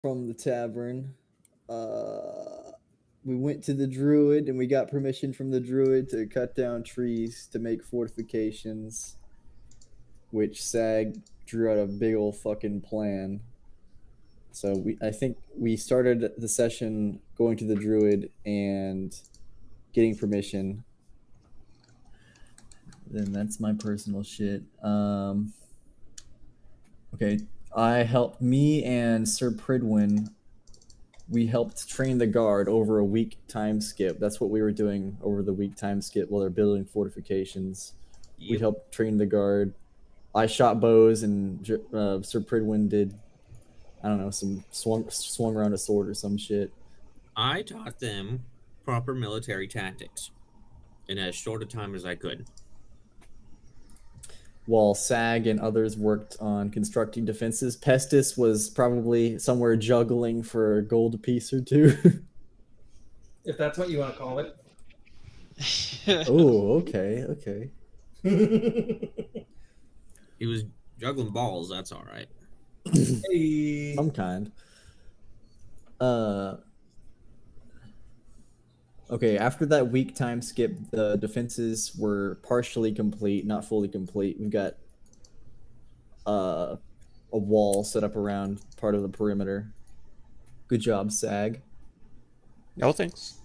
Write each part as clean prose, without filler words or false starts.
from the tavern. Uh, we went to the druid and we got permission from the druid to cut down trees to make fortifications, which Sag drew out a big old fucking plan. So I think we started the session going to the druid and getting permission. Then that's my personal shit. Okay, me and Sir Pridwin, we helped train the guard over a week time skip. That's what we were doing over the week time skip while they're building fortifications. We helped train the guard. I shot bows and Sir Pridwin did, I don't know, some swung around a sword or some shit. I taught them proper military tactics in as short a time as I could. While Sag and others worked on constructing defenses, Pestis was probably somewhere juggling for a gold piece or two. If that's what you want to call it. Oh, okay. He was juggling balls, that's all right. Hey. Some kind. Okay, after that week time skip, the defenses were partially complete, not fully complete. We've got a wall set up around part of the perimeter. Good job, Sag. No thanks.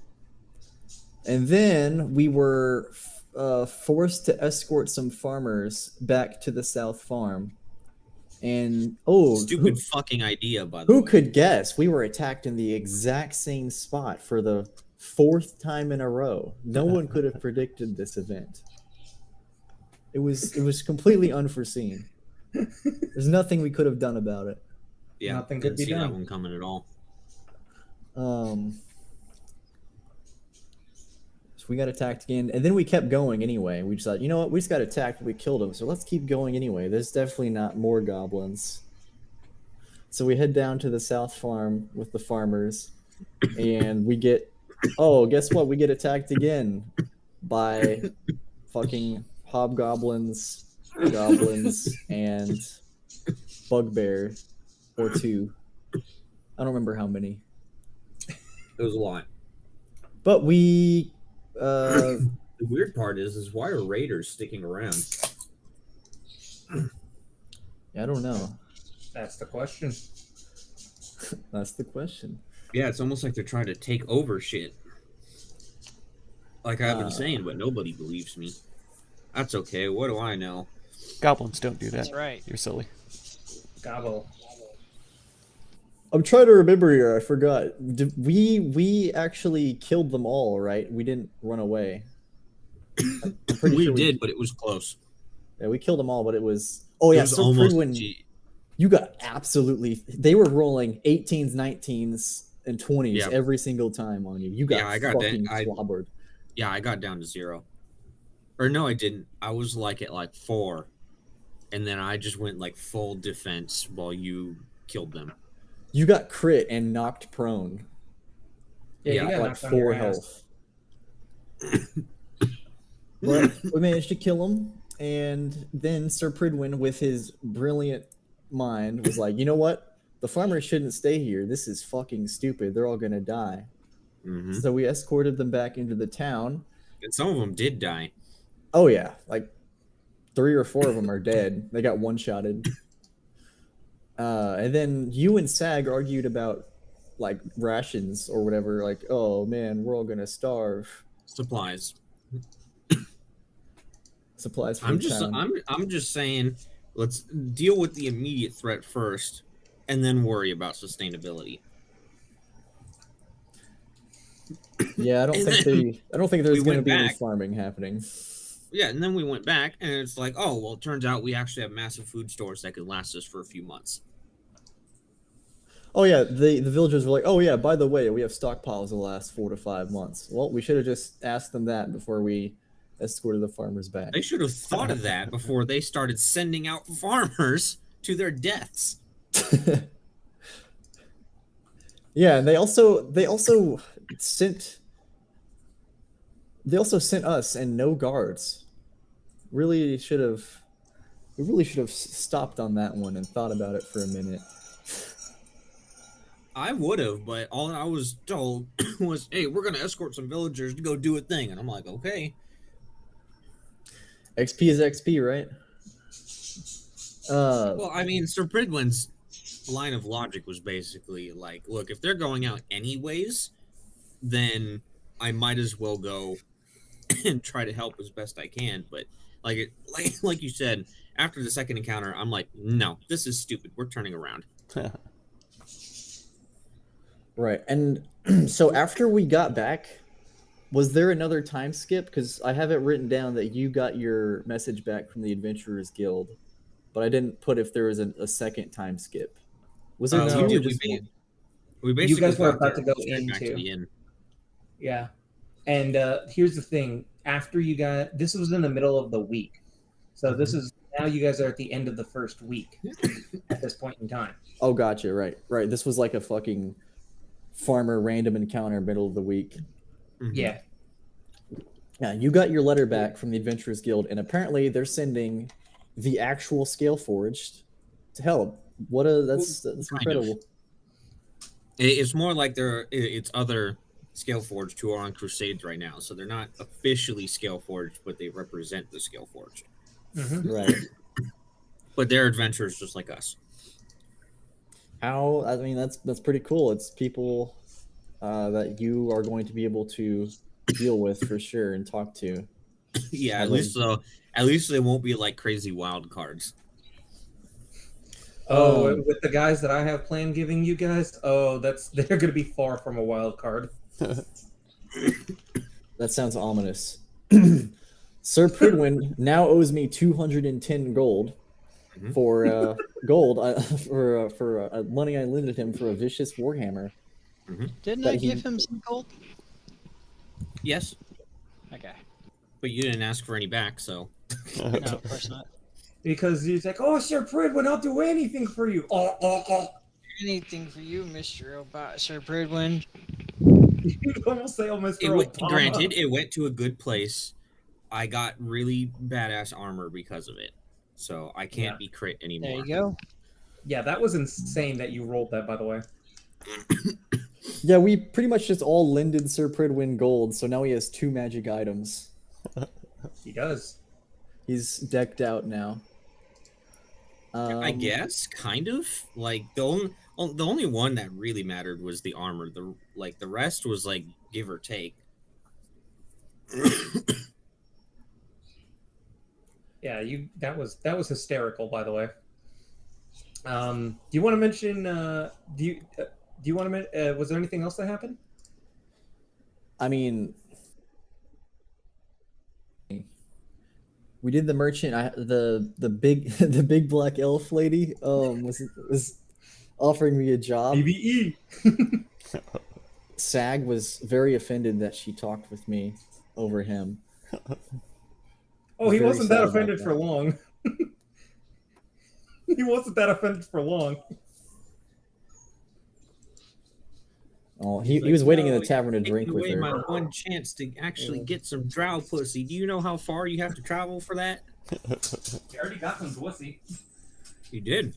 And then we were forced to escort some farmers back to the South Farm. And stupid fucking idea, by the way. Who could guess? We were attacked in the exact same spot for the 4th time in a row. No one could have predicted this event. It was completely unforeseen. There's nothing we could have done about it. Yeah, nothing didn't could be see done. that one coming at all. So we got attacked again, and then we kept going anyway. We just thought, you know what? We just got attacked. We killed them, so let's keep going anyway. There's definitely not more goblins. So we head down to the South Farm with the farmers, and we get... Oh, guess what? We get attacked again by fucking hobgoblins, goblins, and bugbear or 2. I don't remember how many. It was a lot. But we... the weird part is why are raiders sticking around? Yeah, I don't know. That's the question. That's the question. Yeah, it's almost like they're trying to take over shit. Like I've been saying, but nobody believes me. That's okay. What do I know? Goblins don't do that. That's right. You're silly. Gobble. I'm trying to remember here. I forgot. We actually killed them all, right? We didn't run away. We did, but it was close. Yeah, we killed them all, but it was... Oh, yeah, so almost... You got absolutely... They were rolling 18s, 19s, and 20s every single time on you. You got fucking clobbered. Yeah, I got down to 0. Or no, I didn't. I was like at like 4. And then I just went like full defense while you killed them. You got crit and knocked prone. Yeah, you got like 4 health. But we managed to kill him, and then Sir Pridwin, with his brilliant mind, was like, you know what? The farmers shouldn't stay here. This is fucking stupid. They're all gonna die. Mm-hmm. So we escorted them back into the town. And some of them did die. Oh yeah, like 3 or 4 of them are dead. They got one-shotted. And then you and Sag argued about like rations or whatever. Like, oh man, we're all gonna starve. Supplies. Supplies for I'm the town. I'm just saying, let's deal with the immediate threat first, and then worry about sustainability. Yeah, I don't think there's going to be any farming happening. Yeah, and then we went back, and it's like, oh, well, it turns out we actually have massive food stores that could last us for a few months. Oh yeah, the villagers were like, oh yeah, by the way, we have stockpiles that last 4 to 5 months. Well, we should have just asked them that before we escorted the farmers back. They should have thought of that before they started sending out farmers to their deaths. Yeah, and they also sent us and no guards. We really should have stopped on that one and thought about it for a minute. I would have, but all I was told was, "Hey, we're gonna escort some villagers to go do a thing," and I'm like, "Okay." XP is XP, right? Well, I mean, Sir Pridwin's line of logic was basically like, "Look, if they're going out anyways, then I might as well go and try to help as best I can." But like you said, after the second encounter, I'm like, "No, this is stupid. We're turning around." right. And so after we got back, was there another time skip? Because I have it written down that you got your message back from the Adventurers Guild, but I didn't put if there was a second time skip. Was there No. two? We Or did. just one? We basically guys were got about there to go straight back to into- the inn. Yeah. And here's the thing. After you got... This was in the middle of the week. So this is... Now you guys are at the end of the first week at this point in time. Oh, gotcha. Right, right. This was like a fucking farmer random encounter middle of the week. Mhm. Yeah. Yeah, you got your letter back from the Adventurers Guild, and apparently they're sending the actual Scale Forged to help. What a that's Kind of. incredible. It's more like it's other Scaleforged who are on crusades right now, so they're not officially Scaleforged, but they represent the Scaleforged. Mm-hmm. Right. But they're adventurers just like us. How? I mean, that's pretty cool. It's people that you are going to be able to deal with for sure and talk to. Yeah, I at least they won't be like crazy wild cards. Oh, with the guys that I have planned giving you guys, they're going to be far from a wild card. That sounds ominous. Sir Pridwin now owes me 210 gold for for money I lended him for a vicious warhammer. Didn't But I he- give him some gold? Yes, Okay. but you didn't ask for any back, so No, of course not. Because he's like, oh, Sir Pridwin, I'll do anything for you. Anything for you, Sir Pridwin. You almost say, oh, Mr. Obama. granted, it went to a good place. I got really badass armor because of it, so I can't be crit anymore. There you go. Yeah, that was insane that you rolled that, by the way. Yeah, we pretty much just all lended Sir Pridwin gold, so now he has 2 magic items. He does. He's decked out now. I guess, kind of. Like the only one that really mattered was the armor. The rest was like give or take. Yeah, that was hysterical, by the way. Do you want to mention? Do you want to? Was there anything else that happened? I mean, we did the merchant. The big the big black elf lady was offering me a job. BBE. Sag was very offended that she talked with me over him. Oh, he Very wasn't sad that about offended that. for long. He wasn't that offended for long. Oh, He's he was like, waiting in "No, the tavern to you're drink taking with away her. my one chance to actually get some drow pussy. Do you know how far you have to travel for that? He already got some pussy. You did,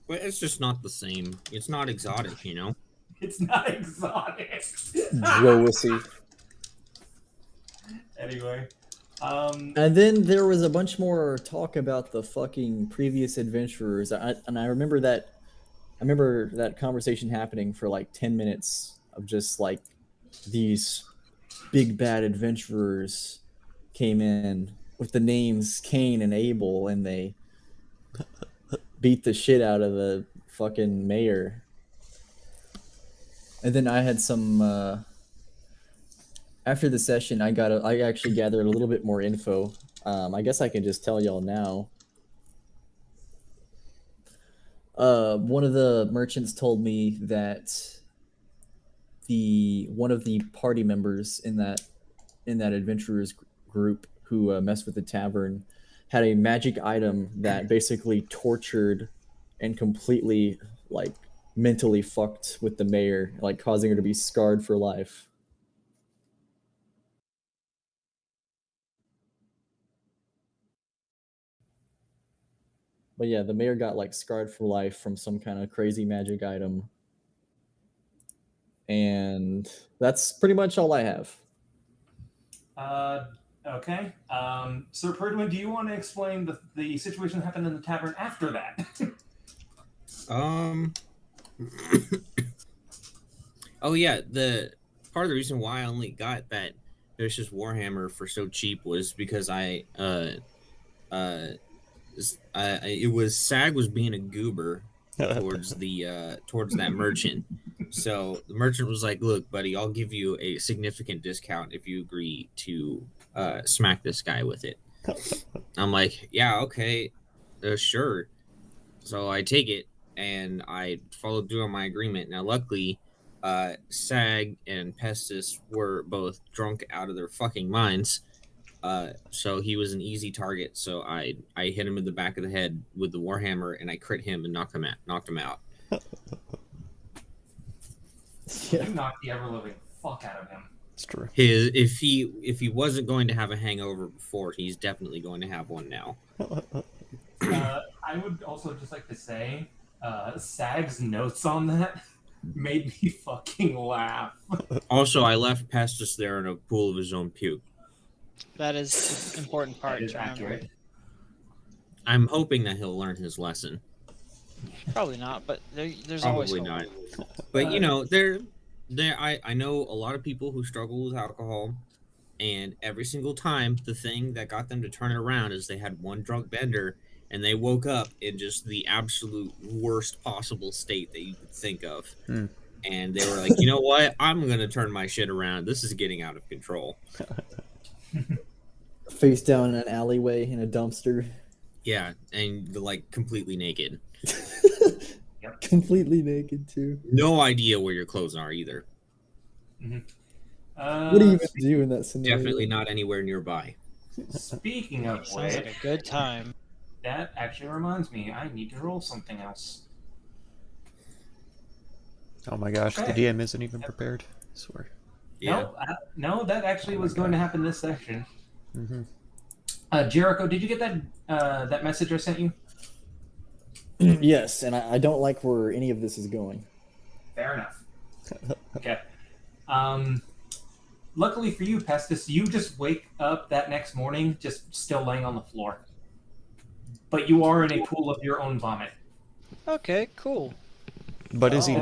but it's just not the same. It's not exotic, you know. It's not exotic. Joey. Anyway, And then there was a bunch more talk about the fucking previous adventurers. I remember that. I remember that conversation happening for like 10 minutes of just like these big bad adventurers came in with the names Cain and Abel, and they beat the shit out of the fucking mayor. And then I had some after the session, I actually gathered a little bit more info. I guess I can just tell y'all now. One of the merchants told me that one of the party members in that adventurers group who messed with the tavern had a magic item that basically tortured and completely like mentally fucked with the mayor, like causing her to be scarred for life. But yeah, the mayor got like scarred for life from some kind of crazy magic item. And that's pretty much all I have. Okay. Sir Perdwin, do you want to explain the situation that happened in the tavern after that? Oh yeah, the part of the reason why I only got that vicious warhammer for so cheap was because it was Sag was being a goober towards that merchant. So the merchant was like, "Look, buddy, I'll give you a significant discount if you agree to smack this guy with it." I'm like, "Yeah, okay, sure." So I take it and I followed through on my agreement. Now, luckily, Sag and Pestis were both drunk out of their fucking minds. So he was an easy target. So I hit him in the back of the head with the warhammer, and I crit him and knocked him out. You knocked the ever-living fuck out of him. It's true. If he wasn't going to have a hangover before, he's definitely going to have one now. I would also just like to say, Sag's notes on that made me fucking laugh. Also, I left Pestis there in a pool of his own puke. That is an important part That is to remember. accurate. I'm hoping that he'll learn his lesson. Probably not, but there's always Probably hope. not. But I know a lot of people who struggle with alcohol, and every single time the thing that got them to turn it around is they had one drunk bender and they woke up in just the absolute worst possible state that you could think of. And they were like, you know what? I'm gonna turn my shit around. This is getting out of control. Face down in an alleyway in a dumpster. Yeah, and like completely naked. Yep. Completely naked too. No idea where your clothes are either. What do you even do in that scenario? Definitely not anywhere nearby. Speaking of Sounds which, like a good time. that actually reminds me, I need to roll something else. Oh my gosh, Okay. the DM isn't even prepared. I swear. Yeah. No, that actually was going to happen this section. Mm-hmm. Jericho, did you get that message I sent you? Yes, and I don't like where any of this is going. Fair enough. Okay. Luckily for you, Pestis, you just wake up that next morning just still laying on the floor. But you are in a pool of your own vomit. Okay, cool. But is he I'll,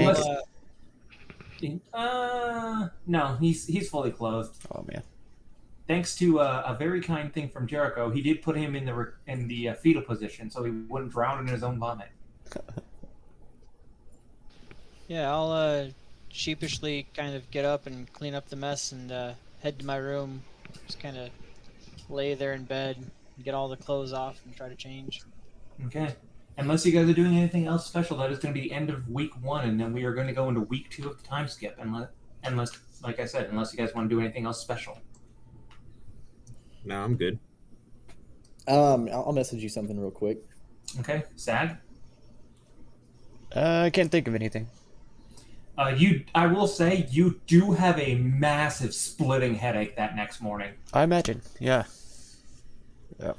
naked? No, he's fully clothed. Oh man. Thanks to a very kind thing from Jericho, he did put him in the fetal position so he wouldn't drown in his own vomit. Yeah, I'll sheepishly kind of get up and clean up the mess and head to my room. Just kind of lay there in bed, get all the clothes off, and try to change. Okay. Unless you guys are doing anything else special, that is going to be the end of week 1, and then we are going to go into week 2 of the time skip. Unless, like I said, unless you guys want to do anything else special. No, I'm good. I'll message you something real quick. Okay, Sag. I can't think of anything. I will say you do have a massive splitting headache that next morning. I imagine. Yeah. Yeah.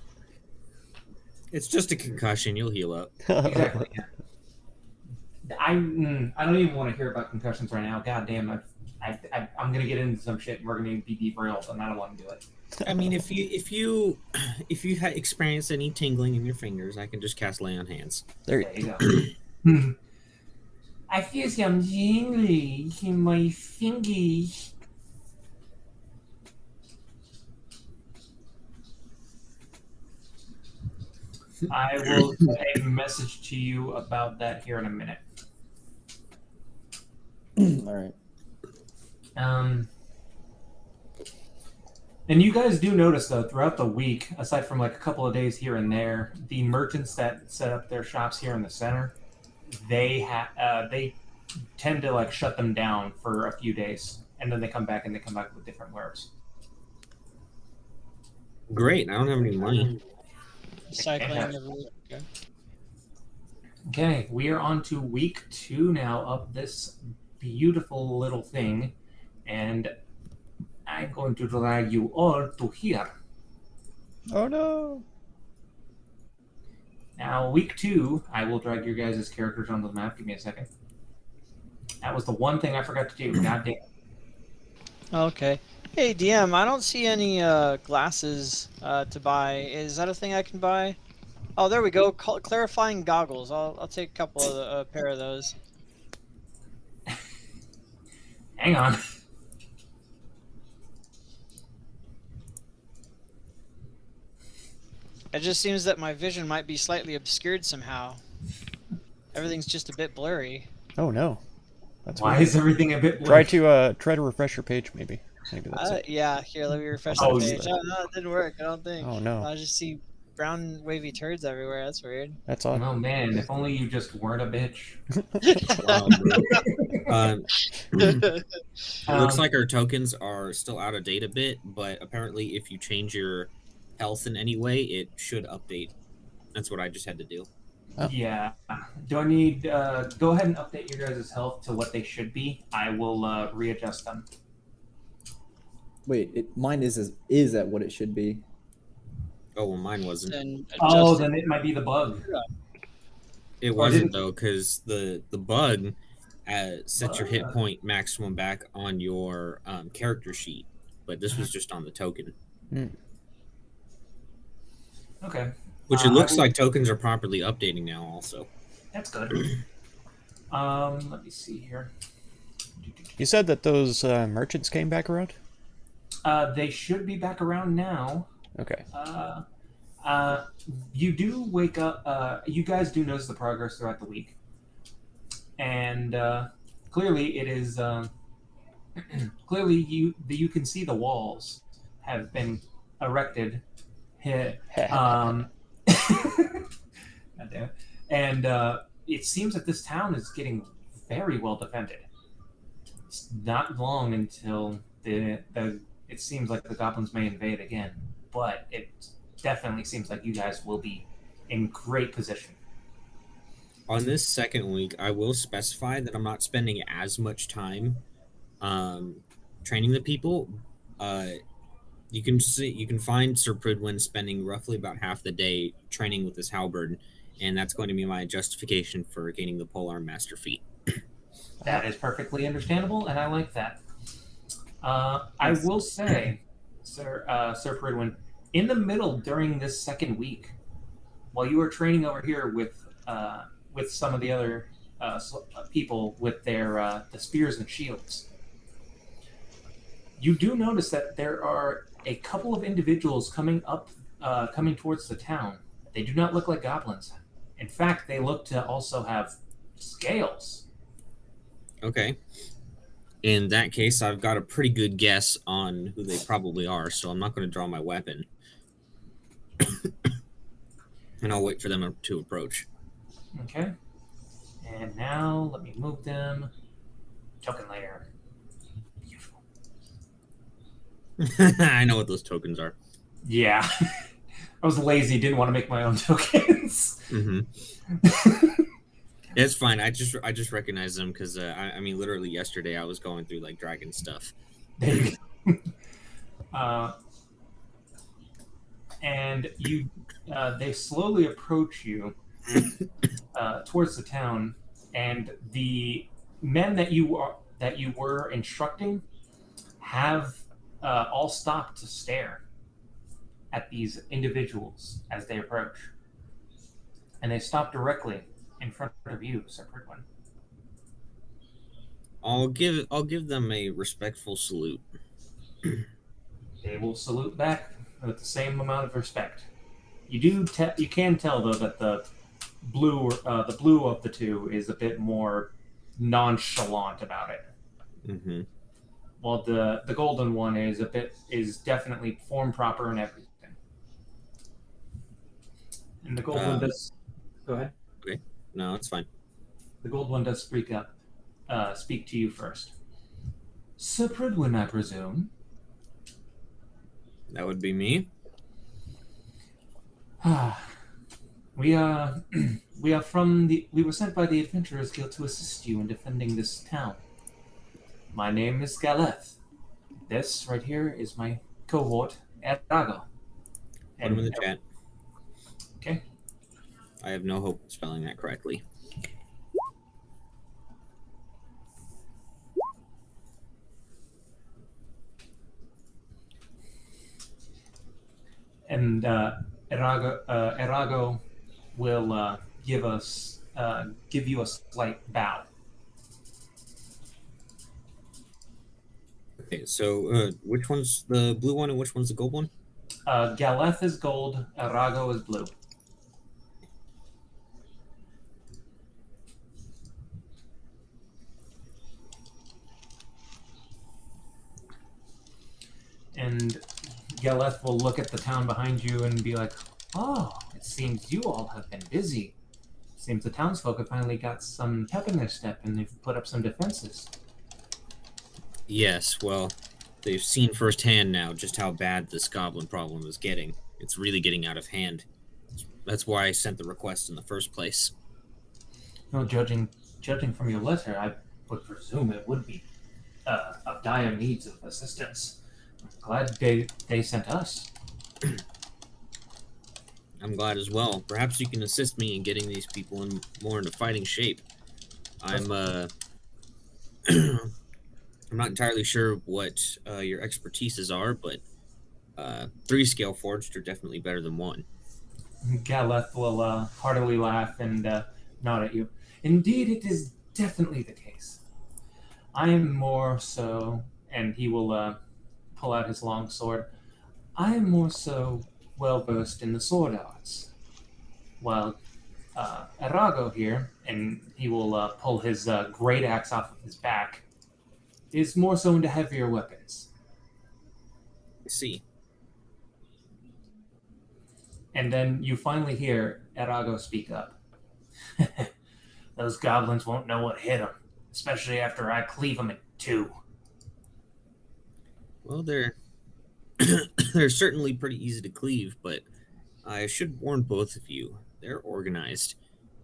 It's just a concussion. You'll heal up. Exactly. I don't even want to hear about concussions right now. God damn, I'm gonna get into some shit and we're gonna be derailed, and I don't want to do it. I mean, if you experience any tingling in your fingers, I can just cast Lay on Hands. There There you you go. I feel some tingling in my fingers. I will send a message to you about that here in a minute. All right. And you guys do notice, though, throughout the week, aside from like a couple of days here and there, the merchants that set up their shops here in the center, they tend to like shut them down for a few days, and then they come back with different wares. Great. I don't have any money. Cycling every week. Okay. Okay, we are on to week 2 now of this beautiful little thing, and I'm going to drag you all to here. Oh no. Now, week 2, I will drag your guys' characters onto the map. Give me a second. That was the one thing I forgot to do. God damn. Okay. Hey DM, I don't see any glasses to buy. Is that a thing I can buy? Oh, there we go. Clarifying goggles. I'll take a couple of a pair of those. Hang on. It just seems that my vision might be slightly obscured somehow. Everything's just a bit blurry. Oh no. That's Why weird. is everything a bit Try blurry? to refresh your page, maybe. Maybe that's it. Yeah, here, let me refresh Oh, the page. yeah. Oh, no, it didn't work, I don't think. Oh no. I just see brown wavy turds everywhere. That's weird. That's odd. Oh man, if only you just weren't a bitch. Wow, bro. It looks like our tokens are still out of date a bit, but apparently if you change your health in any way, it should update. That's what I just had to do. Oh. Yeah. Do I need go ahead and update your guys' health to what they should be? I will readjust them. Wait, mine is at what it should be. Oh, well, mine wasn't. And Oh, adjust then it might be the bug. It wasn't, though, because the bug sets your hit point maximum back on your character sheet, but this was just on the token. Okay. Which it looks like tokens are properly updating now also. That's good. Let me see here. You said that those merchants came back around? They should be back around now. Okay. You do wake up. You guys do notice the progress throughout the week, and clearly it is. Clearly, you can see the walls have been erected. God damn it. And it seems that this town is getting very well defended. It's not long until it seems like the goblins may invade again, but it definitely seems like you guys will be in great position. On this second week, I will specify that I'm not spending as much time training the people. You can find Sir Pridwin spending roughly about half the day training with his halberd, and that's going to be my justification for gaining the polearm master feat. That is perfectly understandable, and I like that. I will say, Sir Pridwin, in the middle during this second week, while you were training over here with some of the other people with their the spears and shields, you do notice that there are a couple of individuals coming towards the town. They do not look like goblins. In fact, they look to also have scales. Okay. In that case, I've got a pretty good guess on who they probably are, so I'm not going to draw my weapon. And I'll wait for them to approach. Okay. And now, let me move them. Token layer. Beautiful. I know what those tokens are. Yeah. I was lazy, didn't want to make my own tokens. Mm-hmm. It's fine. I just recognize them because I mean, literally yesterday I was going through like dragon stuff. There you go. And you, they slowly approach you towards the town, and the men that you were instructing have all stopped to stare at these individuals as they approach, and they stop directly in front of you, Sir Pridwin. I'll give them a respectful salute. They will salute back with the same amount of respect. You can tell though that the blue of the two is a bit more nonchalant about it. Mm-hmm. While the golden one is definitely form proper and everything. And the gold one does. Go ahead. Okay. No, it's fine. The gold one does speak to you first. Sir Pridwin, I presume. That would be me. We are we were sent by the Adventurers Guild to assist you in defending this town. My name is Galeth. This right here is my cohort, Erago. Put him in the chat. Okay. I have no hope of spelling that correctly. And Erago will give you a slight bow. Okay, so which one's the blue one and which one's the gold one? Galeth is gold, Erago is blue. And Galeth will look at the town behind you and be like, "Oh, it seems you all have been busy. Seems the townsfolk have finally got some pep in their step and they've put up some defenses." Yes, well, they've seen firsthand now just how bad this goblin problem is getting. It's really getting out of hand. That's why I sent the request in the first place. No, judging from your letter, I would presume it would be of dire needs of assistance. I'm glad they sent us. I'm glad as well. Perhaps you can assist me in getting these people more into fighting shape. I'm I'm not entirely sure what your expertises are, but 3 scale forged are definitely better than 1. Galeth will heartily laugh and nod at you. Indeed, it is definitely the case. I am more so, and he will pull out his long sword. I am more so well versed in the sword arts, while Arago here, and he will pull his great axe off of his back, is more so into heavier weapons. I see. And then you finally hear Arago speak up. Those goblins won't know what hit them, especially after I cleave them in 2. Well, they're they're certainly pretty easy to cleave, but I should warn both of you. They're organized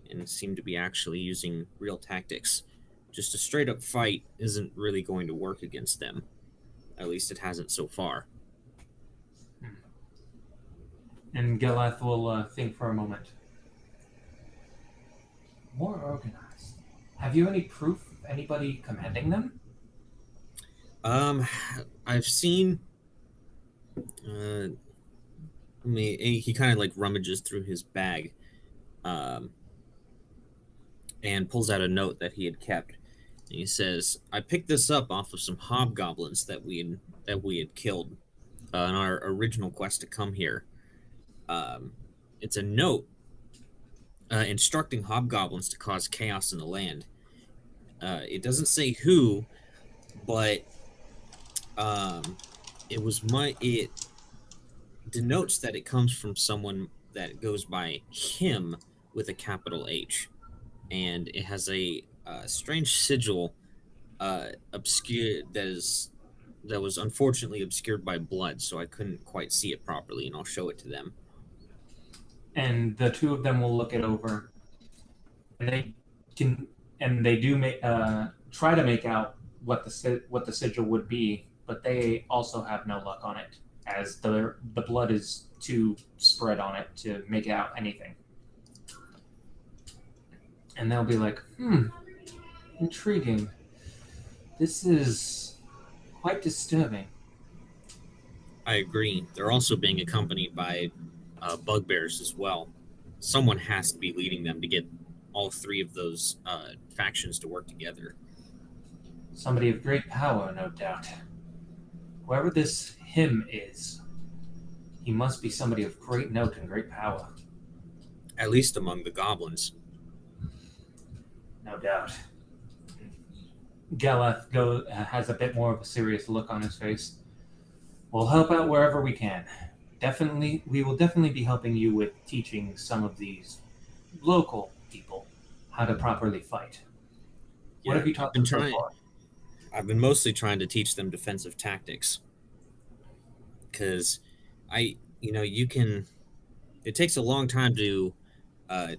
and seem to be actually using real tactics. Just a straight up fight isn't really going to work against them. At least it hasn't so far. And Galeth will think for a moment. More organized. Have you any proof of anybody commanding them? I've seen. He kind of like rummages through his bag, and pulls out a note that he had kept. And he says, "I picked this up off of some hobgoblins that we had killed on our original quest to come here. It's a note instructing hobgoblins to cause chaos in the land. It doesn't say who, but it denotes that it comes from someone that goes by him with a capital H, and it has a strange sigil obscured that was unfortunately obscured by blood, so I couldn't quite see it properly, and I'll show it to them." And the 2 of them will look it over. And they do try to make out what the sigil would be, but they also have no luck on it, as the blood is too spread on it to make out anything. And they'll be like, intriguing. This is quite disturbing. I agree. They're also being accompanied by bugbears as well. Someone has to be leading them to get all 3 of those factions to work together. Somebody of great power, no doubt. Whoever this him is, he must be somebody of great note and great power. At least among the goblins. No doubt. Galeth has a bit more of a serious look on his face. We'll help out wherever we can. We will definitely be helping you with teaching some of these local people how to properly fight. What have you taught them so far? I've been mostly trying to teach them defensive tactics. Because it takes a long time to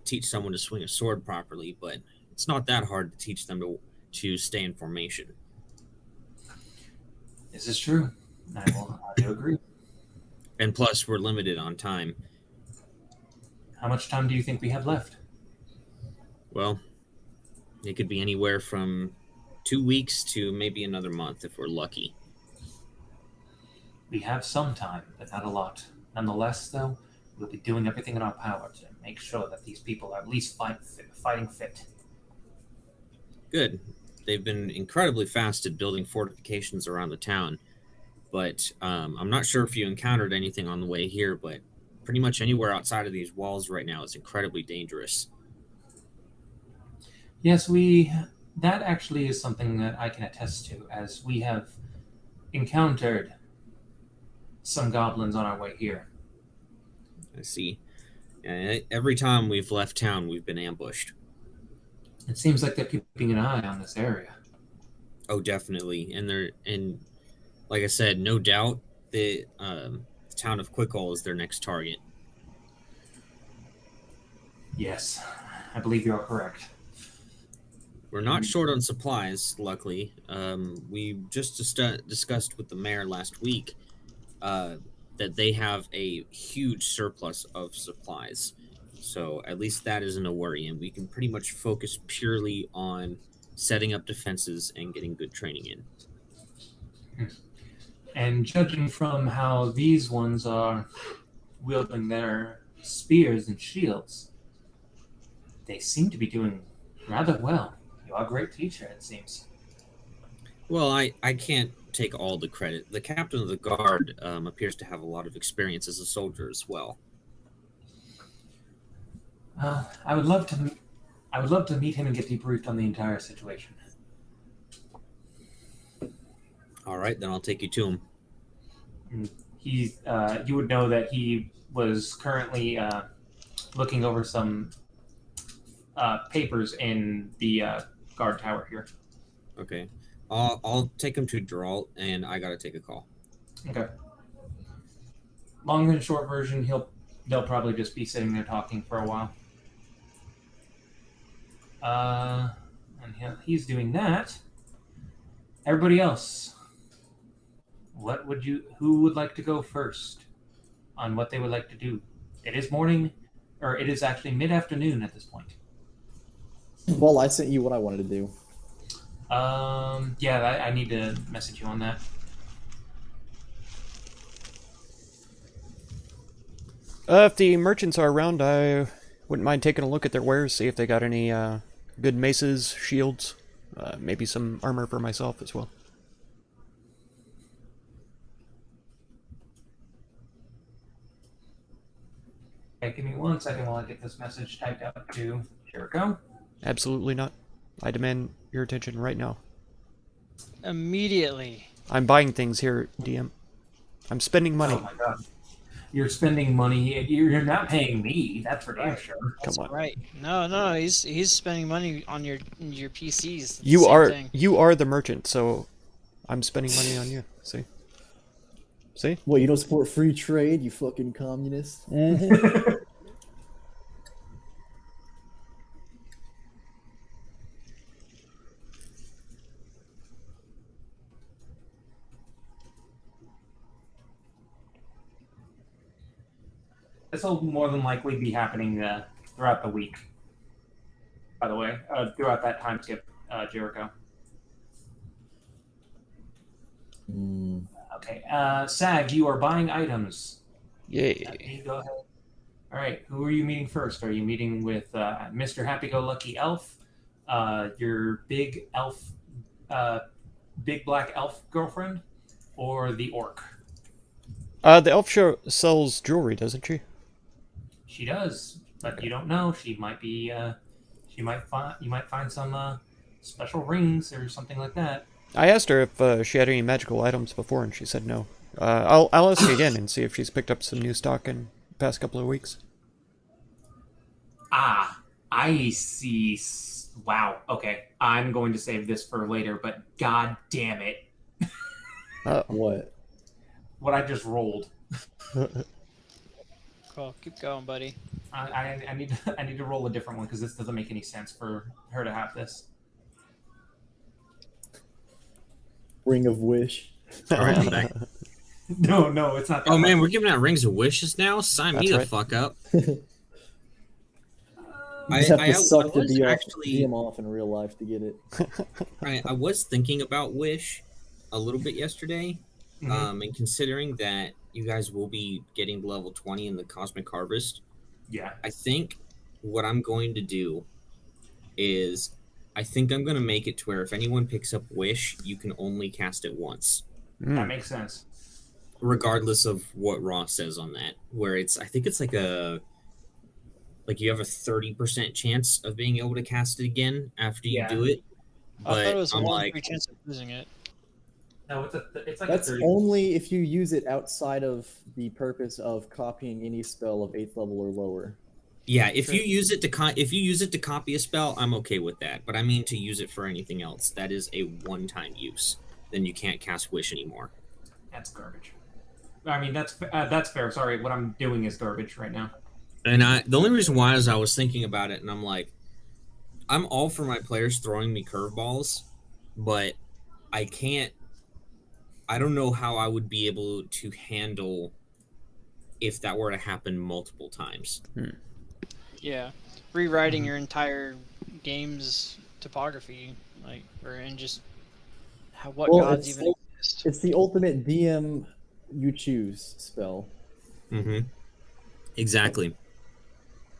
teach someone to swing a sword properly, but it's not that hard to teach them to stay in formation. This is true. I do agree. And plus, we're limited on time. How much time do you think we have left? Well, it could be anywhere from 2 weeks to maybe another month if we're lucky. We have some time, but not a lot. Nonetheless, though, we'll be doing everything in our power to make sure that these people are at least fighting fit. Good. They've been incredibly fast at building fortifications around the town, but I'm not sure if you encountered anything on the way here, but pretty much anywhere outside of these walls right now is incredibly dangerous. Yes, that actually is something that I can attest to, as we have encountered some goblins on our way here. I see. And every time we've left town, we've been ambushed. It seems like they're keeping an eye on this area. Oh, definitely. And like I said, no doubt the town of Quickall is their next target. Yes, I believe you're correct. We're not short on supplies, luckily. We just discussed with the mayor last week that they have a huge surplus of supplies. So at least that isn't a worry, and we can pretty much focus purely on setting up defenses and getting good training in. And judging from how these ones are wielding their spears and shields, they seem to be doing rather well. You are a great teacher, it seems. Well, I can't take all the credit. The captain of the guard appears to have a lot of experience as a soldier as well. I would love to meet him and get debriefed on the entire situation. All right, then I'll take you to him. You would know that he was currently looking over some papers in the guard tower here. Okay. I'll take him to Geralt, and I gotta take a call. Okay. Long and short version, they'll probably just be sitting there talking for a while. And he's doing that. Everybody else, who would like to go first on what they would like to do? It is morning, or it is actually mid-afternoon at this point. Well, I sent you what I wanted to do. Yeah, I need to message you on that. If the merchants are around, I wouldn't mind taking a look at their wares, see if they got any good maces, shields, maybe some armor for myself as well. Okay, give me 1 second while I get this message typed up to Jericho. Absolutely not. I demand your attention right now. Immediately. I'm buying things here, DM. I'm spending money. Oh my god. You're spending money. You're not paying me. That's for damn sure. That's Come on. right. No. He's spending money on your PCs. It's the You same are thing. you are the merchant, so I'm spending money on you. See? See? What, you don't support free trade, you fucking communist? This will more than likely be happening throughout the week. By the way, throughout that time skip, Jericho. Okay, Sag, you are buying items. Yay. You go ahead. All right, who are you meeting first? Are you meeting with Mr. Happy-Go-Lucky Elf, your big elf, big black elf girlfriend, or the orc? The elf sells jewelry, doesn't she? She does, but you don't know. She might be. You might find some special rings or something like that. I asked her if she had any magical items before, and she said no. I'll ask again and see if she's picked up some new stock in the past couple of weeks. Ah, I see. Wow. Okay, I'm going to save this for later. But god damn it, What? what I just rolled. Cool. Keep going, buddy. I need to roll a different one because this doesn't make any sense for her to have this. Ring of Wish. All right, I'm back. No, it's not. That Oh man, much. we're giving out rings of wishes now. Sign me That's the right. fuck up. You just have I to suck the was DM off in real life to get it. I was thinking about Wish a little bit yesterday, And considering that you guys will be getting to level 20 in the Cosmic Harvest, Yeah. I think what I'm going to do is I think I'm going to make it to where if anyone picks up Wish, you can only cast it once, That makes sense. regardless of what Ross says on that. Where I think it's like you have a 30% chance of being able to cast it again after you Yeah. do it. I thought But it was a I'm 1 in like, 3 chance of losing it. No, it's like That's a 30. only if you use it outside of the purpose of copying any spell of 8th level or lower. yeah, if True. you use it to copy a spell, I'm okay with that. But I mean to use it for anything else, that is a one-time use. Then you can't cast Wish anymore. That's garbage. I mean, that's fair. Sorry, what I'm doing is garbage right now. And the only reason why is I was thinking about it, and I'm like, I'm all for my players throwing me curveballs, but I don't know how I would be able to handle if that were to happen multiple times. Yeah, rewriting your entire game's topography, and just what Well, gods it's- even exist. It's the ultimate DM you choose spell. Mm-hmm. Exactly.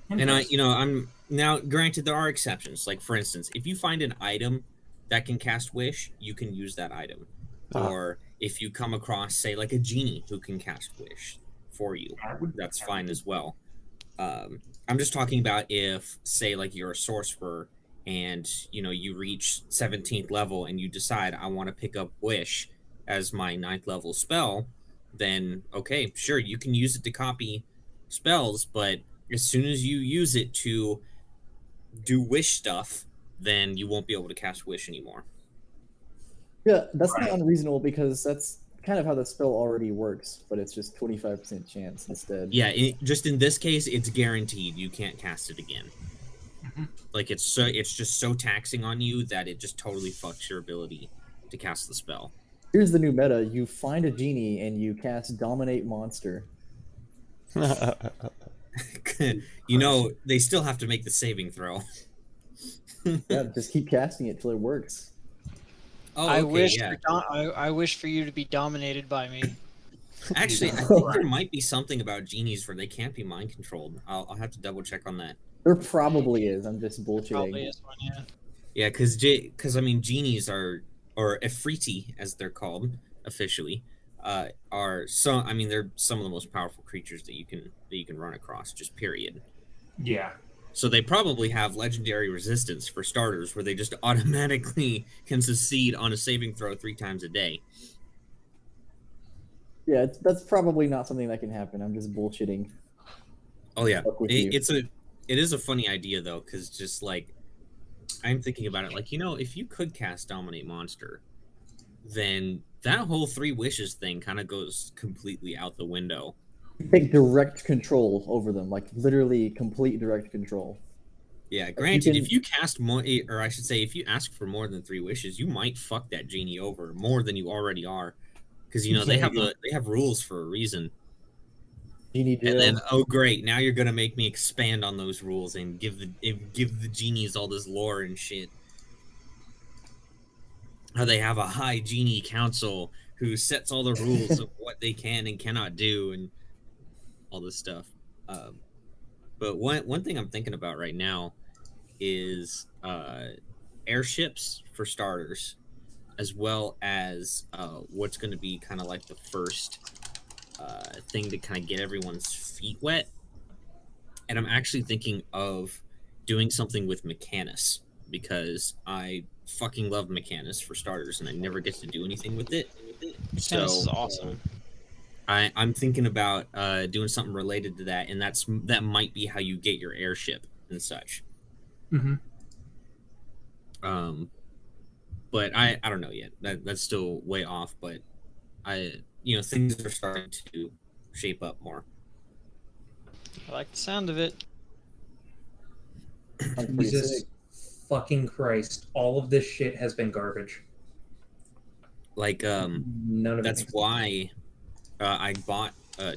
And I'm now granted there are exceptions. Like for instance, if you find an item that can cast Wish, you can use that item. Or if you come across, say, like a genie who can cast Wish for you, that's fine as well. I'm just talking about if, say, like you're a sorcerer and you reach 17th level and you decide I want to pick up Wish as my 9th level spell, then okay, sure, you can use it to copy spells, but as soon as you use it to do Wish stuff, then you won't be able to cast Wish anymore. Yeah, that's not unreasonable because that's kind of how the spell already works, but it's just 25% chance instead. Yeah, just in this case, it's guaranteed you can't cast it again. Like it's just so taxing on you that it just totally fucks your ability to cast the spell. Here's the new meta: you find a genie and you cast Dominate Monster. They still have to make the saving throw. Yeah, just keep casting it till it works. Oh, I okay, I wish for you to be dominated by me. Actually, I think there might be something about genies where they can't be mind controlled. I'll have to double check on that. There probably is. I'm just bullshitting. Probably is one, yeah. Yeah, because I mean, genies or Efreeti as they're called officially, are so. I mean, they're some of the most powerful creatures that you can run across. Just period. Yeah. So they probably have legendary resistance for starters, where they just automatically can succeed on a saving throw 3 times a day. Yeah, that's probably not something that can happen. I'm just bullshitting. Oh yeah, Fuck with you. it is a funny idea though, because just like I'm thinking about it, like if you could cast Dominate Monster, then that whole 3 wishes thing kind of goes completely out the window. Take direct control over them, like literally complete direct control. Yeah, granted, if you cast more, or I should say, if you ask for more than 3 wishes, you might fuck that genie over more than you already are, because they have rules for a reason. Genie And then, oh great, now you're gonna make me expand on those rules and give the genies all this lore and shit. How they have a high genie council who sets all the rules of what they can and cannot do and all this stuff. But one thing I'm thinking about right now is airships for starters, as well as what's going to be kind of like the first thing to kind of get everyone's feet wet. And I'm actually thinking of doing something with Mechanus, because I fucking love Mechanus for starters, and I never get to do anything with it. This is awesome. I'm thinking about doing something related to that, and that might be how you get your airship and such. But I don't know yet. That's still way off, but things are starting to shape up more. I like the sound of it. Jesus fucking Christ! All of this shit has been garbage. Like None of that's it. why I bought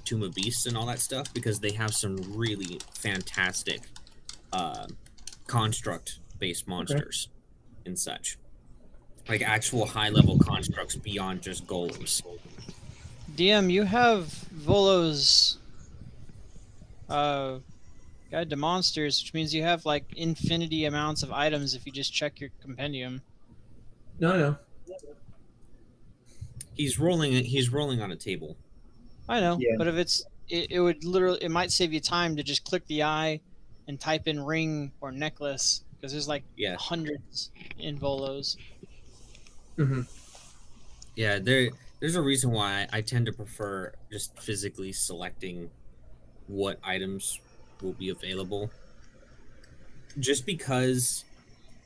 Tomb of Beasts and all that stuff, because they have some really fantastic construct-based monsters and such. Like actual high-level constructs beyond just golems. DM, you have Volo's Guide to Monsters, which means you have like infinity amounts of items if you just check your compendium. No. He's rolling on a table. I know, Yeah. but if it would literally, it might save you time to just click the eye and type in ring or necklace, because there's like Yeah. hundreds in Volos. Mm-hmm. Yeah, there's a reason why I tend to prefer just physically selecting what items will be available. Just because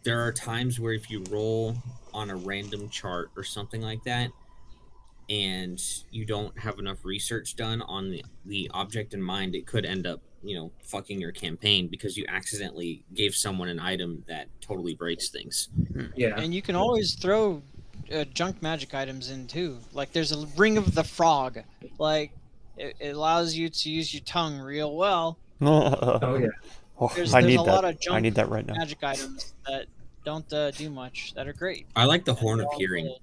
there are times where if you roll on a random chart or something like that, and you don't have enough research done on the object in mind, it could end up, fucking your campaign because you accidentally gave someone an item that totally breaks things. Yeah. And you can always throw junk magic items in too. Like there's a ring of the frog. Like it allows you to use your tongue real well. Oh yeah. Oh, There's I need a that. lot of junk I need that right now. magic items that don't do much that are great. I like the Horn of Hearing.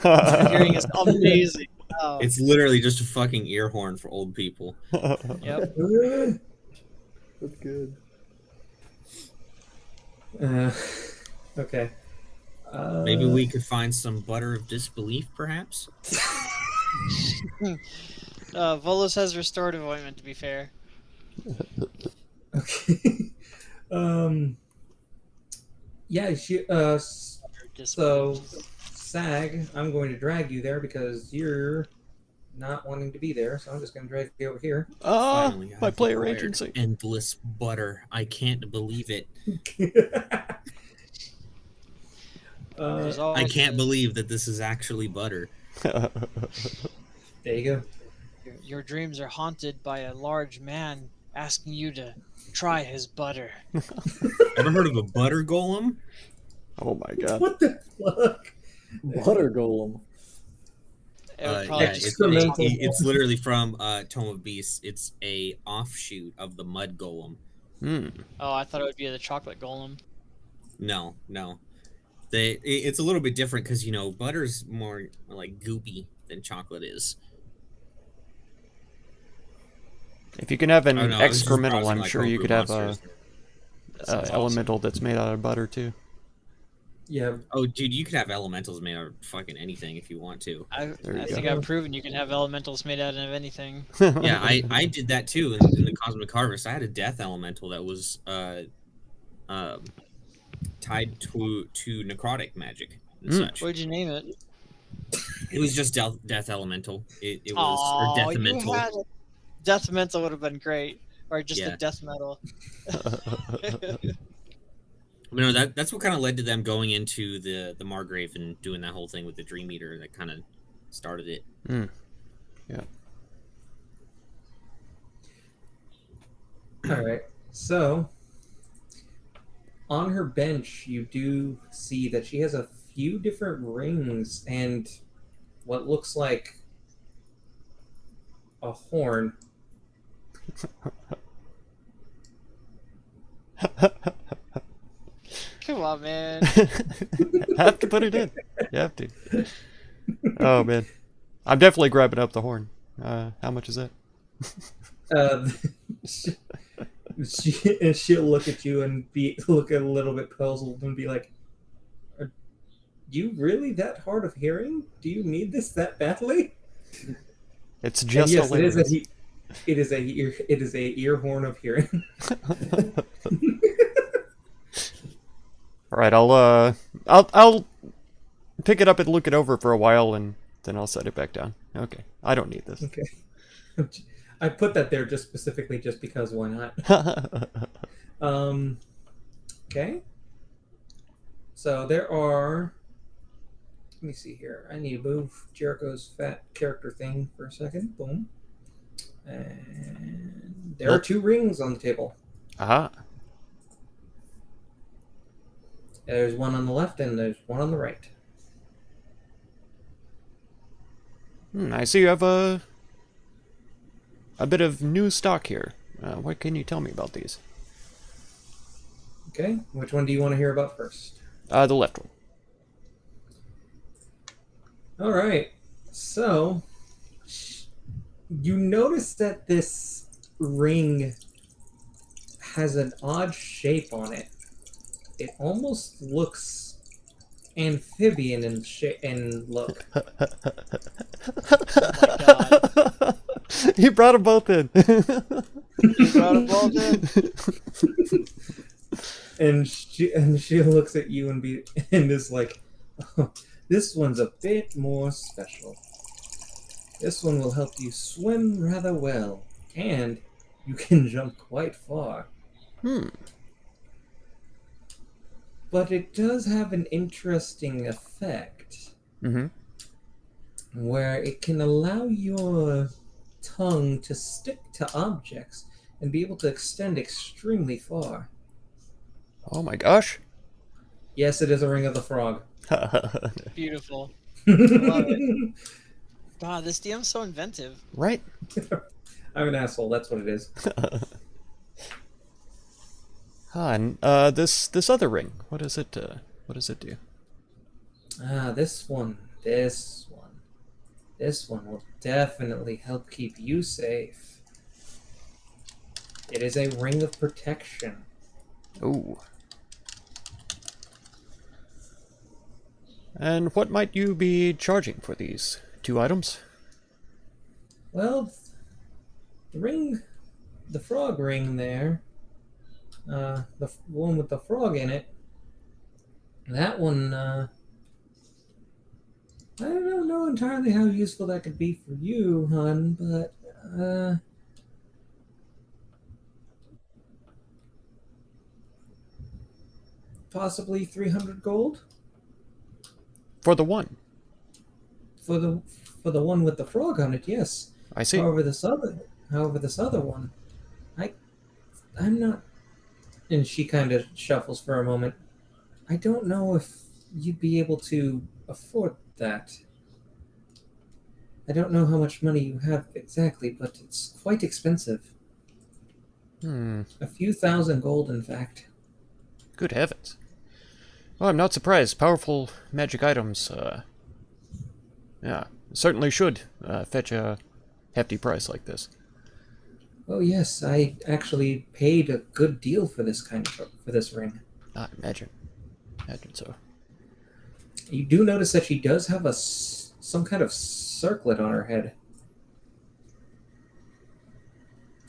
Hearing is amazing. Oh, It's literally just a fucking ear horn for old people. yep. That's good. Okay. Maybe we could find some butter of disbelief, perhaps? Volos has restorative ointment, to be fair. Okay. Yeah. So, Sag, I'm going to drag you there because you're not wanting to be there. So I'm just going to drag you over here. Finally, my I've player acquired agency. endless butter. I can't believe it. There's I always can't believe that this is actually butter. There you go. your dreams are haunted by a large man asking you to try his butter. Ever heard of a butter golem? Oh my god. What the fuck? Butter golem. It would probably Yeah, just excremental. it's literally from Tome of Beasts. It's a offshoot of the mud golem. Oh, I thought it would be the chocolate golem. No. It's a little bit different because butter's more like goopy than chocolate is. If you can have an I don't know, I was just excremental, browsing, I'm like, sure you homebrew could have monsters. That sounds awesome. elemental that's made out of butter too. Yeah. Oh, dude, you could have elementals made out of fucking anything if you want to. I you think go. I've proven you can have elementals made out of anything. Yeah, I did that too in the Cosmic Harvest. I had a death elemental that was tied to necrotic magic and such. What'd you name it? It was just death elemental. It was or death you mental. had it. Death mental would have been great, or just Yeah. a death metal. That's what kind of led to them going into the Margrave and doing that whole thing with the Dream Eater that kind of started it. Yeah. All right. So, on her bench, you do see that she has a few different rings and what looks like a horn. Come on, man. Have to put it in. You have to. Oh man, I'm definitely grabbing up the horn. How much is that? She'll look at you and look a little bit puzzled and be like, "Are you really that hard of hearing? Do you need this that badly?" It's And just yes, hilarious. it is a ear horn of hearing. All right, I'll pick it up and look it over for a while, and then I'll set it back down. Okay, I don't need this. Okay. I put that there just specifically just because why not? Okay. So there are. Let me see here. I need to move Jericho's fat character thing for a second. Boom. And there are 2 rings on the table. Aha. There's one on the left and there's one on the right. I see you have a bit of new stock here. What can you tell me about these? Okay. Which one do you want to hear about first? The left one. All right. So You notice that this ring has an odd shape on it. It almost looks amphibian in look. Oh my god. You brought them both in. You brought it all in. And she looks at you and is like, oh, this one's a bit more special. This one will help you swim rather well, and you can jump quite far. But it does have an interesting effect, where it can allow your tongue to stick to objects and be able to extend extremely far. Oh my gosh. Yes, it is a ring of the frog. Beautiful. Love it. God, this DM's so inventive. Right? I'm an asshole, that's what it is. And this other ring, what does it do? This one will definitely help keep you safe. It is a ring of protection. Ooh. And what might you be charging for these 2 items? Well, the frog ring there, the one with the frog in it, that one, I don't know entirely how useful that could be for you, hon, but, possibly 300 gold For the one. for the one with the frog on it. Yes. I see. However, this other one, I'm not. And she kind of shuffles for a moment. I don't know if you'd be able to afford that. I don't know how much money you have exactly, but it's quite expensive. A few thousand gold, in fact. Good heavens. Well, I'm not surprised. Powerful magic items, yeah, certainly should fetch a hefty price like this. Oh yes, I actually paid a good deal for this ring. I imagine so. You do notice that she does have some kind of circlet on her head.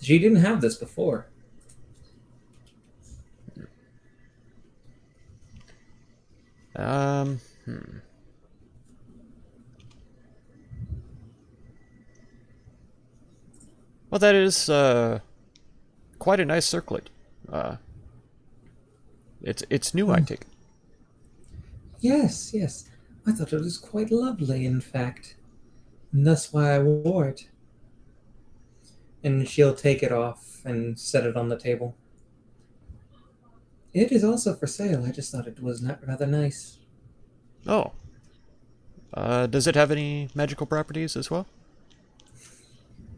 She didn't have this before. Well, that is quite a nice circlet. It's new, I take it. Yes. I thought it was quite lovely, in fact. And that's why I wore it. And she'll take it off and set it on the table. It is also for sale. I just thought it was rather nice. Oh. Does it have any magical properties as well?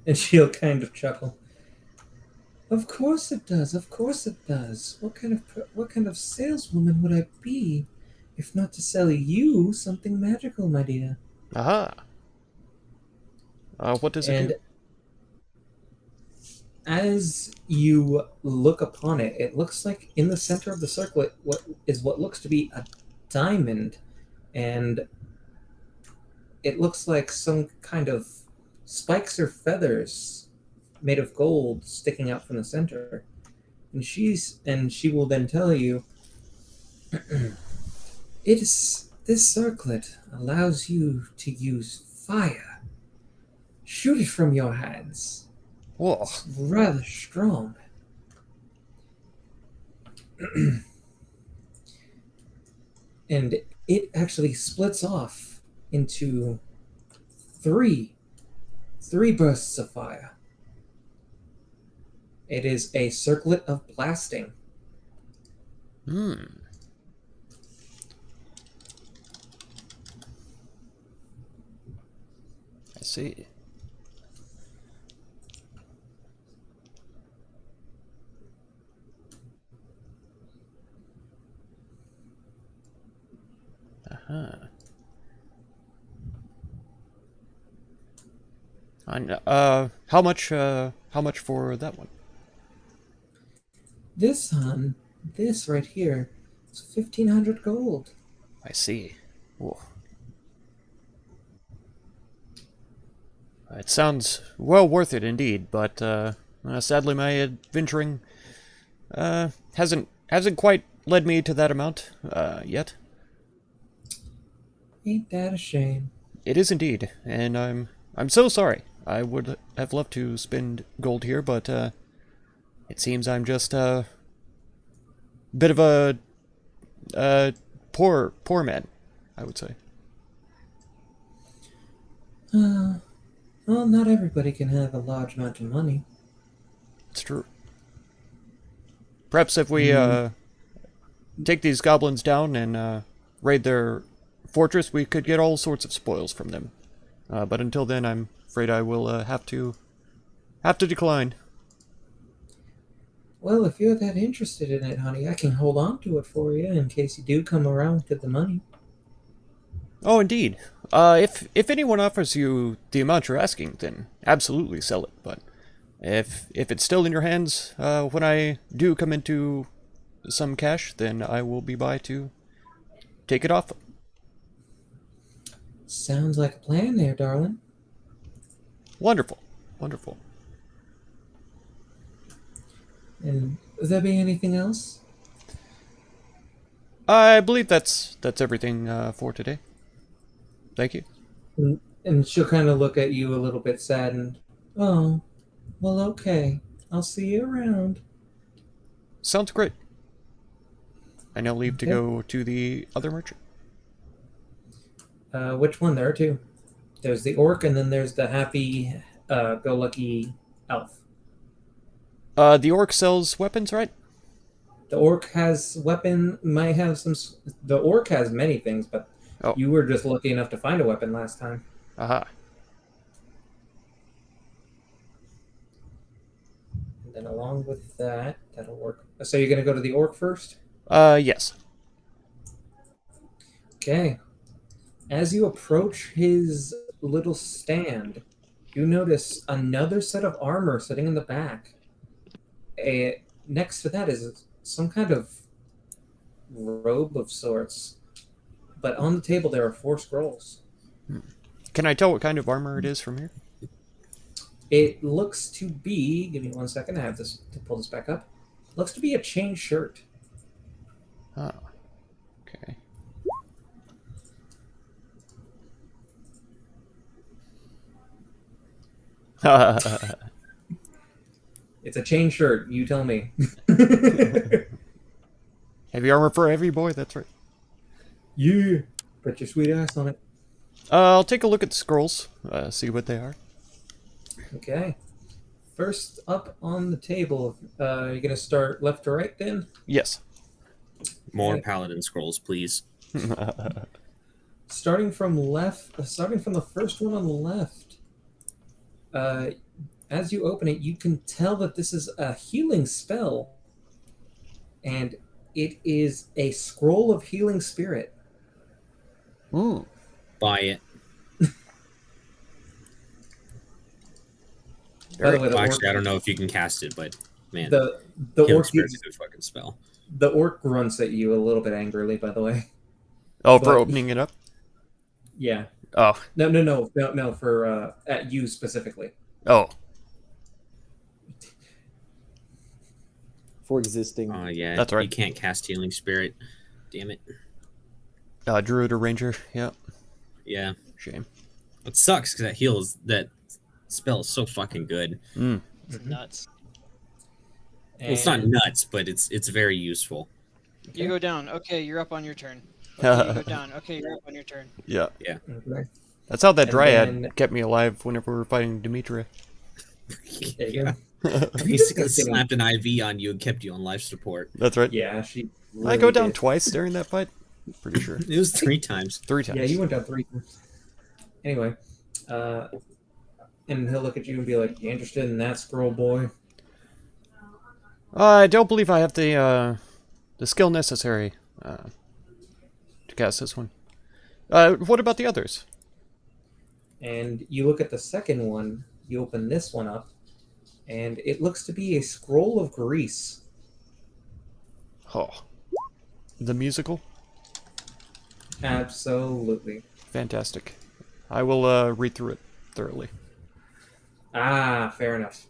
And she'll kind of chuckle. Of course it does. Of course it does. What kind of saleswoman would I be if not to sell you something magical, my dear? Aha. What does it do? As you look upon it, it looks like in the center of the circlet what looks to be a diamond, and it looks like some kind of spikes or feathers made of gold sticking out from the center. And she will then tell you, this circlet allows you to use fire. Shoot it from your hands. Whoa. It's rather strong. And it actually splits off into three bursts of fire. It is a circlet of blasting. I see. How much for that one? This right here, is 1,500 gold. I see. Whoa. It sounds well worth it indeed, but sadly my adventuring hasn't quite led me to that amount yet. Ain't that a shame? It is indeed, and I'm so sorry. I would have loved to spend gold here, but it seems I'm just a bit of a poor man, I would say. Well, not everybody can have a large amount of money. It's true. Perhaps if we take these goblins down and raid their fortress, we could get all sorts of spoils from them. But until then, I'm afraid I will have to decline. Well, if you're that interested in it, honey, I can hold on to it for you in case you do come around to the money. Oh, indeed. If anyone offers you the amount you're asking, then absolutely sell it. But if it's still in your hands when I do come into some cash, then I will be by to take it off. Sounds like a plan there, darling. Wonderful, wonderful. And would there be anything else? I believe that's everything for today. Thank you. And she'll kind of look at you a little bit saddened. Oh, well, okay. I'll see you around. Sounds great. I now leave to go to the other merchant. Which one? There are two. There's the orc, and then there's the happy-go-lucky elf. The orc sells weapons, right? The orc has might have some. The orc has many things, but you were just lucky enough to find a weapon last time. Aha. And then along with that, that'll work. So you're gonna go to the orc first? Yes. Okay. As you approach his little stand, you notice another set of armor sitting in the back. Next to that is some kind of robe of sorts. But on the table there are 4 scrolls. Can I tell what kind of armor it is from here? It looks to be, give me 1 second, I have to pull this back up. Looks to be a chain shirt. Oh. Okay. It's a chain shirt, you tell me. Heavy armor for heavy boy, that's right. Yeah. Put your sweet ass on it. I'll take a look at the scrolls, see what they are. Okay. First up on the table, you're going to start left to right then? Yes. More Okay. Paladin Scrolls, please. Starting from the first one on the left, as you open it, you can tell that this is a healing spell. And it is a scroll of healing spirit. Ooh. Buy it. By the way, Well, actually, I don't know if you can cast it, but man, the Healing orc Spirit's a good fucking spell. the orc grunts at you a little bit angrily, by the way. Oh, for But- opening it up? Yeah. Oh. No, for at you specifically. Oh. For existing. Oh yeah, That's right. You can't cast Healing Spirit. Damn it. Druid or ranger, yeah. Yeah, Shame. it sucks because that spell is so fucking good. It's nuts. Well, it's not And- nuts, but it's very useful. You go down. Okay, you're up on your turn. Okay, you go down. Okay, you're up on your turn. Yeah. Okay. That's how that And dryad then- kept me alive whenever we were fighting Demetria. There you go. Basically slapped an IV on you and kept you on life support. That's right. Yeah, she. I go really down did. twice during that fight? Pretty sure. It was 3 times. 3 times. Yeah, you went down 3 times. Anyway, and he'll look at you and be like, "You interested in that scroll, boy?" I don't believe I have the skill necessary to cast this one. What about the others? And you look at the second one. You open this one up, and it looks to be a scroll of grease. Oh. The musical? Absolutely. Fantastic. I will read through it thoroughly. Ah, fair enough.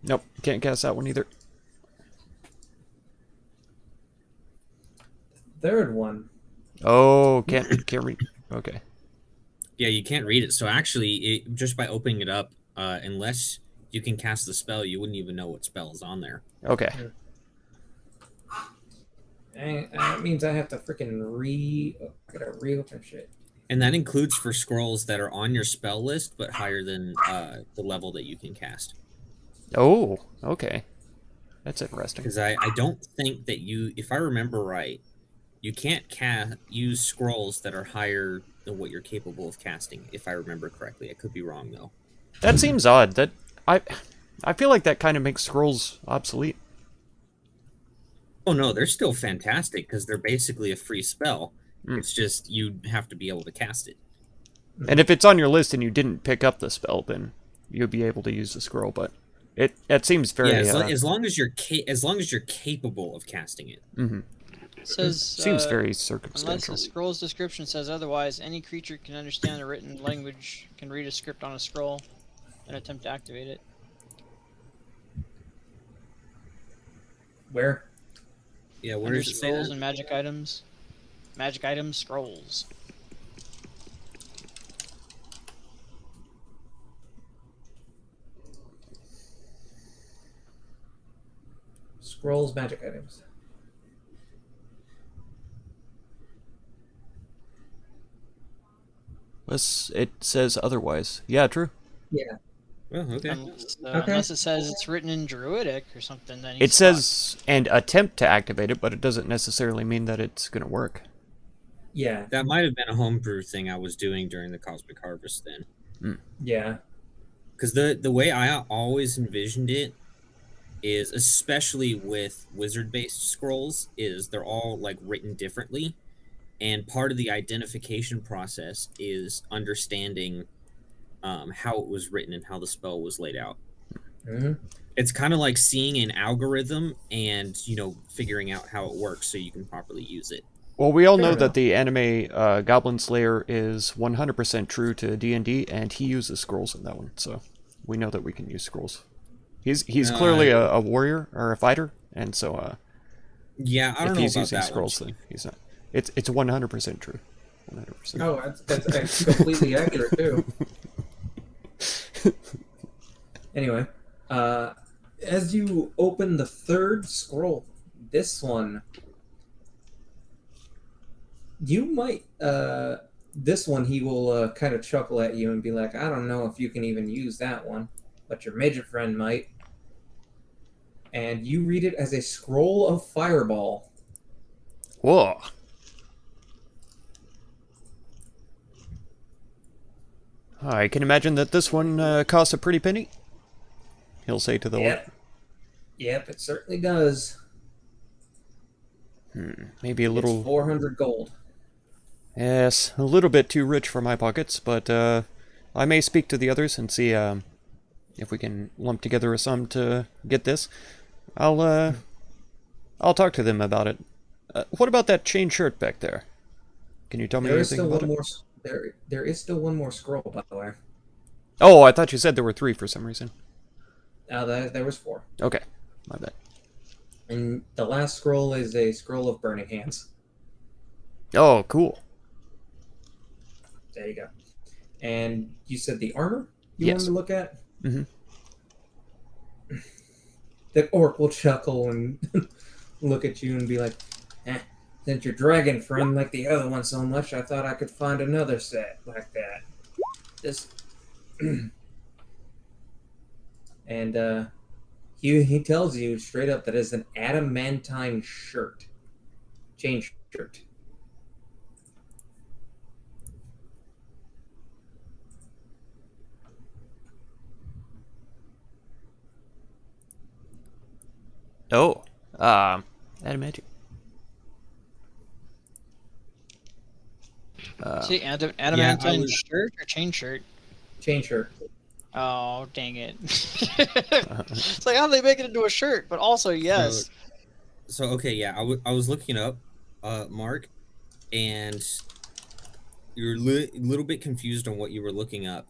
Nope, can't cast that one either. Third one. Oh, can't read. Okay. Yeah, you can't read it. So actually, just by opening it up, unless you can cast the spell, you wouldn't even know what spell is on there. Okay. And that means I have to freaking I gotta reopen shit. And that includes for scrolls that are on your spell list, but higher than the level that you can cast. Oh, okay. That's interesting. Because I don't think that you, if I remember right, you can't use scrolls that are higher than what you're capable of casting, if I remember correctly. I could be wrong, though. That seems odd. That I feel like that kind of makes scrolls obsolete. Oh, no, they're still fantastic, because they're basically a free spell. Mm. It's just you have to be able to cast it. And if it's on your list and you didn't pick up the spell, then you'll be able to use the scroll. But it seems very as long as you're capable of casting it. Mm-hmm. It says seems very unless circumstantial. the scroll's description says otherwise, any creature can understand the written language, can read a script on a scroll, and attempt to activate it. Where? Yeah, where Under does it say scrolls that? and magic items. Magic items, scrolls. Scrolls, magic items. It says otherwise. Yeah, true. Yeah. Oh, okay. Unless it says it's written in Druidic or something, then It says and attempt to activate it, but it doesn't necessarily mean that it's going to work. Yeah. That might have been a homebrew thing I was doing during the Cosmic Harvest then. Yeah. Because the way I always envisioned it is, especially with wizard-based scrolls, is they're all like written differently, and part of the identification process is understanding how it was written and how the spell was laid out. Mm-hmm. It's kind of like seeing an algorithm and figuring out how it works so you can properly use it. Well, we all Fair know enough. that the anime Goblin Slayer is 100% true to D&D, and he uses scrolls in that one, so we know that we can use scrolls. He's clearly a warrior or a fighter, and so Yeah, I don't if know he's about using that scrolls, one. then he's not. It's 100% true. 100%. Oh, that's completely accurate too. Anyway, as you open the third scroll, this one, you might, this one he will kind of chuckle at you and be like, I don't know if you can even use that one, but your midget friend might. And you read it as a scroll of fireball. Whoa. I can imagine that this one costs a pretty penny. He'll say to the Yep, it certainly does. maybe a It's little. 400 gold. Yes, a little bit too rich for my pockets, but I may speak to the others and see if we can lump together a sum to get this. I'll talk to them about it. What about that chain shirt back there? Can you tell me There is anything still about one it? more. There is still one more scroll, by the way. Oh, I thought you said there were 3 for some reason. There was 4. Okay, my bad. And the last scroll is a scroll of burning hands. Oh, cool. There you go. And you said the armor you Yes. wanted to look at? Mhm. The orc will chuckle and look at you and be like, since your dragon friend like the other one so much, I thought I could find another set like that. This... And he tells you straight up that it's an adamantine shirt. Chain shirt. Oh, adamantine. See, adamantine was- shirt or chain shirt? Chain shirt. Oh, dang it. It's like, how do they make it into a shirt? But also, yes. So okay, yeah, I was looking up, Mark, and you're a little bit confused on what you were looking up.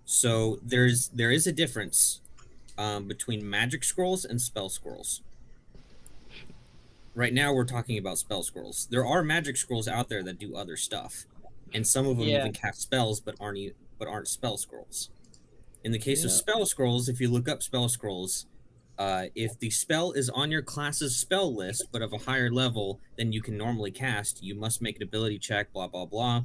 So there is a difference between magic scrolls and spell scrolls. Right now, we're talking about spell scrolls. There are magic scrolls out there that do other stuff, and some of them Yeah. even cast spells, but aren't spell scrolls. In the case of Yeah. spell scrolls, if you look up spell scrolls, if the spell is on your class's spell list, but of a higher level than you can normally cast, you must make an ability check, blah, blah, blah.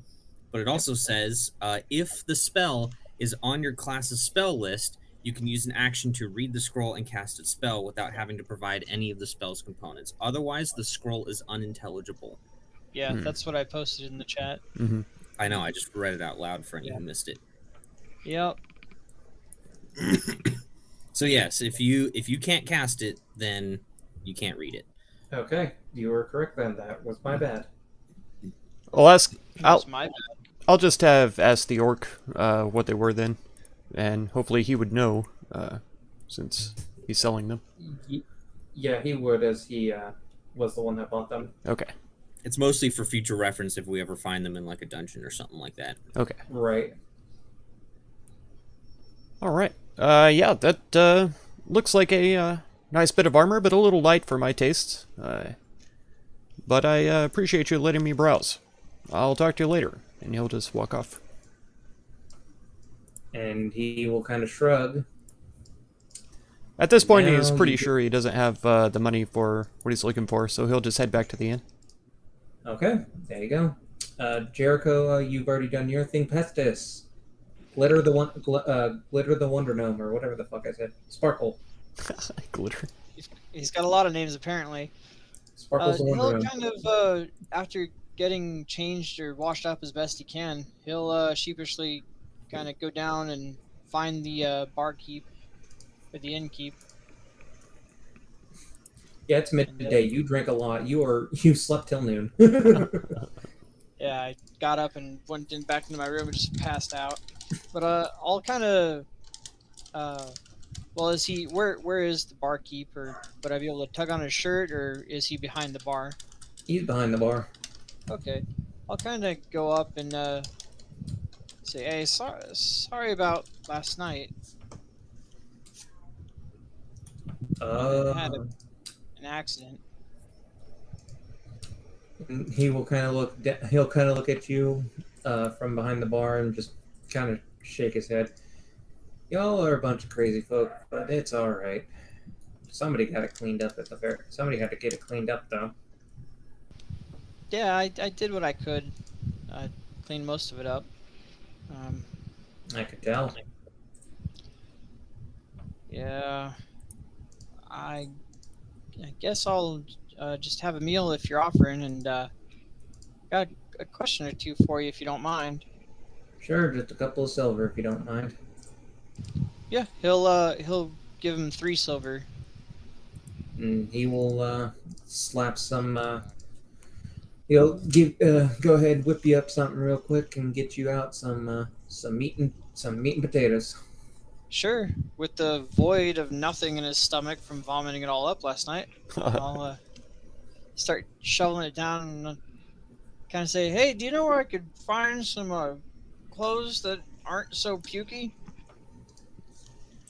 But it also says if the spell is on your class's spell list, you can use an action to read the scroll and cast its spell without having to provide any of the spell's components. Otherwise, the scroll is unintelligible. Yeah, that's what I posted in the chat. Mm-hmm. I know, I just read it out loud for any who missed it. Yep. So yes, if you can't cast it, then you can't read it. Okay, you were correct then. That was my bad. I'll ask. That's my bad. I'll just have asked the orc what they were then, and hopefully he would know, since he's selling them. Yeah, he would, as he was the one that bought them. Okay. It's mostly for future reference if we ever find them in like a dungeon or something like that. Okay. Right. All right. Yeah, that looks like a nice bit of armor, but a little light for my tastes. But I appreciate you letting me browse. I'll talk to you later. And he'll just walk off. And he will kind of shrug. At this point, Now he's pretty you- sure he doesn't have the money for what he's looking for, so he'll just head back to the inn. Okay, there you go. Jericho, you've already done your thing. Pestis. Glitter the Wonder Gnome, or whatever the fuck I said. Sparkle. Glitter. He's got a lot of names, apparently. Sparkle's the Wonder He'll Gnome. kind of, after getting changed or washed up as best he can, he'll sheepishly kind of go down and find the barkeep, or the innkeep. Yeah, it's midday. You drink a lot. You slept till noon. Yeah, I got up and went back into my room and just passed out. But I'll kind of, well, is he where is the barkeep, or would I be able to tug on his shirt, or is he behind the bar? He's behind the bar. Okay, I'll kind of go up and say, hey, sorry about last night. I had an accident. He will kind of look. He'll kind of look at you from behind the bar and just kind of shake his head. Y'all are a bunch of crazy folk, but it's all right. Somebody got it cleaned up at the fair. Somebody had to get it cleaned up, though. Yeah, I did what I could. I cleaned most of it up. I could tell. Yeah, I guess I'll just have a meal if you're offering, and got a question or two for you if you don't mind. Sure, just a couple of silver if you don't mind. Yeah, he'll give him 3 silver. And he will slap some. He'll go ahead, whip you up something real quick, and get you out some meat and potatoes. Sure, with the void of nothing in his stomach from vomiting it all up last night, I'll start shoveling it down and kind of say, hey, do you know where I could find some clothes that aren't so pukey?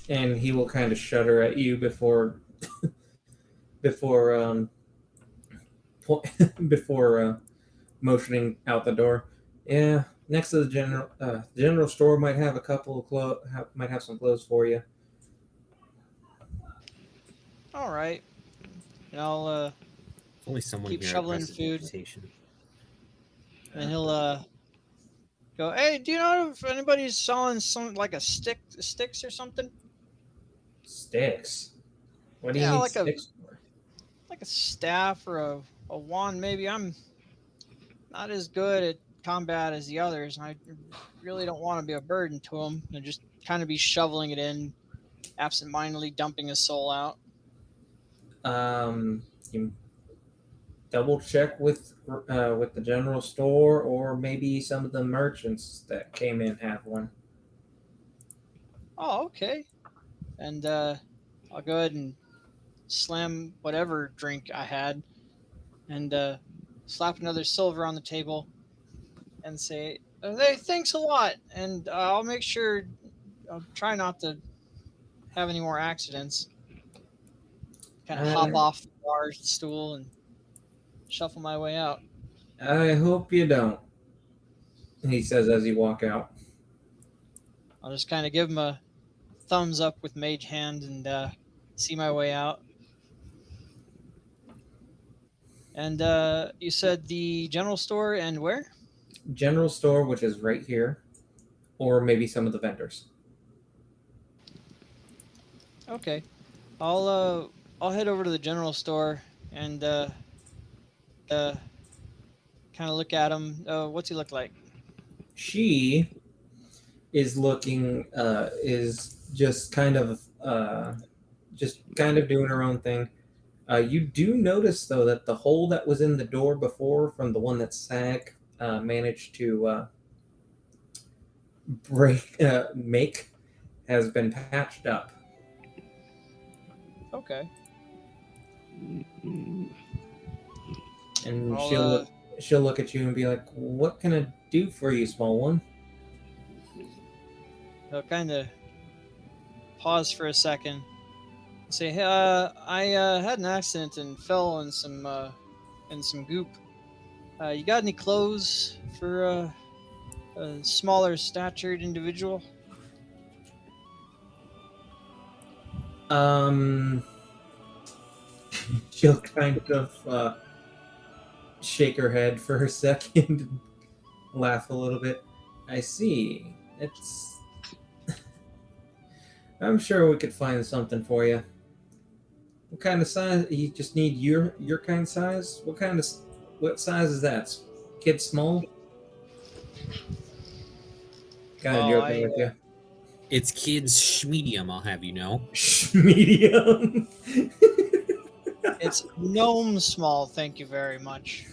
And he will kind of shudder at you before motioning out the door. Yeah, next to the general store might have a couple of might have some clothes for you. All right. And I'll If only someone keep here had shoveling food. prestidigitation. and he'll go, hey, do you know if anybody's selling some like sticks or something? Sticks. What do you Yeah, need like sticks for? Like a staff or a wand, maybe. I'm not as good at combat as the others, and I really don't want to be a burden to them. And just kind of be shoveling it in, absentmindedly dumping his soul out. You double check with the general store, or maybe some of the merchants that came in have one. Oh, okay. And I'll go ahead and slam whatever drink I had and slap another silver on the table and say, hey, thanks a lot. And I'll make sure, I'll try not to have any more accidents. Kind of hop off the bar stool and shuffle my way out. I hope you don't, he says as you walk out. I'll just kind of give him a thumbs up with mage hand and see my way out. And you said the general store and where? General store, which is right here, or maybe some of the vendors. Okay, I'll head over to the general store and kind of look at him. What's he look like? She is looking, is just kind of doing her own thing. You do notice though that the hole that was in the door before from the one that Sag managed to make has been patched up. Okay. And I'll, she'll look at you and be like, "What can I do for you, small one?" I'll kind of pause for a second. Say, hey, I had an accident and fell in some goop. You got any clothes for a smaller statured individual? She'll kind of shake her head for a second and laugh a little bit. I see. I'm sure we could find something for you. What kind of size? You just need your kind of size? What size is that? Kid small? Kind of joking with you. It's kids schmedium, I'll have you know. Medium. It's gnome small, thank you very much.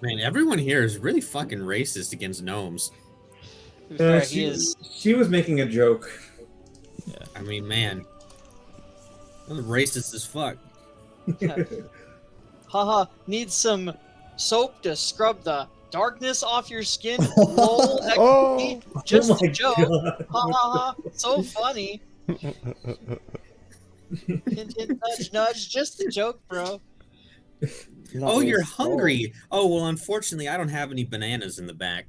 Man, everyone here is really fucking racist against gnomes. To be fair, he is. She was making a joke. I mean, man. I'm racist as fuck. Haha, need some soap to scrub the darkness off your skin? Lol, Oh. just Oh a my joke. God. Ha ha ha, so funny. Hint, hint, nudge, nudge, just a joke, bro. Oh, you're hungry. Oh, well, unfortunately, I don't have any bananas in the back.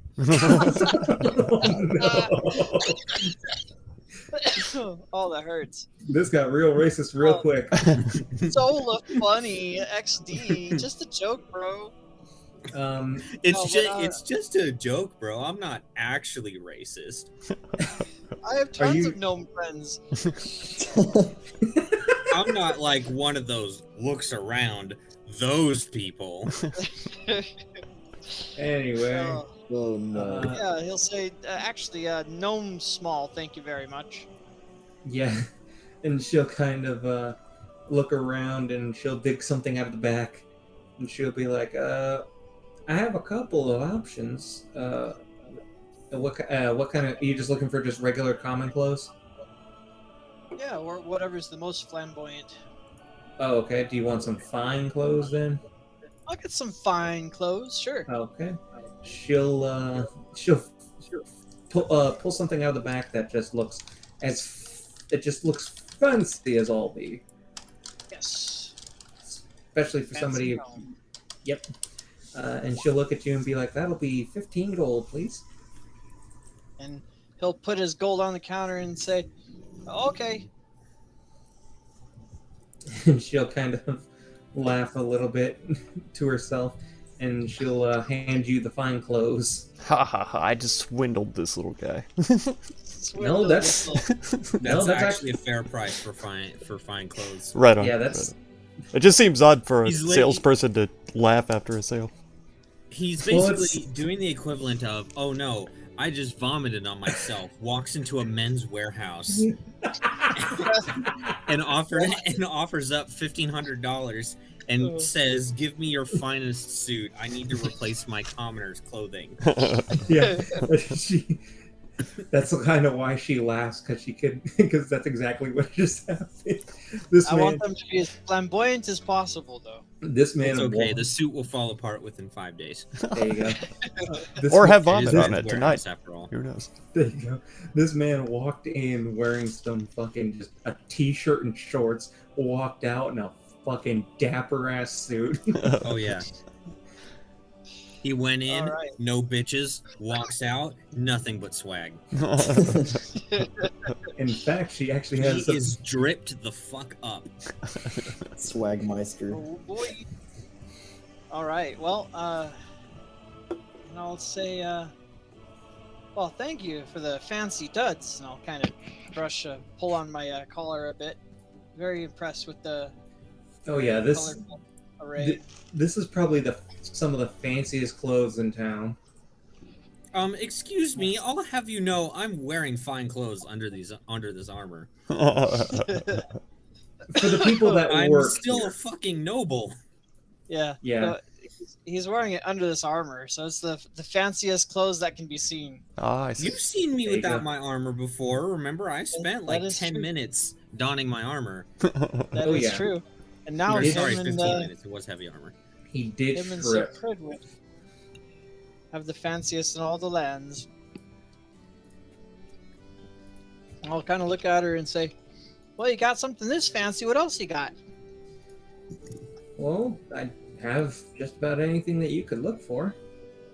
Oh, that hurts. This got real racist real Oh. quick. So funny, XD, just a joke, bro. It's just a joke, bro. I'm not actually racist. I have tons you- of gnome friends. I'm not like one of those looks around those people. Anyway, Uh, Oh no. yeah, he'll say, actually, gnome small, thank you very much. yeah, and she'll kind of look around and she'll dig something out of the back, and she'll be like, "I have a couple of options. What kind of? Are you just looking for just regular common clothes? Yeah, or whatever's the most flamboyant. Oh, okay. Do you want some fine clothes then? I'll get some fine clothes, sure. Okay. She'll pull something out of the back that just looks fancy as all be, Yes. especially for somebody. Fancy gnome. Yep. And she'll look at you and be like, "That'll be 15 gold, please." And he'll put his gold on the counter and say, okay. And she'll kind of laugh a little bit to herself, and she'll hand you the fine clothes. Ha ha ha, I just swindled this little guy. No, that's That's that's actually a fair price for fine clothes. Right on. yeah, that's right on. It just seems odd for a He's lit- salesperson to laugh after a sale. He's Well, basically doing the equivalent of, oh no, I just vomited on myself, walks into a men's warehouse and offers up $1,500 and says, "Give me your finest suit. I need to replace my commoner's clothing." yeah. That's kind of why she laughs, because that's exactly what just happened. This I man, want them to be as flamboyant as possible, though. this man, It's okay. walked- The suit will fall apart within 5 days. There you go. This Or man- have It vomit is on a it warehouse tonight. after all. Who knows? There you go. This man walked in wearing some fucking just a t-shirt and shorts, walked out in a fucking dapper ass suit. Oh yeah. He went in, All right. no bitches, walks out, nothing but swag. In fact, she actually He has some, is dripped the fuck up. Swagmeister. Oh boy. All right. Well, and I'll say, well, thank you for the fancy duds, and I'll kind of pull on my collar a bit. Very impressed with the oh yeah, this colorful array. this is probably some of the fanciest clothes in town. Excuse me, I'll have you know I'm wearing fine clothes under this armor. For the people that I'm work still here. a fucking noble. Yeah. Yeah. He's wearing it under this armor, so it's the fanciest clothes that can be seen. Ah, I see. You've seen me There you without go. my armor before. Remember, I spent That like is 10 true. minutes donning my armor. That is Oh, yeah. true. And now Or, him sorry, and 15 minutes. It was heavy armor. He did him and Sir strip. Pridwood have the fanciest in all the lands. I'll kind of look at her and say, "Well, you got something this fancy. What else you got?" Well, I have just about anything that you could look for,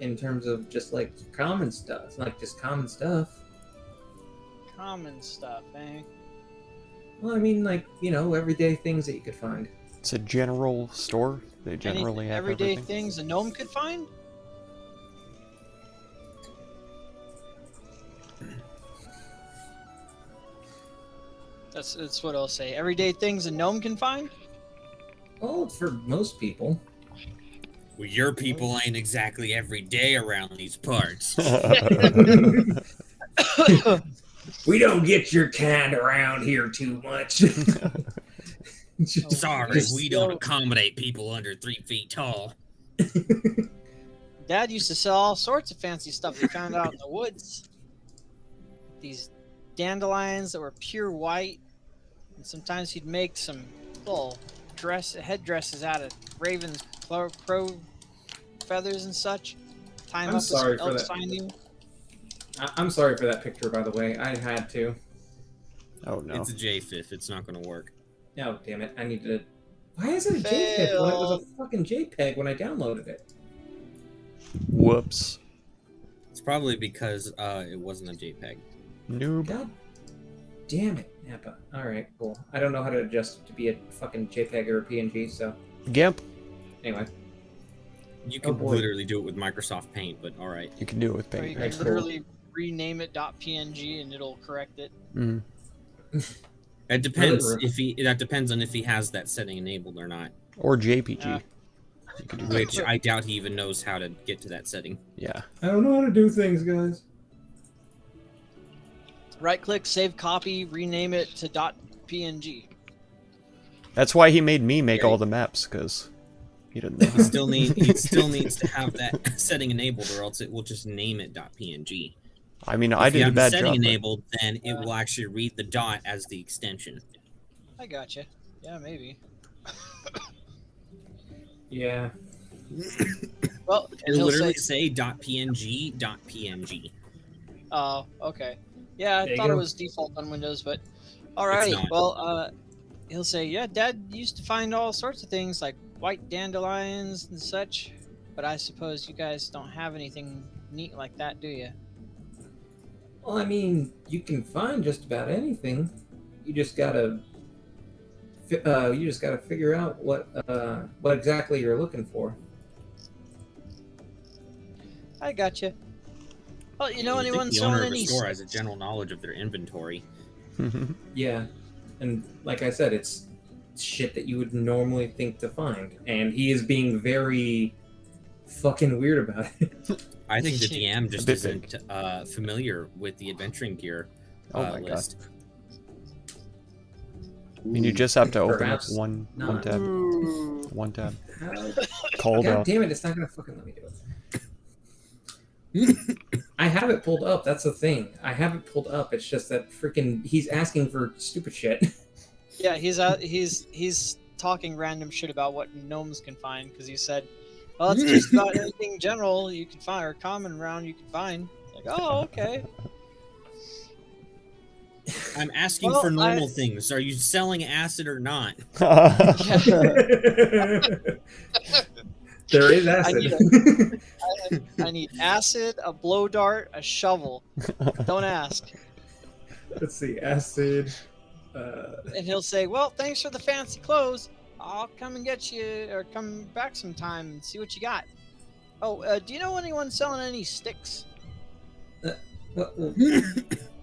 in terms of just like common stuff, like just common stuff. Common stuff, eh? Well, I mean, like, you know, everyday things that you could find. It's a general store. They generally have everyday everything. things a gnome could find. That's what I'll say. Everyday things a gnome can find. Well, for most people. Well, your people ain't exactly every day around these parts. We don't get your kind around here too much. Sorry, Just- we don't accommodate people under 3 feet tall. Dad used to sell all sorts of fancy stuff we found out in the woods. These dandelions that were pure white, and sometimes he'd make some little headdresses out of ravens' crow feathers and such. Tie 'em I'm up sorry with some for elk that. sinew. I'm sorry for that picture, by the way. I had to. Oh no. It's a JFIF. It's not going to work. Oh, damn it. I need to... Why is it a JPEG when it was a fucking JPEG when I downloaded it? Whoops. It's probably because it wasn't a JPEG. Noob. God damn it, Nappa. Alright, cool. I don't know how to adjust it to be a fucking JPEG or a PNG, so... Gimp. Anyway. You Oh, could boy. literally do it with Microsoft Paint, but all right. You can do it with Or you paint. can That's cool. literally rename it .png and it'll correct it. Mm. It depends Really? that depends on if he has that setting enabled or not. Or JPG. Yeah. You can do that. Which I doubt he even knows how to get to that setting. Yeah. I don't know how to do things, guys. Right click, save copy, rename it to .png. That's why he made me make Yeah. all the maps, because he didn't know. He still needs to have that setting enabled, or else it will just name it .png. I mean, I If you did a have the bad setting job. but- enabled, then it will actually read the dot as the extension. I gotcha. Yeah, maybe. Yeah. Well, and It'll he'll literally say, say .png. "Oh, okay. Yeah, I There you thought it go. was default on Windows, but alrighty. not. Well, he'll say, yeah, Dad used to find all sorts of things like white dandelions and such, but I suppose you guys don't have anything neat like that, do you?" Well, I mean, you can find just about anything. You just gotta... figure out what exactly you're looking for. I gotcha. Well, you know You'd think anyone the owner selling of a any? store has a general knowledge of their inventory. Yeah, and like I said, it's shit that you would normally think to find, and he is being very fucking weird about it. I think the DM just bit isn't familiar with the adventuring gear Oh my list. I mean, you just have to open up Perhaps one not. tab. Ooh. One tab. God Cold out. damn it! It's not gonna fucking let me do it. I I have it pulled up. That's the thing. I have it pulled up. It's just that freaking he's asking for stupid shit. Yeah, he's talking random shit about what gnomes can find because he said, "Well, it's just about anything general you can find or common around you can find." Like, oh, okay. I'm asking Well, for normal things. Are you selling acid or not? There is acid. I need acid, a blow dart, a shovel. Don't ask. Let's see, acid. And he'll say, "Well, thanks for the fancy clothes. I'll come and get you, or come back sometime and see what you got." Oh, do you know anyone selling any sticks? What,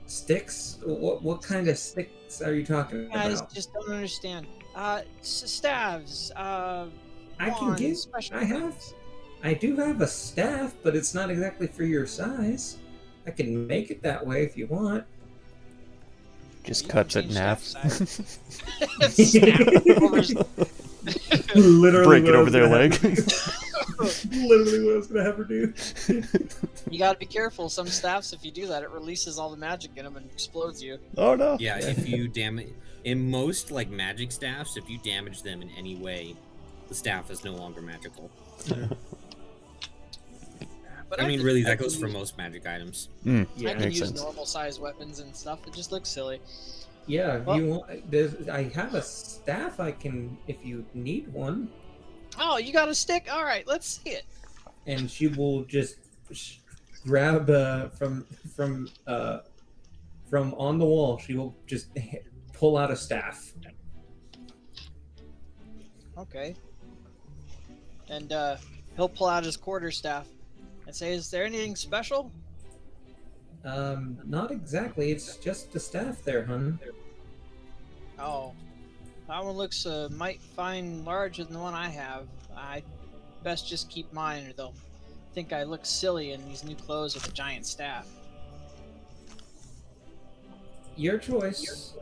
sticks? What kind of sticks are you talking I about? just don't understand. Staves. I can wands, give. special I do have a staff, but it's not exactly for your size. I can make it that way if you want. Just You cuts can it in change half. Literally Break it what I over was their gonna leg. Literally what I was gonna have her do. You gotta be careful. Some staffs, if you do that, it releases all the magic in them and explodes you. Oh no. Yeah, if you damage in most like magic staffs, if you damage them in any way, the staff is no longer magical. But I mean, can- really, I that can goes for use- most magic items. Yeah, I can makes use sense. normal size weapons and stuff. It just looks silly. yeah. If Well- you want, I have a staff. I can, if you need one, Oh, you got a stick? All right, let's see it. and she will just grab from on the wall. She will just pull out a staff. Okay. And he'll pull out his quarterstaff and say, "Is there anything special?" Not exactly. It's just a staff there, hun. Oh, that one looks might fine larger than the one I have. I best just keep mine, or they'll think I look silly in these new clothes with a giant staff. Your choice.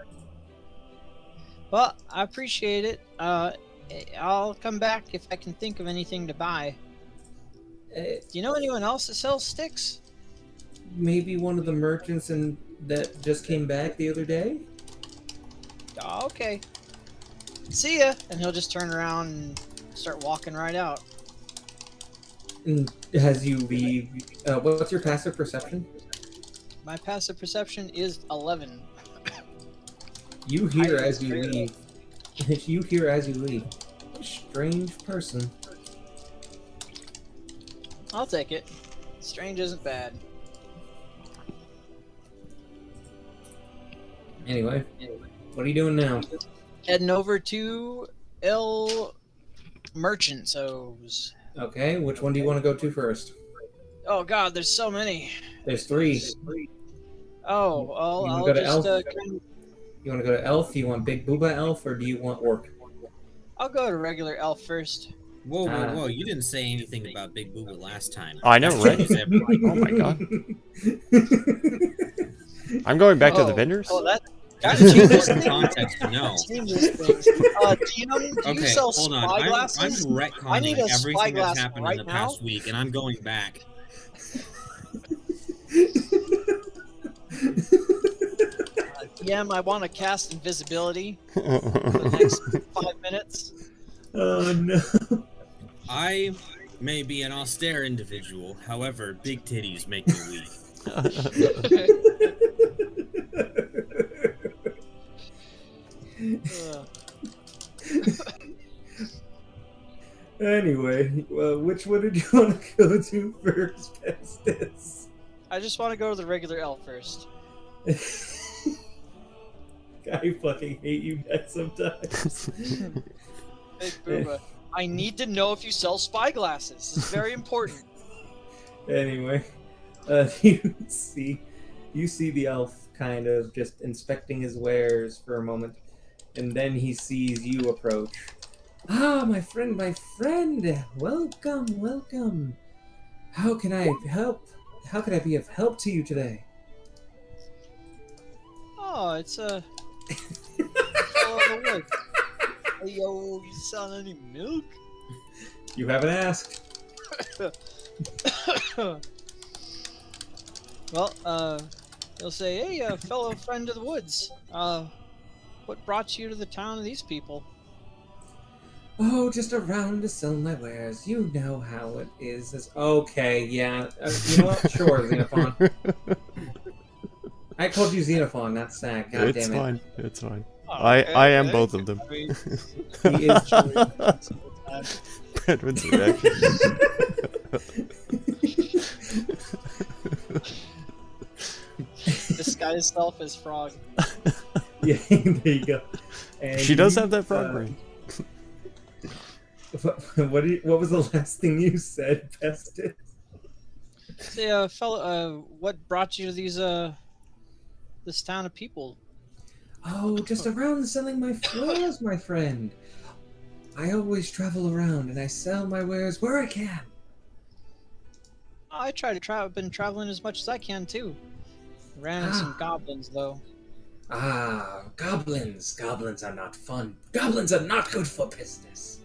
Well, I appreciate it. I'll come back if I can think of anything to buy. Do you know anyone else that sells sticks? Maybe one of the merchants that just came back the other day. Oh, okay. See ya. And he'll just turn around and start walking right out. And as you leave, what's your passive perception? My passive perception is 11. You hear I as you hear leave. You hear as you leave. A strange person. I'll take it. Strange isn't bad. Anyway, what are you doing now? Heading over to El Merchant's. Okay, which one do you want to go to first? Oh god, there's so many. There's 3. Oh, well, You wanna I'll go to just Elf? kind of, You want to go to Elf? You want Big Booba Elf, or do you want Orc? I'll go to regular elf first. Whoa, whoa, Ah. whoa! You didn't say anything about Big Booba last time. I know, right? Oh my god. I'm going back to the vendors. Oh, that There's some changes context to know. changes things. Do you Okay, sell hold on. spy I'm glasses? I retconning need a spy everything glass that's happened right in the now. past week, and I'm going back. DM, I want to cast invisibility for the next 5 minutes. Oh no. I may be an austere individual, however, big titties make me weak. Ugh. Anyway, which one did you want to go to first, Festus? I just want to go to the regular elf first. I fucking hate you guys sometimes. Big Booba. I need to know if you sell spy glasses. This is very important. Anyway, you see the elf kind of just inspecting his wares for a moment, and then he sees you approach. Ah, my friend, welcome, welcome. How can I help? How can I be of help to you today? Oh, it's a. Hey, yo, you selling any milk? You haven't asked. Well, he'll say, "Hey, fellow friend of the woods, what brought you to the town of these people?" Oh, just around to sell my wares. You know how it is. Okay, yeah. You know what? Sure, Xenophon. I called you Xenophon, not Sack. God It's damn it. fine. It's fine. Oh, I am both of them. I mean, He is Bradman's reaction. disguise self as Frog. Yeah, there you go. And She does you, have that frog brain. What was the last thing you said, Pestis? Say, fellow, what brought you to this town of people? Oh, just around selling my wares, my friend. I always travel around and I sell my wares where I can. I try to I've been traveling as much as I can too. Ran into some goblins though. Ah, goblins. Goblins are not fun. Goblins are not good for business.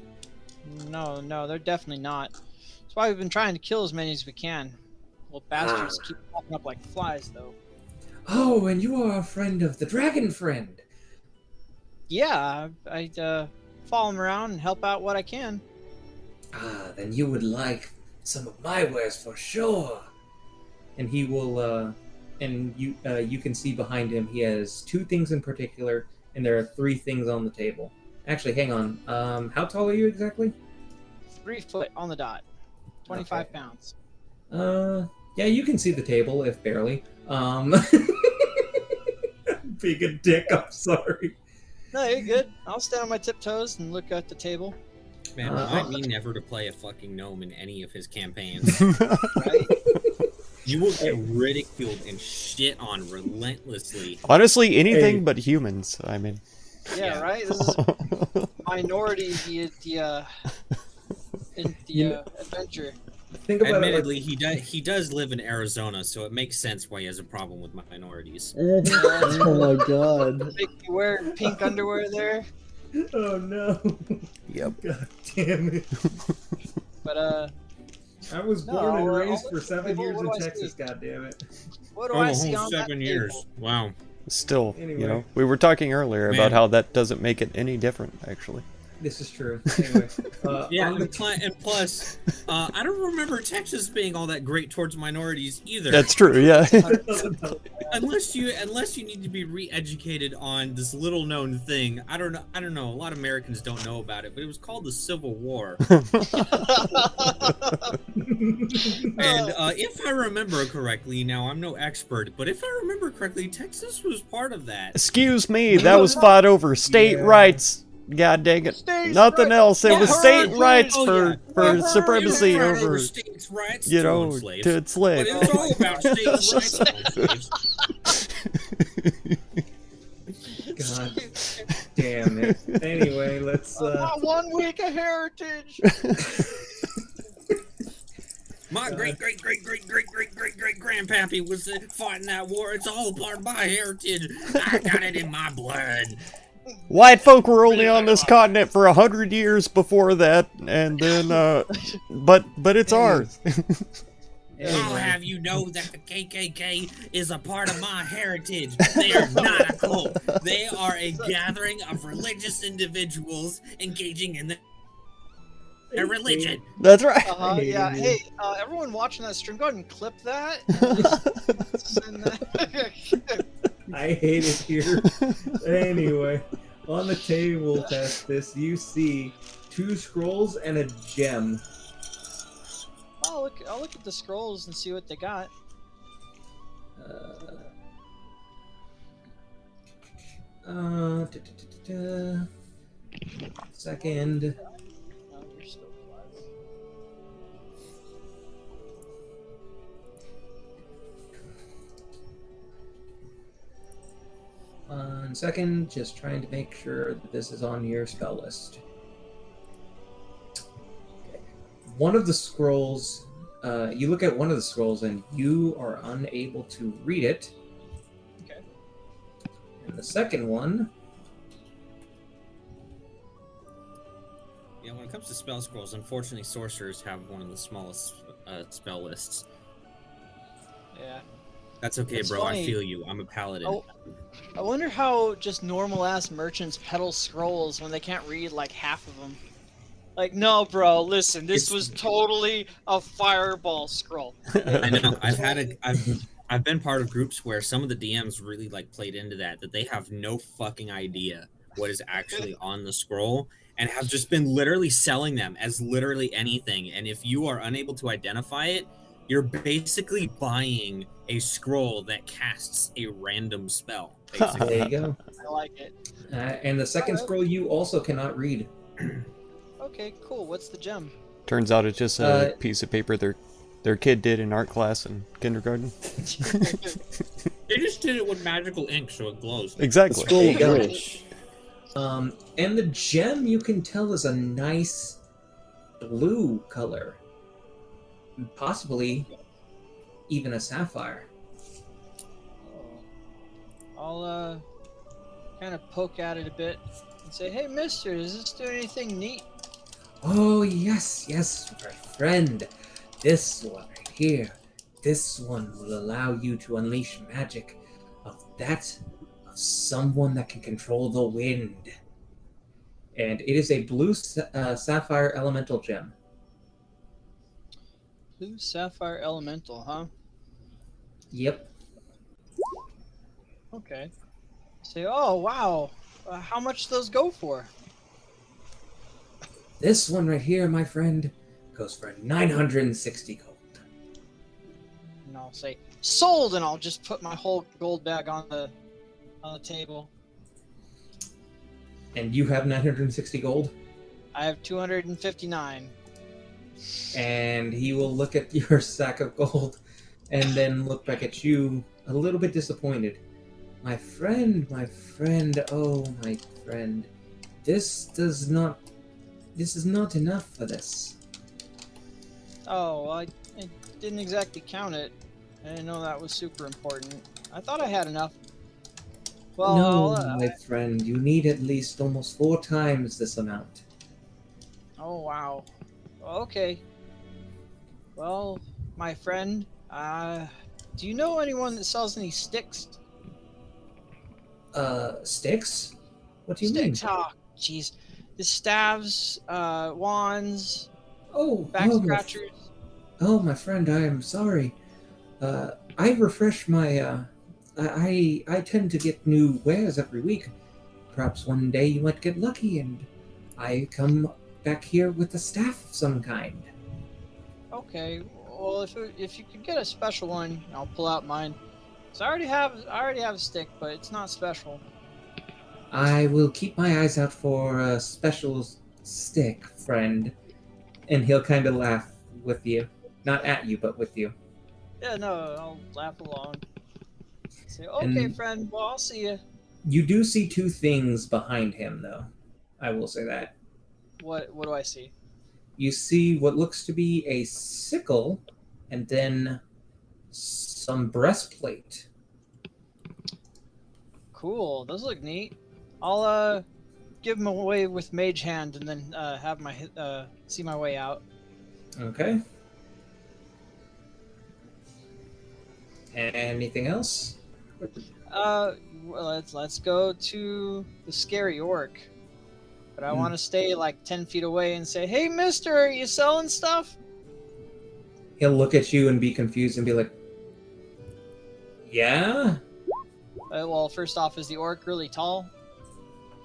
No, they're definitely not. That's why we've been trying to kill as many as we can. Little bastards keep popping up like flies though. Oh, and you are a friend of the dragon friend. Yeah, I follow them around and help out what I can. Ah, then you would like some of my wares for sure. And he will, and you can see behind him he has two things in particular, and there are three things on the table. Actually, hang on. How tall are you exactly? 3 foot on the dot. 25 Okay. pounds. Yeah, you can see the table, if barely. Being a dick, I'm sorry. No, you're good. I'll stand on my tiptoes and look at the table. Man, Uh, remind me never to play a fucking gnome in any of his campaigns. Right? You will get ridiculed and shit on relentlessly. Honestly, anything Hey. but humans. I mean. Yeah, right? This is minority in the adventure. Think about Admittedly, he does live in Arizona, so it makes sense why he has a problem with minorities. Oh my god. Make you wear pink underwear there. it like... Oh no. Yep. God damn it. But I was No, born and I'll raised look for at the 7 table. years What in do I Texas, see? god damn it. what do Oh, I a see whole on 7 that years. table? Wow. Still, Anyway. you know, we were talking earlier Man. about how that doesn't make it any different, actually. This is true. Anyway. Yeah, on the and plus, I don't remember Texas being all that great towards minorities either. That's true, yeah. unless you need to be re-educated on this little known thing. I don't know. A lot of Americans don't know about it, but it was called the Civil War. And if I remember correctly, now I'm no expert, but if I remember correctly, Texas was part of that. Excuse me, that was fought over state Yeah. rights. God dang it. States' Nothing rights. else. It was state Heritage. rights Oh, for, yeah. for It supremacy was over, over states' rights you to know, own slaves. to enslave. But it was all about states' rights to own slaves. God damn it. Anyway, let's Not 1 week of heritage. My great grandpappy was fighting that war. It's all part of my heritage. I got it in my blood. White folk were only on this continent for 100 years before that, and then, but it's ours. I'll have you know that the KKK is a part of my heritage. They are not a cult. They are a gathering of religious individuals engaging in their religion. That's right. Yeah. you. Hey, everyone watching that stream, go ahead and clip that. Send that. I hate it here. Anyway, on the table, Testis, you see 2 scrolls and a gem. I'll look at the scrolls and see what they got. Second. Oh, you're still alive. One second, just trying to make sure that this is on your spell list. Okay. One of the scrolls, you look at one of the scrolls and you are unable to read it. Okay. And the second one, Yeah, when it comes to spell scrolls, unfortunately, sorcerers have one of the smallest spell lists. Yeah. That's okay, It's bro. I funny. feel you. I'm a paladin. Oh, I wonder how just normal ass merchants peddle scrolls when they can't read like half of them. Like, no, bro, listen, this It's- was totally a fireball scroll. I know. Totally. I've been part of groups where some of the DMs really like played into that they have no fucking idea what is actually on the scroll and have just been literally selling them as literally anything. And if you are unable to identify it, you're basically buying a scroll that casts a random spell. Basically. There you go. I like it. And the second Alright. scroll you also cannot read. Okay, cool. What's the gem? Turns out it's just a piece of paper their kid did in art class in kindergarten. They just did it with magical ink so it glows. Exactly. Scroll There you of go. Wish. And the gem you can tell is a nice blue color. Possibly even a sapphire. I'll kind of poke at it a bit and say, "Hey, mister, does this do anything neat?" Oh, yes, my friend. This one right here. This one will allow you to unleash magic of someone that can control the wind. And it is a blue sapphire elemental gem. Blue sapphire elemental, huh? Yep. Okay. Say, oh wow, how much do those go for? This one right here, my friend, goes for 960 gold. And I'll say, sold, and I'll just put my whole gold bag on the table. And you have 960 gold? I have 259. And he will look at your sack of gold and then look back at you a little bit disappointed. My friend, oh my friend. This is not enough for this. Oh, I didn't exactly count it. I didn't know that was super important. I thought I had enough. Well, No, my friend, you need at least almost 4 times this amount. oh wow. Okay. Well, my friend, do you know anyone that sells any sticks? Sticks? What do you Sticks, mean? oh, jeez. The staves, wands, Oh, back oh, scratchers. my friend, I am sorry. I refresh my, I tend to get new wares every week. Perhaps one day you might get lucky and I come back here with a staff of some kind. Okay. Well, if you could get a special one, I'll pull out mine. So I already have a stick, but it's not special. I will keep my eyes out for a special stick, friend. And he'll kind of laugh with you. Not at you, but with you. Yeah, no, I'll laugh along. Say, okay, And- friend. Well, I'll see you. You do see 2 things behind him, though. I will say that. What do I see? You see what looks to be a sickle and then some breastplate. Cool. Those look neat. I'll give them away with mage hand and then have my see my way out. Okay. Anything else? Well, let's go to the scary orc. But I want to stay like 10 feet away and say, "Hey, mister, are you selling stuff?" He'll look at you and be confused and be like, yeah? Well, first off, is the orc really tall?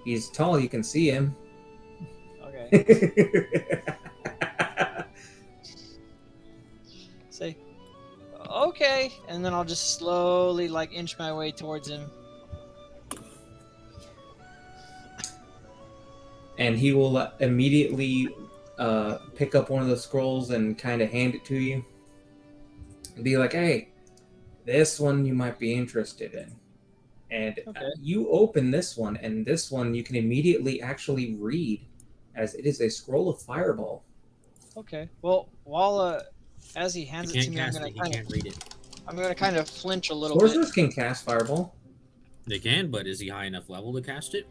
He's tall, you can see him. Okay. Say, okay, and then I'll just slowly like inch my way towards him. And he will immediately pick up one of the scrolls and kind of hand it to you. And be like, hey, this one you might be interested in. And Okay. you open this one, and this one you can immediately actually read, as it is a scroll of fireball. Okay. Well, while as he He hands it to can't me, cast it. He can't read it. I'm gonna kind of flinch a little bit. Sorcerers can cast fireball. They can, but is he high enough level to cast it?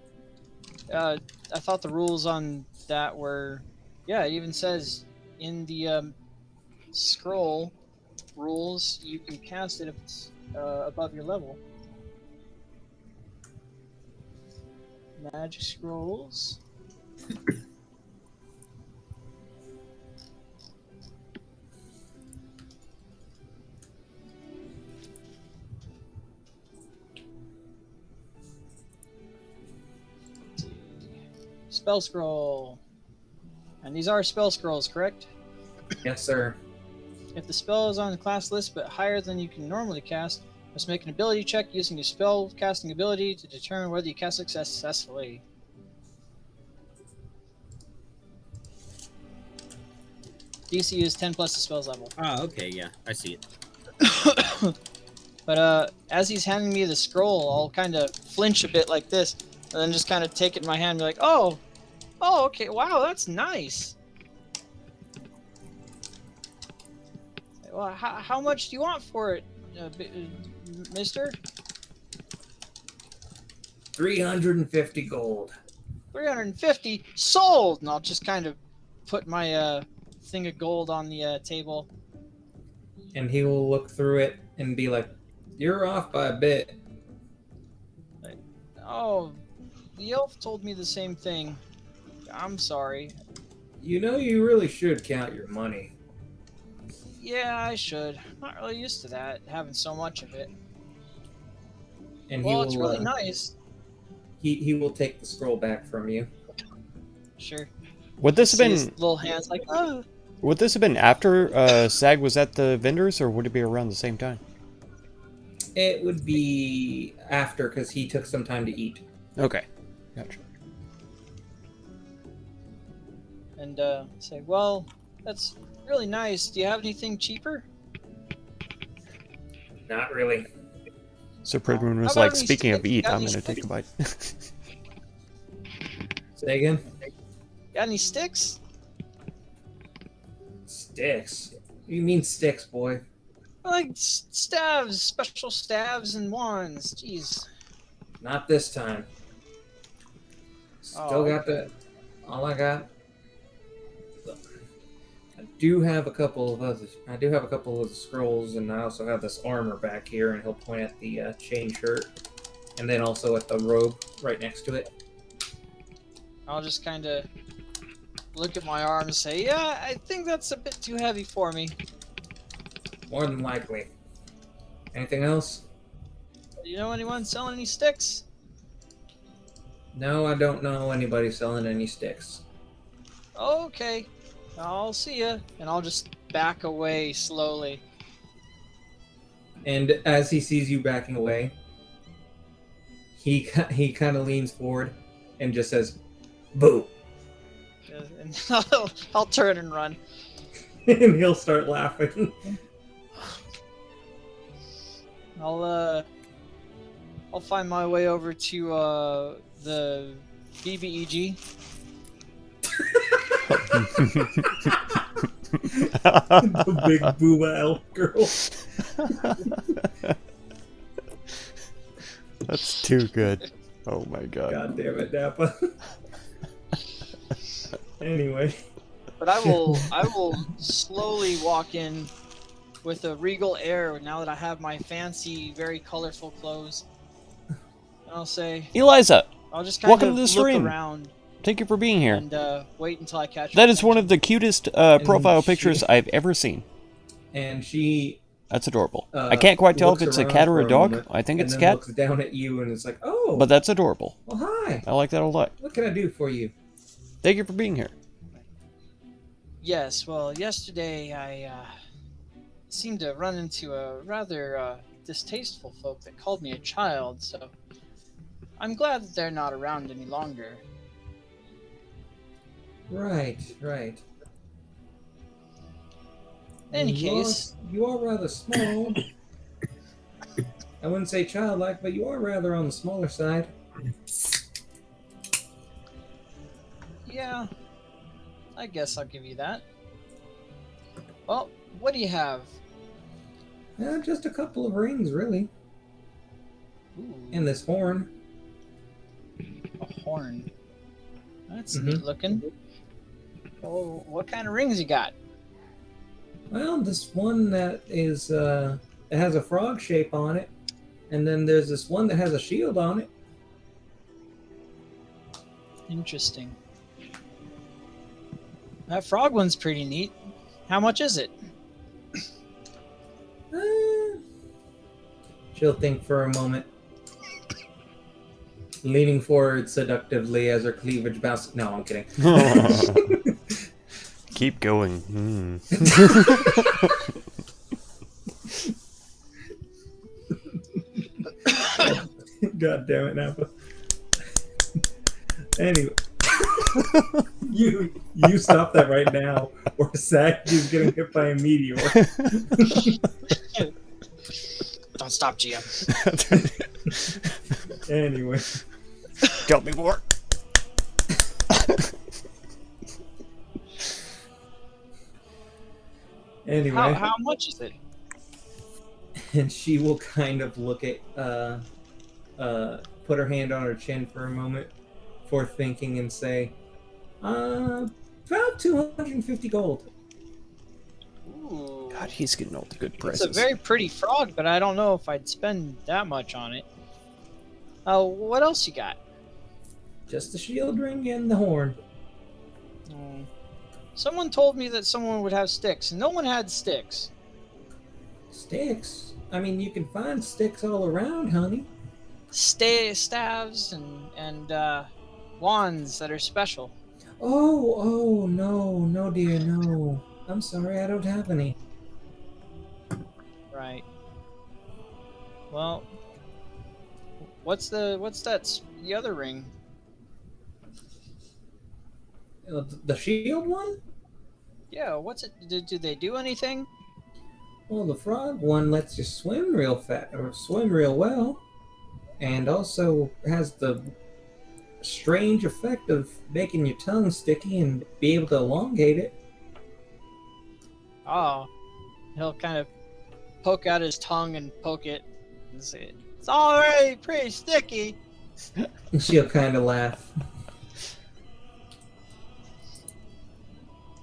I thought the rules on that were, yeah, it even says in the scroll rules you can cast it if it's above your level. Magic scrolls. Spell scroll. And these are spell scrolls, correct? Yes, sir. If the spell is on the class list but higher than you can normally cast, must make an ability check using your spell casting ability to determine whether you cast it successfully. DC is 10 plus the spell's level. Oh, okay, yeah, I see it. But as he's handing me the scroll, I'll kind of flinch a bit like this, and then just kind of take it in my hand and be like, oh, okay, wow, that's nice. Well, how much do you want for it, mister? 350 gold. 350 sold! And I'll just kind of put my thing of gold on the table. And he will look through it and be like, "You're off by a bit." Oh, the elf told me the same thing. I'm sorry. You know, you really should count your money. Yeah, I should. Not really used to that, having so much of it. And Well, he it's will, really nice. He will take the scroll back from you. Sure. Would this have See his been little hands like, oh. would this have been after Sag was at the vendors, or would it be around the same time? It would be after, because he took some time to eat. Okay, gotcha. And say, well, that's really nice. Do you have anything cheaper? Not really. So Pridwin How was about like, any speaking of sticks? eat, Got I'm any gonna take a bite. Say again? Got any sticks? Sticks? You mean sticks, boy? I like staves, special staves and wands. Jeez. Not this time. Still got the... All I got... Look, I do have a couple of the scrolls, and I also have this armor back here, and he'll point at the chain shirt, and then also at the robe right next to it. I'll just kind of look at my arm and say, yeah, I think that's a bit too heavy for me. More than likely. Anything else? Do you know anyone selling any sticks? No, I don't know anybody selling any sticks. Okay, I'll see ya. And I'll just back away slowly. And as he sees you backing away, he kind of leans forward and just says, "Boo!" And I'll turn and run. And he'll start laughing. I'll find my way over to the BBEG. The big booba elf girl. That's too good. Oh my god. God damn it, Nappa. Anyway. But I will slowly walk in with a regal air now that I have my fancy, very colorful clothes. And I'll say, Eliza, I'll just kind welcome of to the look stream. around Thank you for being here. and wait until I catch That her is one of the cutest profile she- pictures I've ever seen. And she That's adorable. I can't quite tell if looks it's a around cat or for a dog. moment, I think and it's a then cat, looks down at you and it's like, "Oh, but that's adorable. well, hi. I like that a lot. What can I do for you?" Thank you for being here. Yes, well, yesterday I seemed to run into a rather distasteful folk that called me a child, so I'm glad that they're not around any longer. Right. In any case, you are rather small. I wouldn't say childlike, but you are rather on the smaller side. yeah, I guess I'll give you that. Well, what do you have? Just a couple of rings, really, Ooh, and this horn. a horn. That's Mhm. neat looking. Oh, what kind of rings you got? Well, this one that is that has a frog shape on it, and then there's this one that has a shield on it. Interesting. That frog one's pretty neat. How much is it? She'll think for a moment, leaning forward seductively as her cleavage bounces. No, I'm kidding. Keep going. God damn it, Nappa. Anyway, you stop that right now, or Zach is getting hit by a meteor. Don't stop, GM. Anyway, Tell me more. anyway, How much is it? and she will kind of look at, put her hand on her chin for a moment, for thinking, and say, about 250 gold. Ooh. God, he's getting all the good It's prices. a very pretty frog, but I don't know if I'd spend that much on it. What else you got? Just the shield ring and the horn. Hmm. Someone told me that someone would have sticks, and no one had sticks. Sticks? I mean, you can find sticks all around, honey. Staves and wands that are special. Oh, no, dear, no. I'm sorry, I don't have any. Right. Well, what's the other ring? The shield one? Yeah, what's it? Do they do anything? Well, the frog one lets you swim real fast, or swim real well, and also has the strange effect of making your tongue sticky and be able to elongate it. Oh, he'll kind of poke out his tongue and poke it and say, "It's already pretty sticky." And she'll kind of laugh.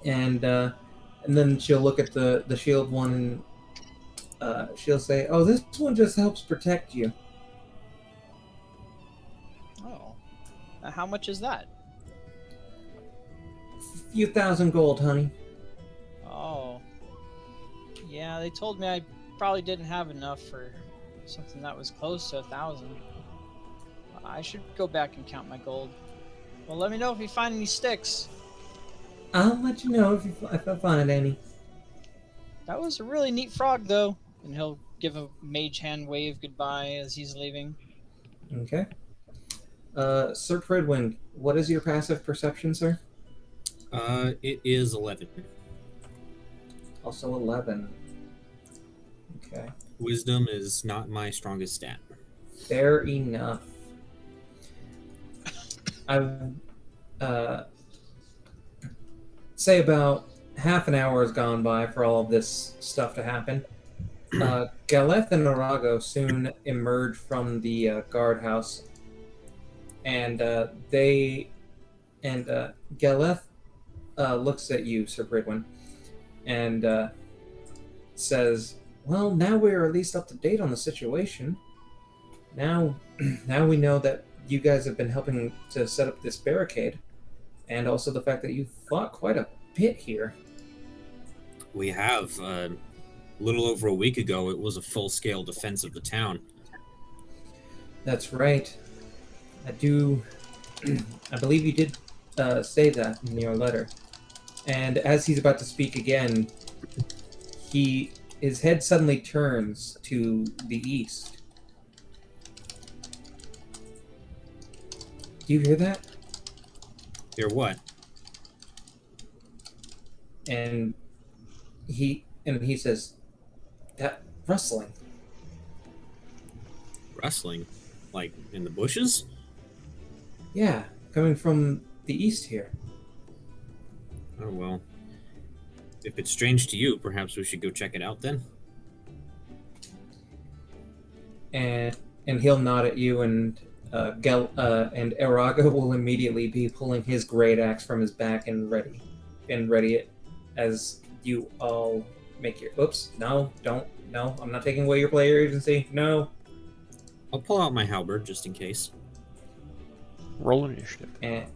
And then she'll look at the shield one and she'll say, "Oh, this one just helps protect you." Oh, how much is that? A few thousand gold, honey. Oh, yeah. They told me I probably didn't have enough for something that was close to 1,000. I should go back and count my gold. Well, let me know if you find any sticks. I'll let you know if I find any. That was a really neat frog, though. And he'll give a mage hand wave goodbye as he's leaving. Okay. Sir Fredwin, what is your passive perception, sir? It is 11. Also 11. Okay. Wisdom is not my strongest stat. Fair enough. I say about half an hour has gone by for all of this stuff to happen. Galeth and Arago soon emerge from the guardhouse, and Galeth looks at you, Sir Bridwin, and says, "Well, now we are at least up to date on the situation. Now we know that you guys have been helping to set up this barricade, and also the fact that you fought quite a bit here." We have. A little over a week ago, it was a full-scale defense of the town. That's right. I believe you did say that in your letter. And as he's about to speak again, his head suddenly turns to the east. Do you hear that? Hear what? And he says, "That rustling." Rustling? Like in the bushes? Yeah, coming from the east here. Oh, well. If it's strange to you, perhaps we should go check it out then? And he'll nod at you, and Arago will immediately be pulling his great axe from his back and ready it as you all make your. Oops! No, don't No, I'm not taking away your player agency. No. I'll pull out my halberd just in case. Roll initiative. And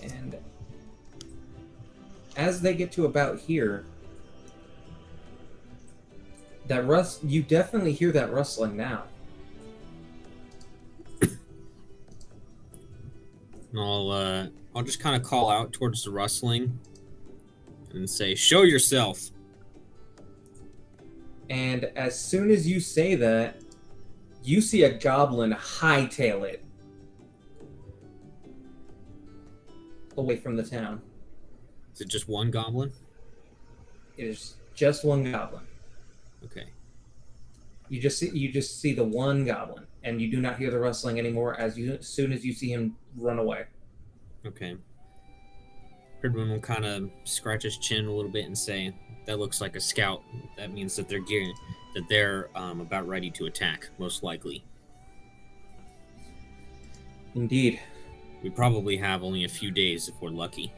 and as they get to about here, you definitely hear that rustling now. And I'll just kind of call out towards the rustling and say, "Show yourself." And as soon as you say that, you see a goblin hightail it away from the town. Is it just one goblin? It is just one goblin. Okay. You just see the one goblin, and you do not hear the rustling anymore. As soon as you see him run away. Okay. Pridwin will kind of scratch his chin a little bit and say, "That looks like a scout. That means that they're about ready to attack, most likely. Indeed. We probably have only a few days if we're lucky."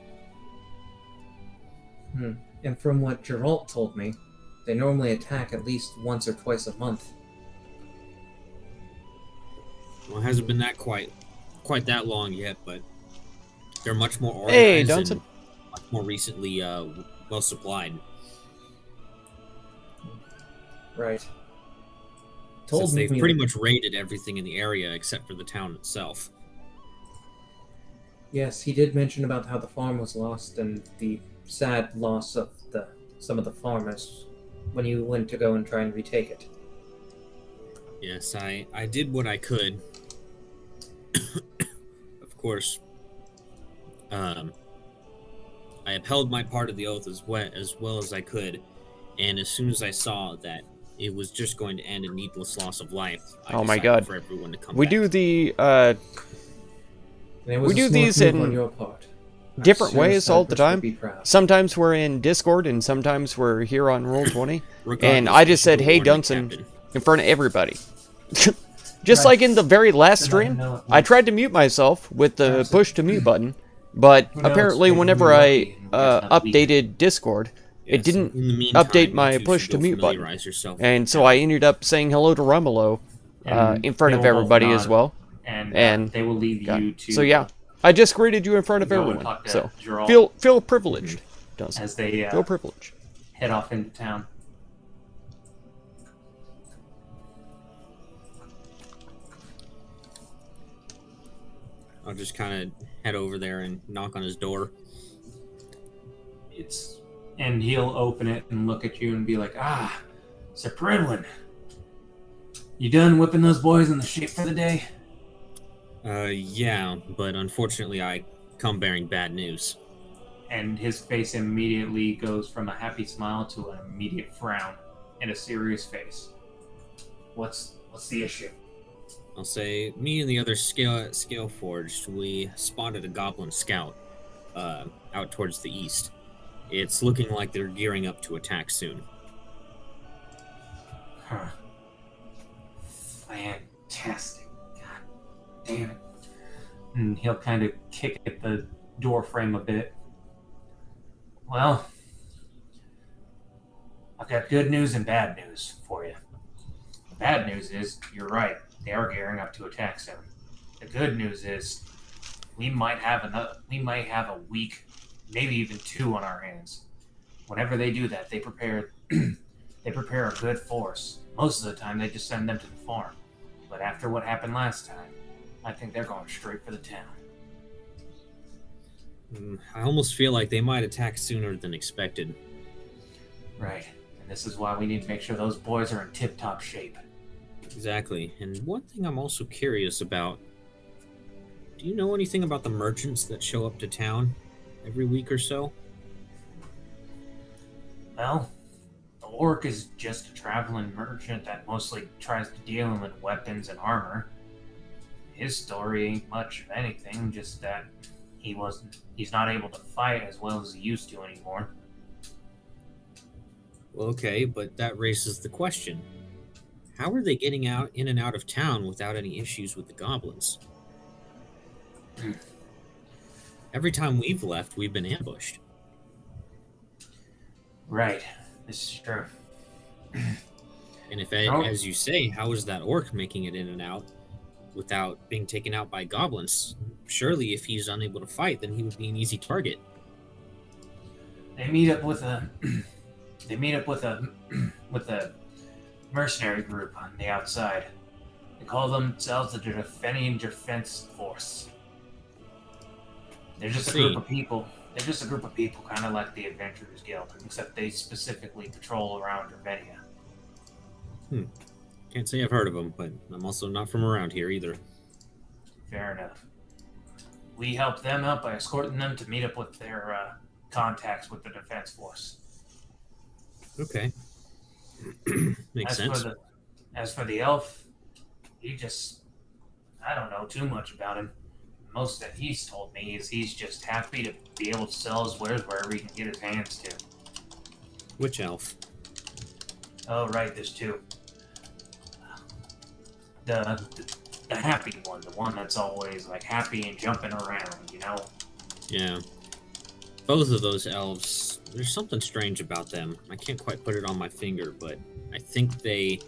And from what Geralt told me, they normally attack at least once or twice a month. Well, it hasn't been that quite that long yet, but they're much more organized Hey, and Johnson. much more recently well supplied. Right. Since they've me pretty that- much raided everything in the area except for the town itself. Yes, he did mention about how the farm was lost and the sad loss of some of the farmers when you went to go and try and retake it. Yes, I did what I could. Of course, I upheld my part of the oath as well as I could, and as soon as I saw that it was just going to end in needless loss of life, I Oh my decided God. for everyone to come We back. do the And it was We a do smart these move in on your part. different Sir ways all the Cypress would time. be proud. Sometimes we're in Discord and sometimes we're here on Roll20. Regardless, And I we just should said, go "Hey, warn the Dunson," captain. in front of everybody. Just Right. like in the very last To let him stream, know it I was- tried to mute myself with the Perhaps push to mute button, but Who knows, apparently maybe whenever we're I lucky and we'll get another week. updated Discord, it Yes, didn't in the meantime, update you my two push should to go mute button. familiarize yourself with And the so town. I ended up saying hello to Romulo And in front they of will both everybody nod, as well. And, and they will leave God. you to. So yeah, I just greeted you in front of go and everyone. talk to So Geralt feel privileged, Dunson. as they Feel privileged. head off into town. I'll just kind of head over there and knock on his door. And he'll open it and look at you and be like, "Ah, Sir Pridwin, you done whipping those boys in the shape for the day?" Yeah, but unfortunately I come bearing bad news. And his face immediately goes from a happy smile to an immediate frown and a serious face. What's the issue? I'll say, me and the other scale forged, we spotted a goblin scout out towards the east. It's looking like they're gearing up to attack soon. Huh. Fantastic. God damn it. And he'll kind of kick at the door frame a bit. Well, I've got good news and bad news for you. The bad news is, you're right, they are gearing up to attack soon. The good news is, we might have a week, maybe even 2 on our hands. Whenever they do that, they prepare a good force. Most of the time, they just send them to the farm. But after what happened last time, I think they're going straight for the town. I almost feel like they might attack sooner than expected. Right. And this is why we need to make sure those boys are in tip-top shape. Exactly. And one thing I'm also curious about, do you know anything about the merchants that show up to town every week or so? Well, the orc is just a traveling merchant that mostly tries to deal in weapons and armor. His story ain't much of anything, just that he's not able to fight as well as he used to anymore. Well, okay, but that raises the question. How are they getting in and out of town without any issues with the goblins? Every time we've left, we've been ambushed. Right. This is true. And if, No. as you say, how is that orc making it in and out without being taken out by goblins? Surely, if he's unable to fight, then he would be an easy target. They meet up with a with a mercenary group on the outside. They call themselves the Defending Defense Force. They're just a group of people. They're just a group of people, kind of like the Adventurers Guild, except they specifically patrol around Dravenia. Can't say I've heard of them, but I'm also not from around here either. Fair enough. We help them out by escorting them to meet up with their contacts with the Defense Force. Okay. Makes sense. As for the elf, I don't know too much about him. Most that he's told me is he's just happy to be able to sell his wares wherever he can get his hands to. Which elf? Oh, right, there's two. The happy one, the one that's always like happy and jumping around, you know? Yeah. Both of those elves, there's something strange about them. I can't quite put it on my finger, but I think they...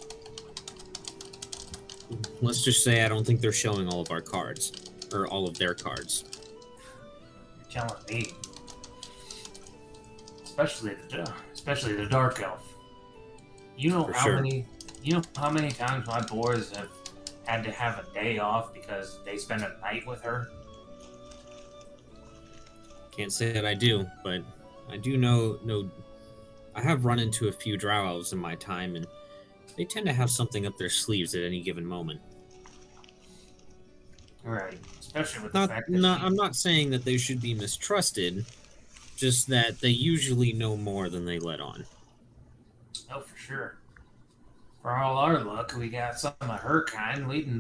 Let's just say I don't think they're showing all of our cards. Or all of their cards. You're telling me. Especially the dark elf. You know how many times my boys have had to have a day off because they spend a night with her? Can't say that I do, but I do know I have run into a few drow elves in my time, and they tend to have something up their sleeves at any given moment. Right, especially with the fact that I'm not saying that they should be mistrusted, just that they usually know more than they let on. Oh, for sure. For all our luck, we got some of her kind leading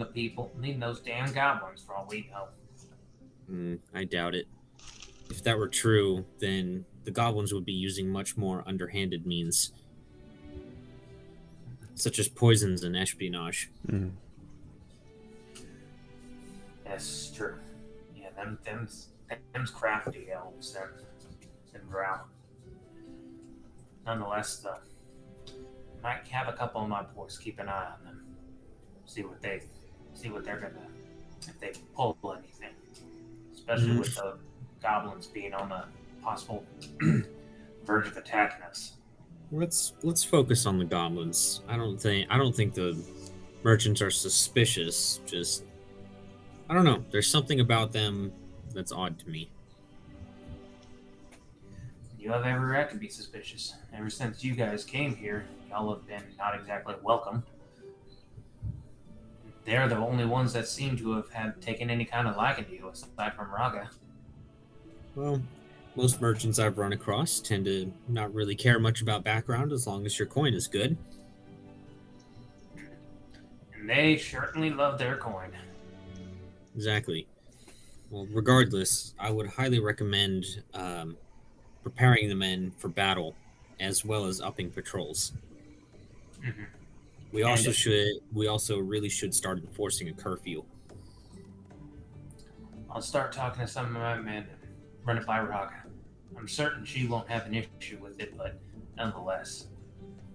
those damn goblins for all we know. I doubt it. If that were true, then the goblins would be using much more underhanded means, such as poisons and espionage. Mm. That's true. Yeah, them's crafty elves, them drow. Nonetheless, though, might have a couple of my boys keep an eye on them. See what they're gonna, if they pull anything. Especially with the goblins being on the possible verge of attacking us. Let's focus on the goblins. I don't think the merchants are suspicious. Just I don't know. There's something about them that's odd to me. You have every right to be suspicious. Ever since you guys came here, y'all have been not exactly welcome. They're the only ones that seem to have had taken any kind of liking to you, aside from Raga. Well, most merchants I've run across tend to not really care much about background as long as your coin is good. And they certainly love their coin. Exactly. Well, regardless, I would highly recommend preparing the men for battle, as well as upping patrols. Mm-hmm. We also really should start enforcing a curfew. I'll start talking to some of my men, run it by Raga. I'm certain she won't have an issue with it, but nonetheless,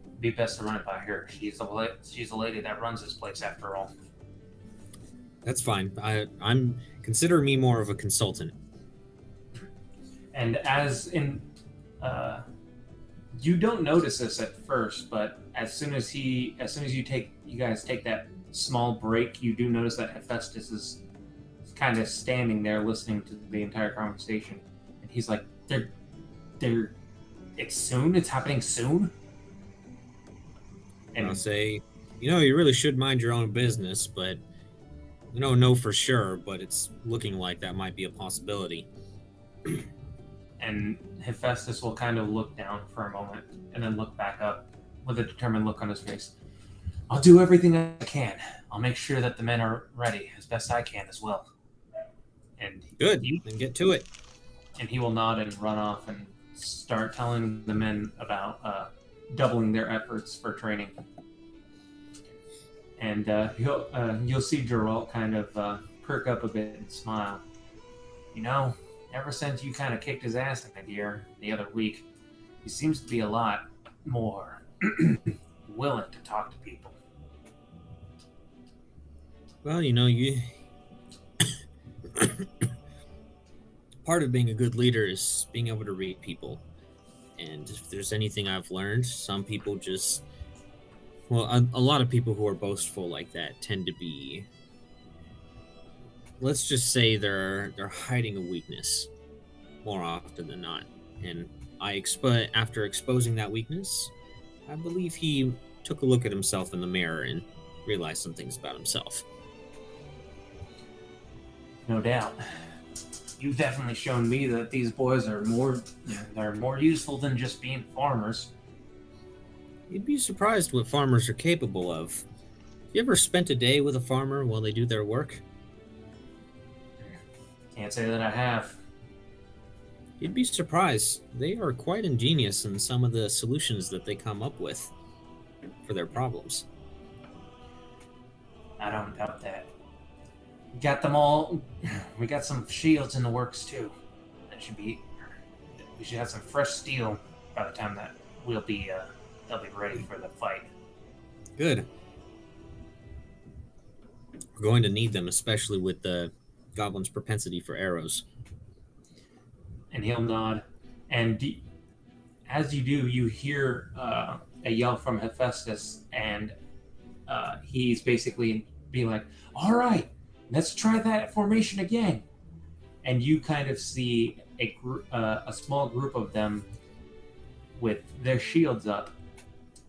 it'd be best to run it by her. She's the lady that runs this place, after all. That's fine. I'm consider me more of a consultant. And as in, you don't notice this at first, but as soon as you guys take that small break, you do notice that Hephaestus is kind of standing there listening to the entire conversation, and he's like, it's happening soon. And I'll say, you really should mind your own business, but we don't know for sure, but it's looking like that might be a possibility. And Hephaestus will kind of look down for a moment and then look back up with a determined look on his face. I'll do everything I can. I'll make sure that the men are ready as best I can as well. And good, then get to it. And he will nod and run off and start telling the men about doubling their efforts for training. And you'll see Geralt kind of perk up a bit and smile. Ever since you kind of kicked his ass in the gear the other week, He seems to be a lot more willing to talk to people. Well, you part of being a good leader is being able to read people. And if there's anything I've learned, some people just, well, a lot of people who are boastful like that tend to be, let's just say they're hiding a weakness more often than not. And after exposing that weakness, I believe he took a look at himself in the mirror and realized some things about himself. No doubt. You've definitely shown me that these boys are more useful than just being farmers. You'd be surprised what farmers are capable of. You ever spent a day with a farmer while they do their work? Can't say that I have. You'd be surprised. They are quite ingenious in some of the solutions that they come up with for their problems. I don't doubt that. Got them all. We got some shields in the works too. We should have some fresh steel by the time that they'll be ready for the fight. Good. We're going to need them, especially with the goblin's propensity for arrows. And he'll nod. And as you do, you hear a yell from Hephaestus, and he's basically being like, "All right, let's try that formation again." And you kind of see a small group of them with their shields up,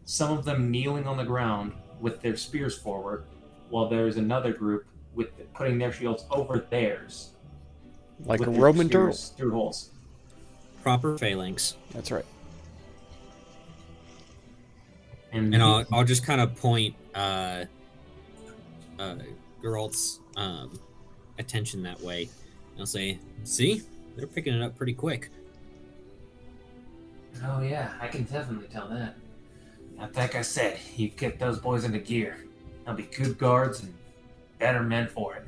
some of them kneeling on the ground with their spears forward, while there's another group with putting their shields over theirs. Like a with their Roman turtle. spears through holes. Proper phalanx. That's right. And I'll just kind of point Geralt's attention that way. I'll say, "See, they're picking it up pretty quick." Oh yeah, I can definitely tell that. Like I said, you get those boys into gear. They'll be good guards and better men for it.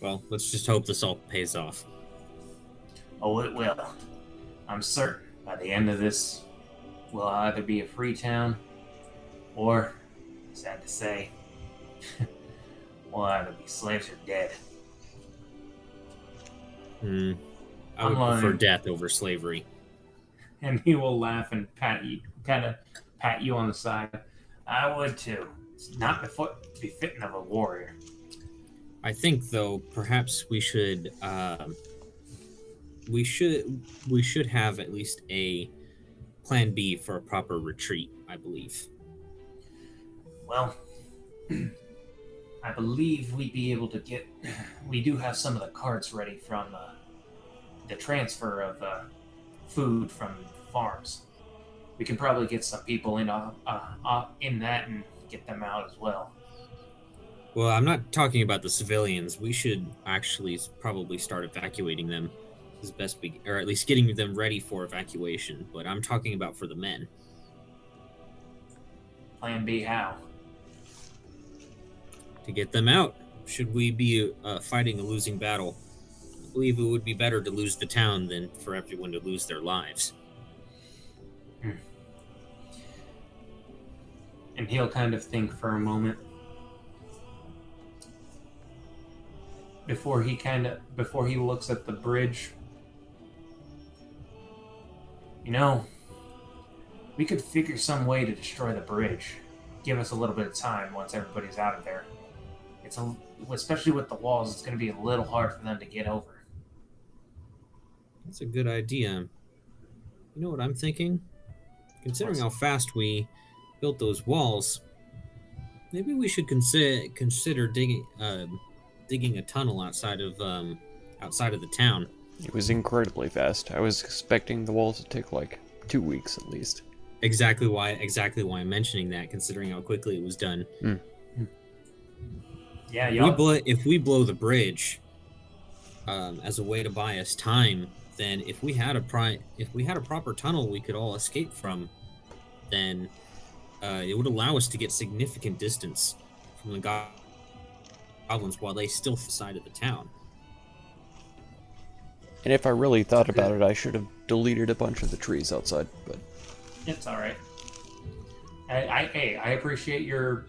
Well, let's just hope this all pays off. Oh, it will. I'm certain by the end of this, we'll either be a free town, or, sad to say, we'll either be slaves or dead. I I'm would prefer lying. death over slavery. And he will laugh and pat you on the side. I would too. It's not befitting of a warrior. I think, though, perhaps we should have at least a plan B for a proper retreat, I believe. Well, I believe we'd be able to get. We do have some of the carts ready from the transfer of food from farms. We can probably get some people in that and get them out as well. Well, I'm not talking about the civilians. We should actually probably start evacuating them as best or at least getting them ready for evacuation. But I'm talking about for the men. Plan B, how? To get them out, should we be fighting a losing battle, I believe it would be better to lose the town than for everyone to lose their lives. And he'll kind of think for a moment before he looks at the bridge. We could figure some way to destroy the bridge. Give us a little bit of time once everybody's out of there. Especially with the walls, it's going to be a little hard for them to get over. That's a good idea. You know what I'm thinking? Considering how fast we built those walls, maybe we should consider digging a tunnel outside of the town. It was incredibly fast. I was expecting the walls to take like 2 weeks at least. Exactly why I'm mentioning that, considering how quickly it was done. Yeah, If we blow the bridge as a way to buy us time, then if we had a proper tunnel we could all escape from, then it would allow us to get significant distance from the goblins while they still side of the town. And if I really thought about it, I should have deleted a bunch of the trees outside, but... It's all right. I appreciate your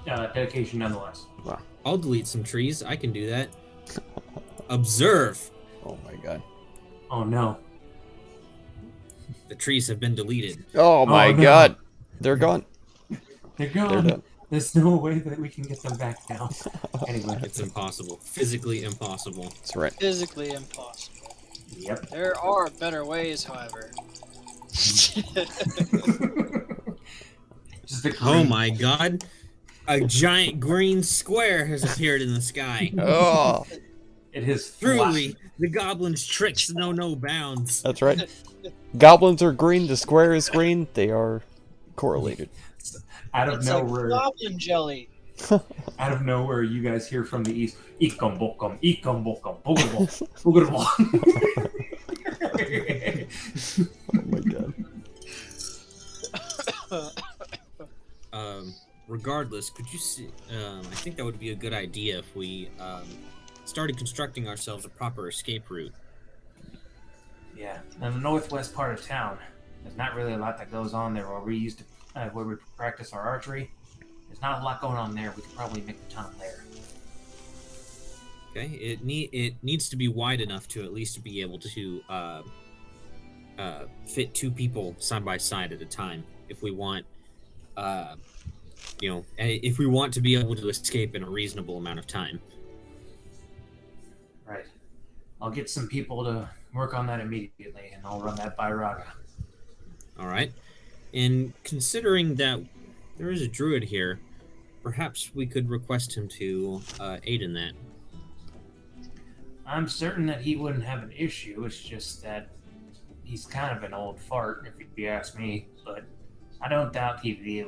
dedication nonetheless. Wow. I'll delete some trees. I can do that. Observe. Oh my god. Oh no. The trees have been deleted. Oh my no. god. They're gone. They're They're gone. done. There's no way that we can get them back now. Anyway. It's impossible. Physically impossible. That's right. Physically impossible. Yep. There are better ways, however. Just a Oh green- my god. A giant green square has appeared in the sky. Oh, It is Truly, the goblin's tricks know no bounds. that's right. Goblins are green, the square is green. They are correlated. out of It's nowhere. like goblin jelly. Out of nowhere, you guys hear from the east. Ikom bokom, ikom bokom, boogable, boogable. Oh my god. Regardless, could you see? I think that would be a good idea if we started constructing ourselves a proper escape route. Yeah, in the northwest part of town, there's not really a lot that goes on there. Where we used to, where we practice our archery, there's not a lot going on there. We could probably make the tunnel there. Okay, it needs to be wide enough to at least be able to fit two people side by side at a time. If we want, if we want to be able to escape in a reasonable amount of time. Right. I'll get some people to work on that immediately, and I'll run that by Raga. All right, and considering that there is a druid here, perhaps we could request him to aid in that. I'm certain that he wouldn't have an issue. It's just that he's kind of an old fart, if you ask me. But I don't doubt he'd be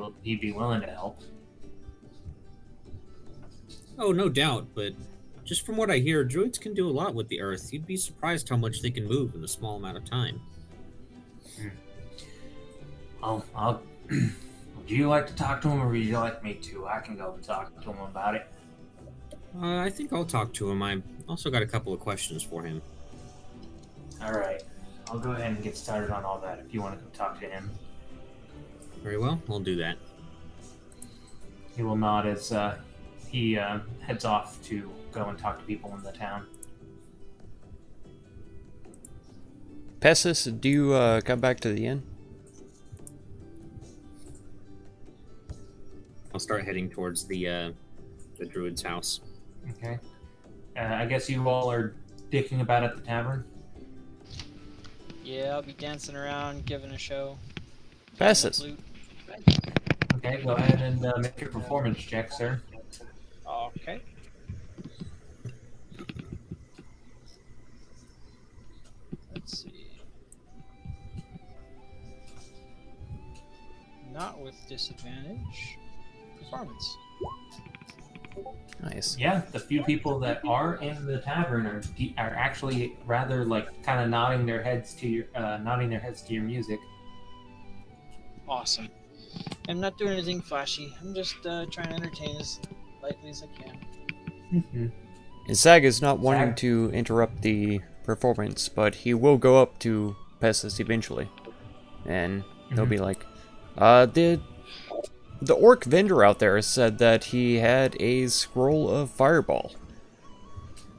willing to help. Oh, no doubt, but just from what I hear, druids can do a lot with the earth. You'd be surprised how much they can move in a small amount of time. I'll would you like to talk to him, or would you like me to? I can go and talk to him about it. I think I'll talk to him. I also got a couple of questions for him. All right. I'll go ahead and get started on all that if you want to go talk to him. Very well, I'll do that. He will nod as he heads off to go and talk to people in the town. Pessis, do you come back to the inn? I'll start heading towards the druid's house. Okay. I guess you all are dicking about at the tavern. Yeah, I'll be dancing around, giving a show. Pessis. Flute. Okay, go ahead and make your performance check, sir. Okay. Let's see. Not with disadvantage. Performance. Nice. Yeah, the few people that are in the tavern are actually rather like kind of nodding their heads to your music. Awesome. I'm not doing anything flashy. I'm just trying to entertain as lightly as I can. Mm-hmm. And Zag is not wanting Zag? to interrupt the performance, but he will go up to Pessis eventually. And he'll be like, the orc vendor out there said that he had a scroll of fireball.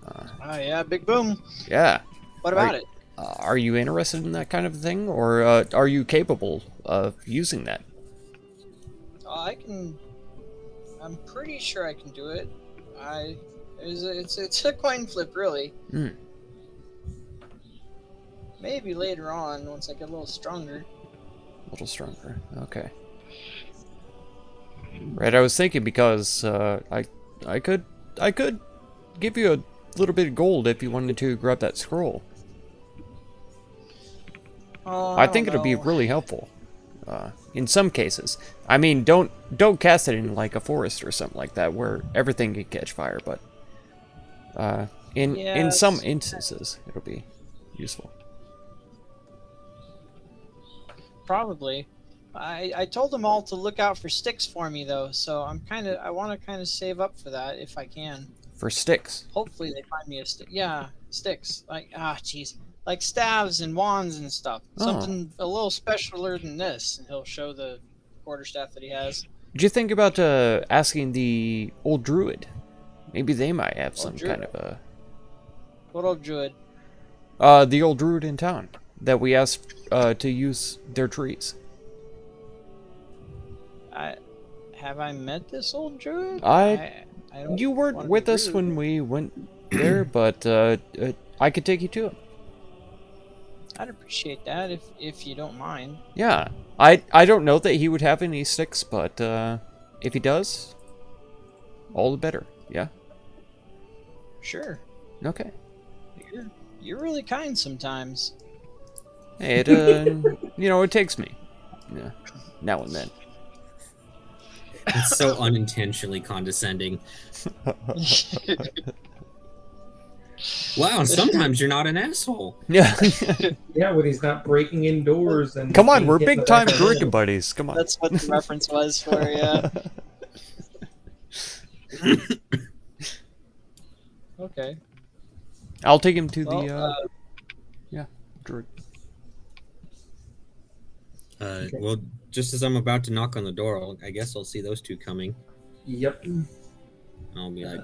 Oh yeah, big boom. Yeah. What about it? Are you interested in that kind of thing, or are you capable of using that? I can. I'm pretty sure I can do it. It's a coin flip, really. Hmm. Maybe later on, once I get a little stronger. A little stronger. Okay. Right, I was thinking because I could give you a little bit of gold if you wanted to grab that scroll. Oh, I think it'll be no. really helpful. In some cases. I mean, don't cast it in like a forest or something like that where everything can catch fire, but in some instances it'll be useful. Probably. I told them all to look out for sticks for me though, so I want to kind of save up for that if I can. For sticks. Hopefully they find me a stick. Yeah, sticks. Like, jeez. Like staves and wands and stuff. Oh. Something a little specialer than this. And he'll show the quarterstaff that he has. Did you think about asking the old druid? Maybe they might have some druid? kind of a... What old druid? The old druid in town that we asked to use their trees. Have I met this old druid? I don't You weren't wanna with be us rude. when we went there, but I could take you to him. I'd appreciate that if you don't mind. Yeah, I don't know that he would have any sticks, but if he does, all the better. Yeah. Sure. Okay. You're really kind sometimes. Hey, it it takes me. Yeah. Now and then. It's so unintentionally condescending. Wow, sometimes you're not an asshole. Yeah. Yeah, when he's not breaking indoors and Come on, being we're hit in the big time back of the head. drinking buddies. Come on. That's what the reference was for you. Okay. I'll take him to Well, the druid. Well, just as I'm about to knock on the door, I guess I'll see those two coming. Yep. And I'll be like,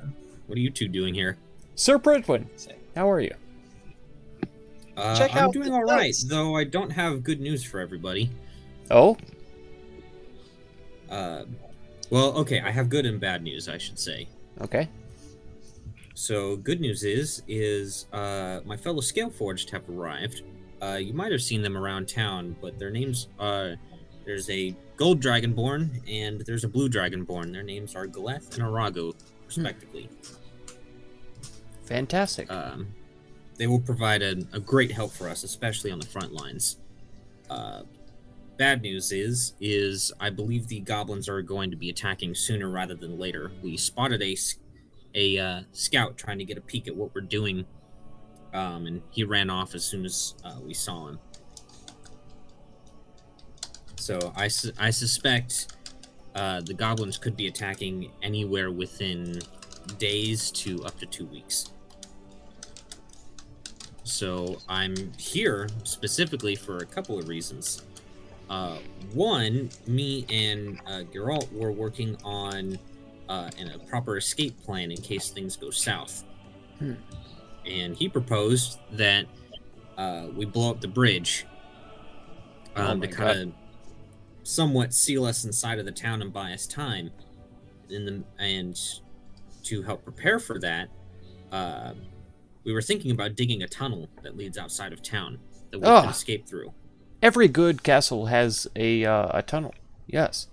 what are you two doing here? Sir Pridwin, how are you? Check I'm out doing the all right, dice. though I don't have good news for everybody. Oh? Well, okay, I have good and bad news, I should say. Okay. So, good news is my fellow Scaleforged have arrived. You might have seen them around town, but their names there's a gold dragonborn and there's a blue dragonborn. Their names are Galeth and Arago, respectively. Fantastic. They will provide a great help for us, especially on the front lines. Bad news is I believe the goblins are going to be attacking sooner rather than later. We spotted a scout trying to get a peek at what we're doing, and he ran off as soon as we saw him. So I suspect the goblins could be attacking anywhere within days to up to 2 weeks. So I'm here specifically for a couple of reasons. One, me and Geralt were working on a proper escape plan in case things go south. And he proposed that we blow up the bridge to kind of somewhat seal us inside of the town and buy us time. And to help prepare for that, we were thinking about digging a tunnel that leads outside of town that we can escape through. Every good castle has a tunnel. Yes.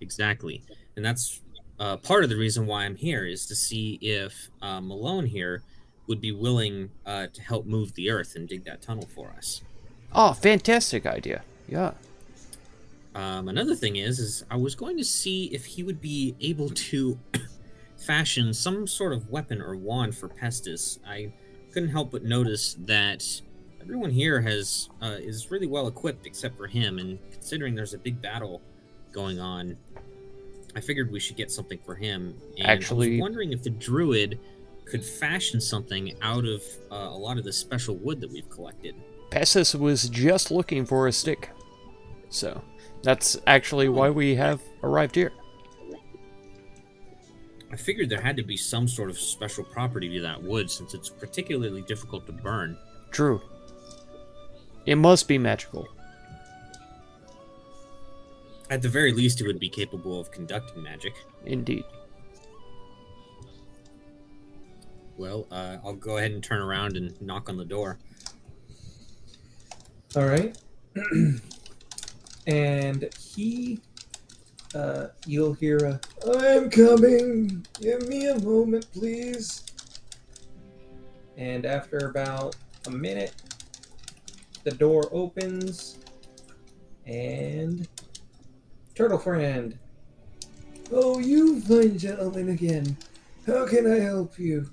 Exactly. And that's part of the reason why I'm here, is to see if Malone here would be willing to help move the earth and dig that tunnel for us. Oh, fantastic idea. Yeah. Another thing is I was going to see if he would be able to fashion some sort of weapon or wand for Pestis. I couldn't help but notice that everyone here is really well equipped except for him, and considering there's a big battle going on, I figured we should get something for him. And Actually, I was wondering if the druid could fashion something out of a lot of the special wood that we've collected. Pestis was just looking for a stick. So, that's actually why we have arrived here. I figured there had to be some sort of special property to that wood, since it's particularly difficult to burn. True. It must be magical. At the very least, it would be capable of conducting magic. Indeed. Well, I'll go ahead and turn around and knock on the door. All right. And you'll hear a, "I'm coming. Give me a moment, please." And after about a minute, the door opens, and Turtle Friend. "Oh, you fine gentlemen again. How can I help you?"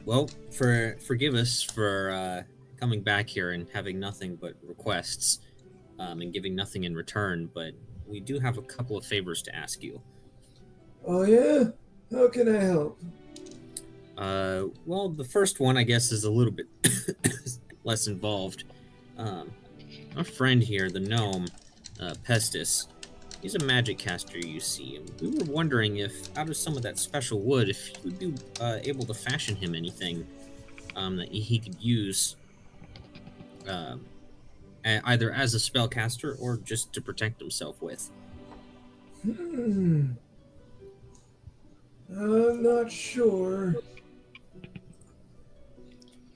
Well, forgive us for coming back here and having nothing but requests, and giving nothing in return, but we do have a couple of favors to ask you. "Oh yeah? How can I help? Well, the first one, I guess, is a little bit less involved. Our friend here, the gnome, Pestis, he's a magic caster, you see. And we were wondering if, out of some of that special wood, if you would be able to fashion him anything that he could use, either as a spellcaster or just to protect himself with. I'm not sure.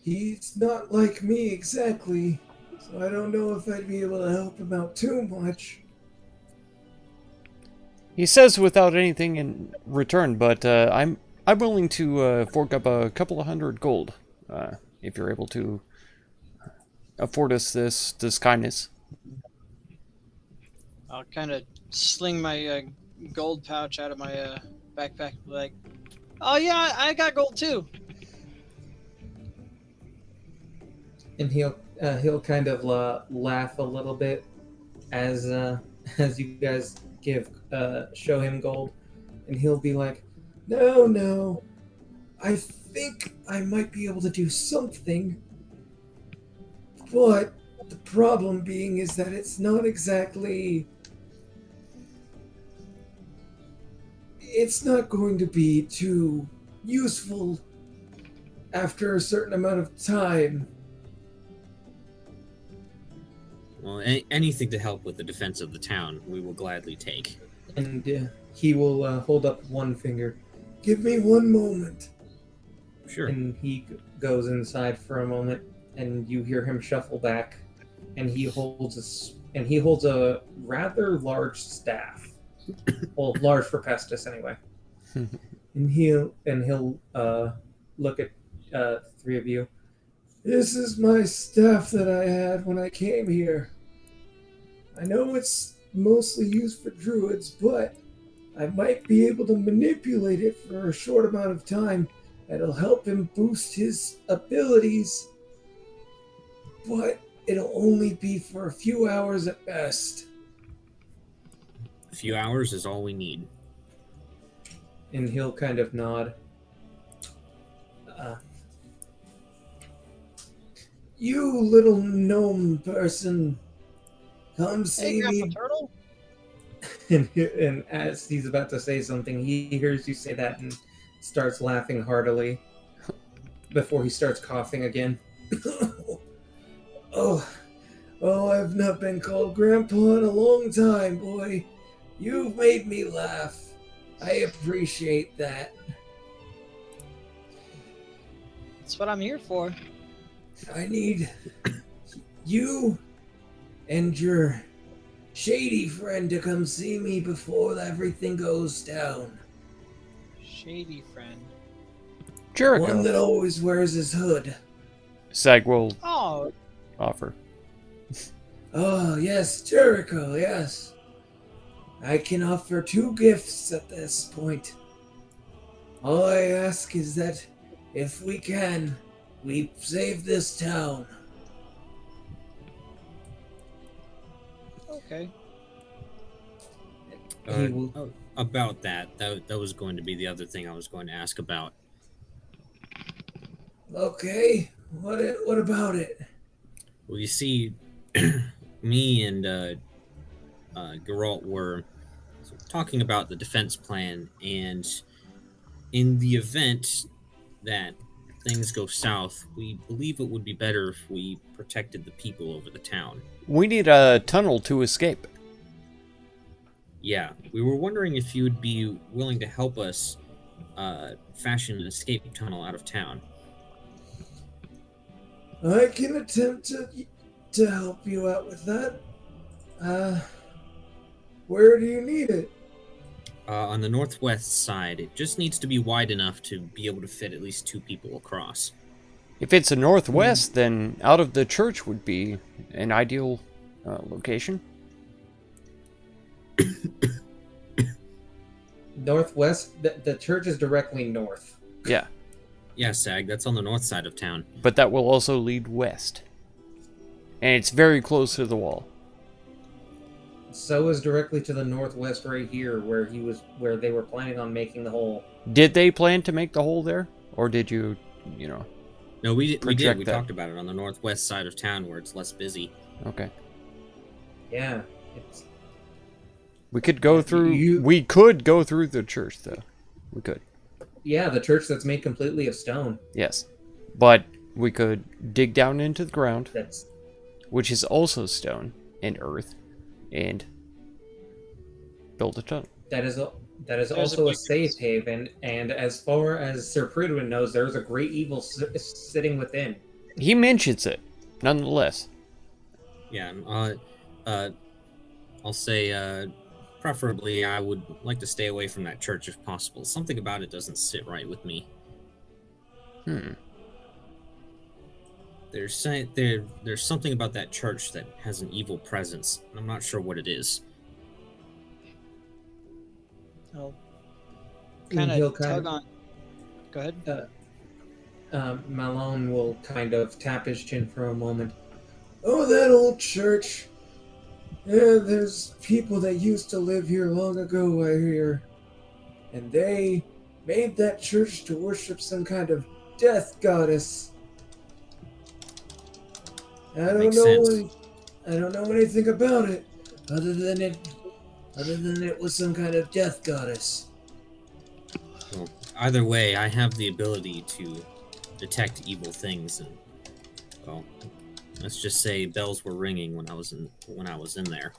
He's not like me exactly, so I don't know if I'd be able to help him out too much. He says without anything in return, but I'm willing to fork up a couple of 100 gold if you're able to afford us this kindness. I'll kind of sling my gold pouch out of my backpack, like, oh yeah, I got gold too. And he'll kind of laugh a little bit as you guys show him gold, and he'll be like, "No, I think I might be able to do something, but the problem being is that it's not exactly. It's not going to be too useful after a certain amount of time." Well, anything to help with the defense of the town, we will gladly take. And he will hold up one finger. "Give me one moment." Sure. And he goes inside for a moment, and you hear him shuffle back, and he holds a rather large staff. Well, large for Pestis anyway. and he'll look at the three of you. "This is my staff that I had when I came here. I know it's mostly used for druids, but I might be able to manipulate it for a short amount of time. That'll help him boost his abilities, but it'll only be for a few hours at best." A few hours is all we need. And he'll kind of nod. "You little gnome person, come see Hey, me." Grandpa Turtle. And as he's about to say something, he hears you say that and starts laughing heartily before he starts coughing again. Oh, I've not been called Grandpa in a long time, boy. You've made me laugh. I appreciate that. That's what I'm here for. I need you and your shady friend to come see me before everything goes down. Shady friend. Jericho. One that always wears his hood. Sag will Oh, offer. Oh, yes, Jericho, yes. I can offer 2 gifts at this point. All I ask is that, if we can, we save this town. okay. He will... About that was going to be the other thing I was going to ask about. Okay, what about it? Well, you see, me and Geralt were talking about the defense plan, and in the event that things go south, we believe it would be better if we protected the people over the town. We need a tunnel to escape. Yeah, we were wondering if you would be willing to help us fashion an escape tunnel out of town. I can attempt to help you out with that. Where do you need it? On the northwest side, it just needs to be wide enough to be able to fit at least 2 people across. If it's a northwest, then out of the church would be an ideal location. Northwest? The church is directly north. Yeah, Yeah, Sag, that's on the north side of town. but that will also lead west. And it's very close to the wall. So is directly to the northwest right here, where they were planning on making the hole. Did they plan to make the hole there? Or did you, you know... No, we did. Project We that. talked about it on the northwest side of town where it's less busy. Okay. Yeah, it's We could go through... You- We could go through the church, though. We could. yeah, the church that's made completely of stone. Yes. But we could dig down into the ground, That's which is also stone and earth, and build a tunnel. that is There's also a a safe haven. And as far as Sir Prudwin knows, there's a great evil sitting within. He mentions it, nonetheless. Yeah, I'll say, preferably, I would like to stay away from that church if possible. Something about it doesn't sit right with me. There's something about that church that has an evil presence, and I'm not sure what it is. I'll And kind he'll of tug on. Go ahead. Malone will kind of tap his chin for a moment. Oh, that old church. Yeah, there's people that used to live here long ago, I hear. And they made that church to worship some kind of death goddess. I Makes sense. I don't know anything about it, other than it was some kind of death goddess. Well, either way, I have the ability to detect evil things, and well, let's just say bells were ringing when I was in there.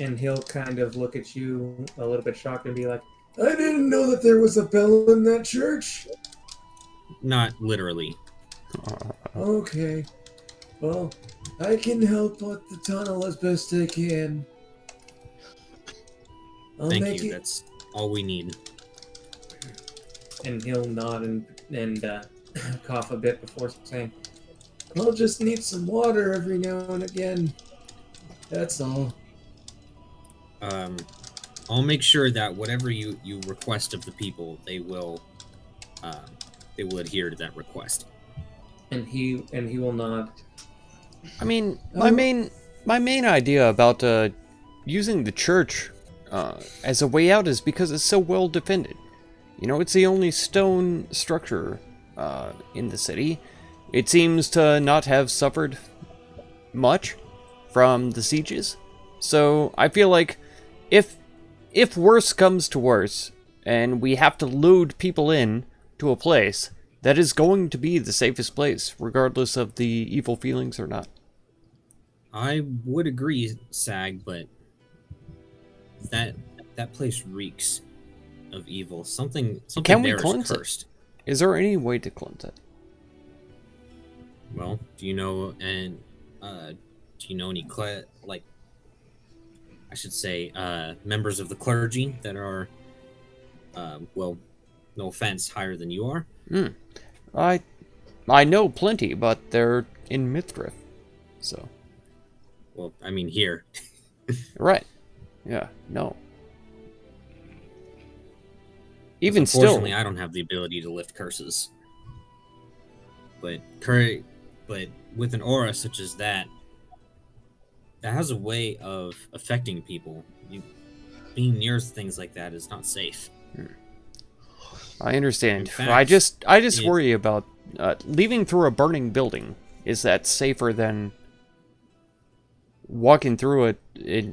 And he'll kind of look at you a little bit shocked and be like, I didn't know that there was a bell in that church. Not literally. Okay. Well, I can help with the tunnel as best I can. I'll Thank make you. it. That's all we need. And he'll nod and cough a bit before saying, I'll just need some water every now and again. That's all. I'll make sure that whatever you request of the people, they will adhere to that request. And he will nod. I mean, my main idea about using the church as a way out is because it's so well defended. You know, it's the only stone structure in the city. It seems to not have suffered much from the sieges. So I feel like if worse comes to worse, and we have to load people in to a place, that is going to be the safest place, regardless of the evil feelings or not. I would agree, Sag, but that place reeks of evil. Something Can we there is cleanse it? cursed. Is there any way to cleanse it? Well, do you know any I should say members of the clergy that are well, no offense, higher than you are? I know plenty, but they're in Mithriff, so. Well, I mean here. Right. Yeah, no. Even still. Unfortunately, I don't have the ability to lift curses. But with an aura such as that has a way of affecting people. Being near things like that is not safe. I understand. In fact, I just worry about leaving through a burning building. Is that safer than walking through a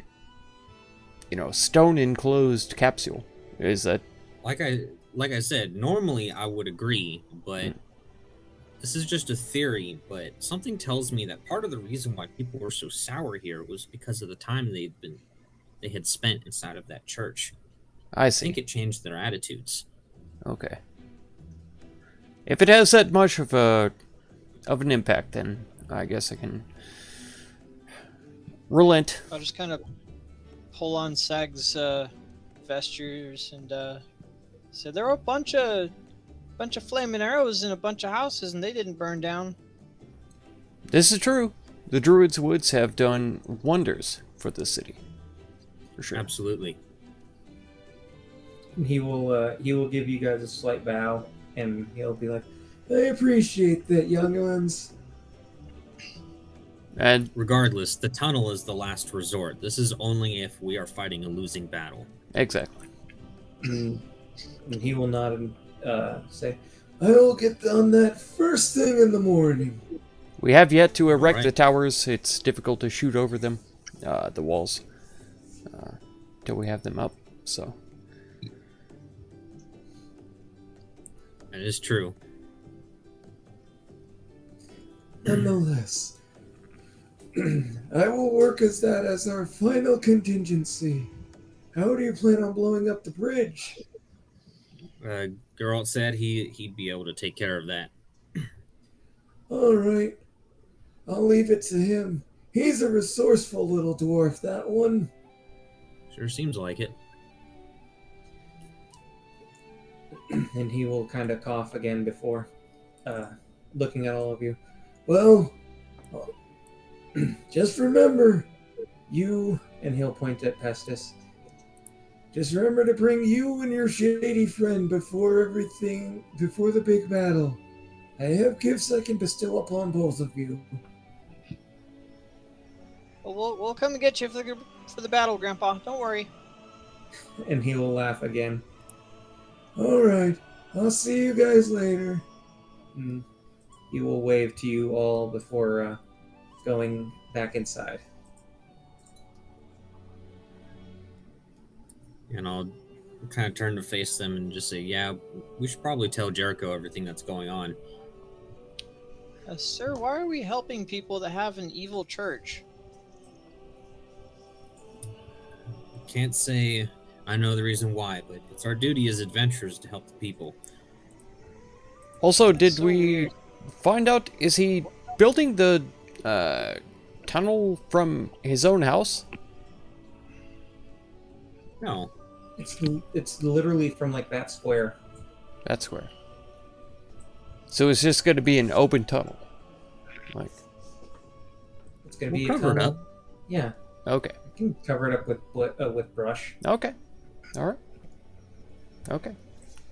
stone enclosed capsule? Is that like I said, normally I would agree, but this is just a theory. But something tells me that part of the reason why people were so sour here was because of the time they had spent inside of that church. I I see. think it changed their attitudes. Okay. If it has that much of an impact, then I guess I can relent. I'll just kind of pull on Sag's vestures and say there were a bunch of flaming arrows in a bunch of houses, and they didn't burn down. This is true. The Druids' Woods have done wonders for the city. For sure. Absolutely. He will give you guys a slight bow, and he'll be like, I appreciate that, young ones. And Regardless, the tunnel is the last resort. This is only if we are fighting a losing battle. exactly. And he will nod and say, "I'll get on that first thing in the morning." We have yet to erect Alright. the towers. It's difficult to shoot over them, the walls, till we have them up. So That is true. Nonetheless, I will work as that as our final contingency. How do you plan on blowing up the bridge? Geralt said he'd be able to take care of that. All right, I'll leave it to him. He's a resourceful little dwarf, that one. Sure seems like it. And he will kind of cough again before looking at all of you. Well, just remember, and he'll point at Pestis. Just remember to bring you and your shady friend before the big battle. I have gifts I can bestow upon both of you. Well, we'll come and get you for the battle, Grandpa. Don't worry. And he will laugh again. All right, I'll see you guys later. And he will wave to you all before going back inside. And I'll kind of turn to face them and just say, yeah, we should probably tell Jericho everything that's going on. Sir, why are we helping people that have an evil church? Can't say I know the reason why, but it's our duty as adventurers to help the people. also, did So we weird. find out, is he building the tunnel from his own house? No. It's literally from like that square. That's where. So it's just going to be an open tunnel. Like, It's gonna We'll be cover a it tunnel. up. Yeah, okay. you can cover it up with brush. Okay. Alright. Okay.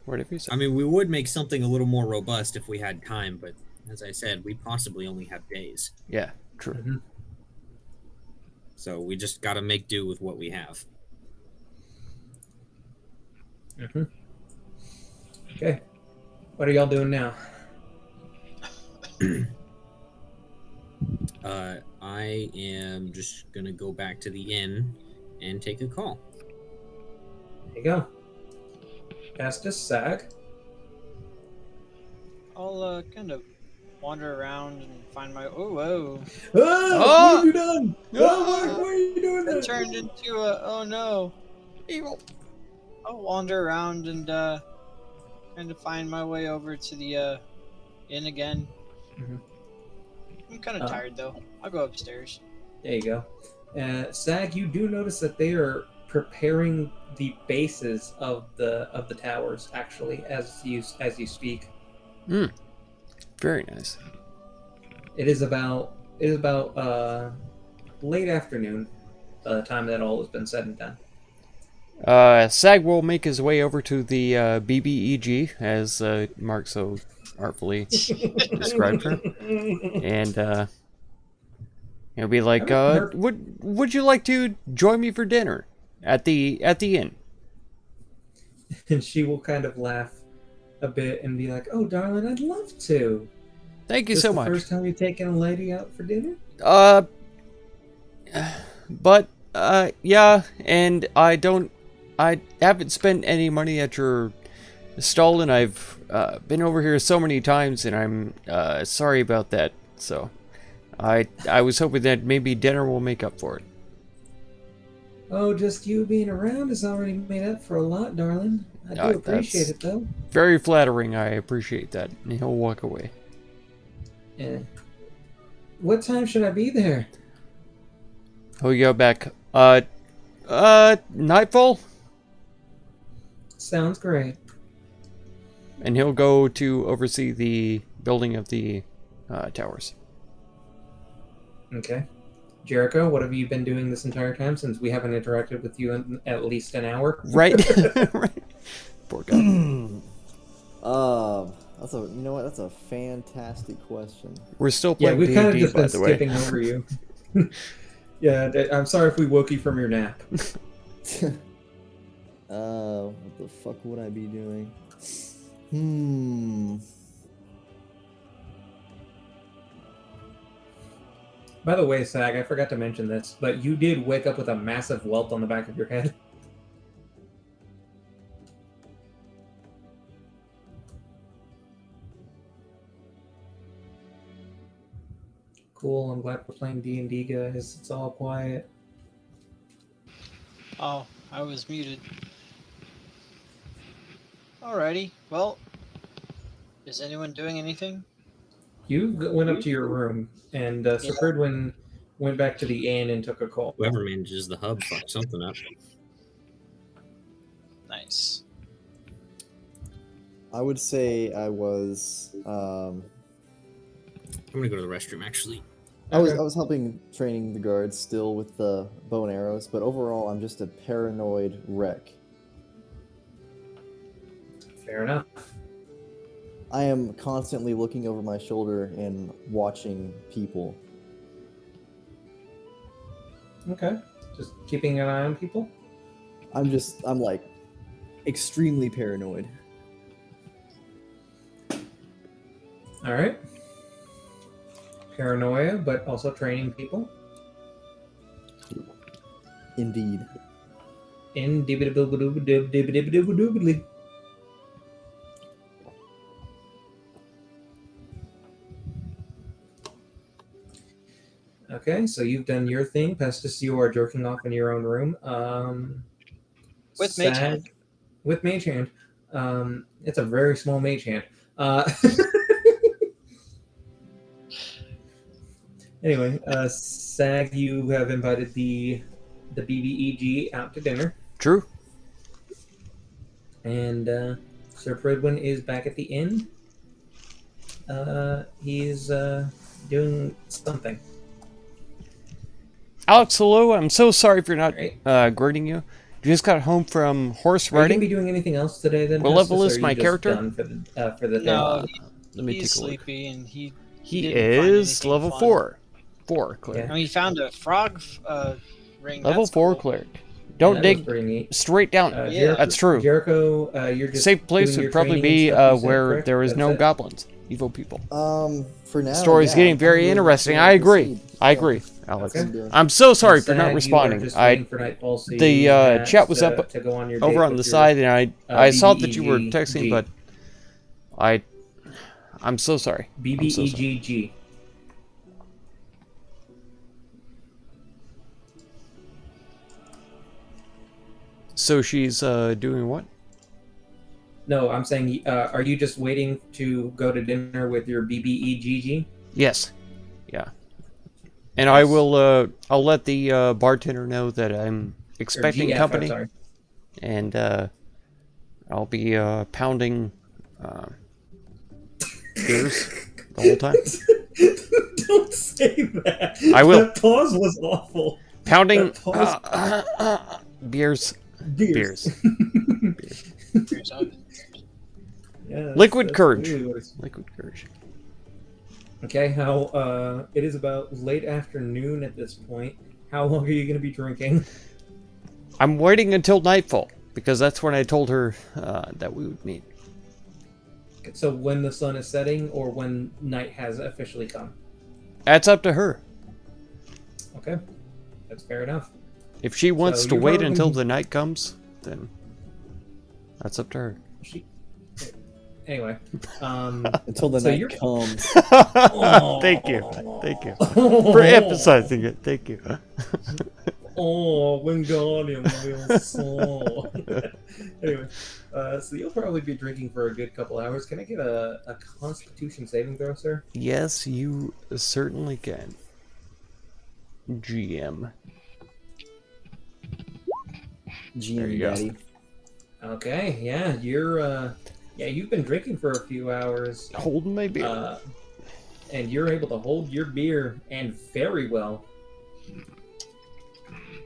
Whatever you say. I mean, we would make something a little more robust if we had time, but as I said, we possibly only have days. Yeah, true. Mm-hmm. So we just got to make do with what we have. Mm-hmm. Okay, what are y'all doing now? I am just going to go back to the inn and take a call. There you go. Estes, Sag. I'll kind of wander around and find my. Oh, whoa! What have you done? Why are you doing It that? turned into a. Oh no! Evil. I'll wander around and kind of find my way over to the inn again. Mhm. I'm kind of tired though. I'll go upstairs. There you go. Sag, you do notice that they are preparing the bases of the towers actually as you speak. Very nice. It is about late afternoon by the time that all has been said and done. Sag will make his way over to the BBEG, as Mark so artfully described her, and he'll be like, "Would you like to join me for dinner at the inn?" And she will kind of laugh a bit and be like, "Oh, darling, I'd love to." Thank you This so the much. First time you've taken a lady out for dinner? But yeah, and I haven't spent any money at your stall, and I've been over here so many times, and I'm sorry about that. So, I was hoping that maybe dinner will make up for it. Oh, just you being around has already made up for a lot, darling. I do appreciate it, though. Very flattering. I appreciate that. And he'll walk away. Yeah. What time should I be there? He'll go back. Nightfall, Sounds great. and he'll go to oversee the building of the towers. Okay. Jericho, what have you been doing this entire time since we haven't interacted with you in at least an hour? Right. Right. Poor guy. That's a, you know what? That's a fantastic question. We're still Yeah, playing we've kind of D&D, just by been the way. skipping over you. Yeah, I'm sorry if we woke you from your nap. What the fuck would I be doing? By the way, Sag, I forgot to mention this, but you did wake up with a massive welt on the back of your head. Cool, I'm glad we're playing D&D, guys. It's all quiet. Oh, I was muted. Alrighty, well, is anyone doing anything? You went up to your room, and Sir Ferdwin went back to the inn and took a call. Whoever manages the hub fucked something up. Nice. I would say I was. I'm gonna go to the restroom actually. I was helping training the guards still with the bow and arrows, but overall I'm just a paranoid wreck. Fair enough. I am constantly looking over my shoulder and watching people. Okay. Just keeping an eye on people? I'm like extremely paranoid. Alright. Paranoia, but also training people. Indeed. Indubitably. Okay, so you've done your thing. Pestis, you are jerking off in your own room. With Mage Hand. With Mage Hand. It's a very small Mage Hand. Anyway, Sag, you have invited the BBEG out to dinner. True. And Sir Fredwin is back at the inn. He's doing something. Alex, hello. I'm so sorry for not greeting you. Just got home from horse Are you going riding. to be doing anything else today then? What Pestis, level or is are you my just character? done for the day? No, Let me he's take a look. sleepy and he He didn't find is anything level fun. 4. 4 cleric. I mean, he found a frog ring. Level that's 4 cool. cleric. Don't That was dig pretty neat. straight down. Yeah. That's true. Jericho, you're just Safe place doing would your probably training be and stuff, you said, where correct? there is That's no it? goblins, evil people. For now. The story's yeah, getting I'm very really interesting. looking I to agree. proceed. I Yeah. agree, Alex. Okay. I'm so sorry for Sag, not you are responding. just I waiting for nightfall, so the you had chat was up to go on your over date on with the your, side, and I saw that you were BBEG. texting, but I'm so sorry. I'm so sorry. BBEGG. So she's doing what? No, I'm saying, are you just waiting to go to dinner with your BBEGG? Yes. Yeah. And I will I'll let the bartender know that I'm Or expecting GF, company, I'm sorry. and I'll be pounding beers the whole time. Don't say that. I will. That pause was awful. Pounding That pause- beers. Beers. Here's on- Yeah, that's- Liquid that's courage. really what it's- Liquid courage. Okay, how it is about late afternoon at this point. How long are you going to be drinking? I'm waiting until nightfall because that's when I told her that we would meet. So when the sun is setting or when night has officially come? That's up to her. Okay, that's fair enough. If she wants So to you're wait probably- until the night comes, then that's up to her. Anyway, Until the So night you're- comes. Thank you. Thank you. For emphasizing it. Thank you. Oh, Wingardium Leviosa. Anyway, so you'll probably be drinking for a good couple hours. Can I get a Constitution saving throw, sir? Yes, you certainly can. GM. There you GM go. Daddy. Okay, yeah, you've been drinking for a few hours, Holding my beer. and you're able to hold your beer and very well.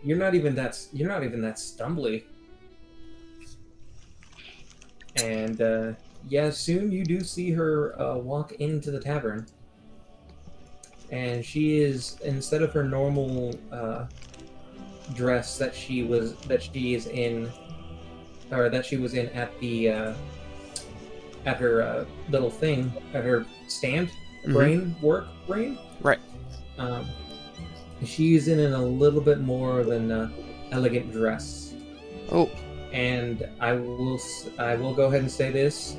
You're not even that stumbly, and yeah, soon you do see her walk into the tavern. And she is, instead of her normal dress that she is in, or that she was in at the at her little thing, at her stand, brain. Right. She's in a little bit more of an elegant dress. Oh. And I will go ahead and say this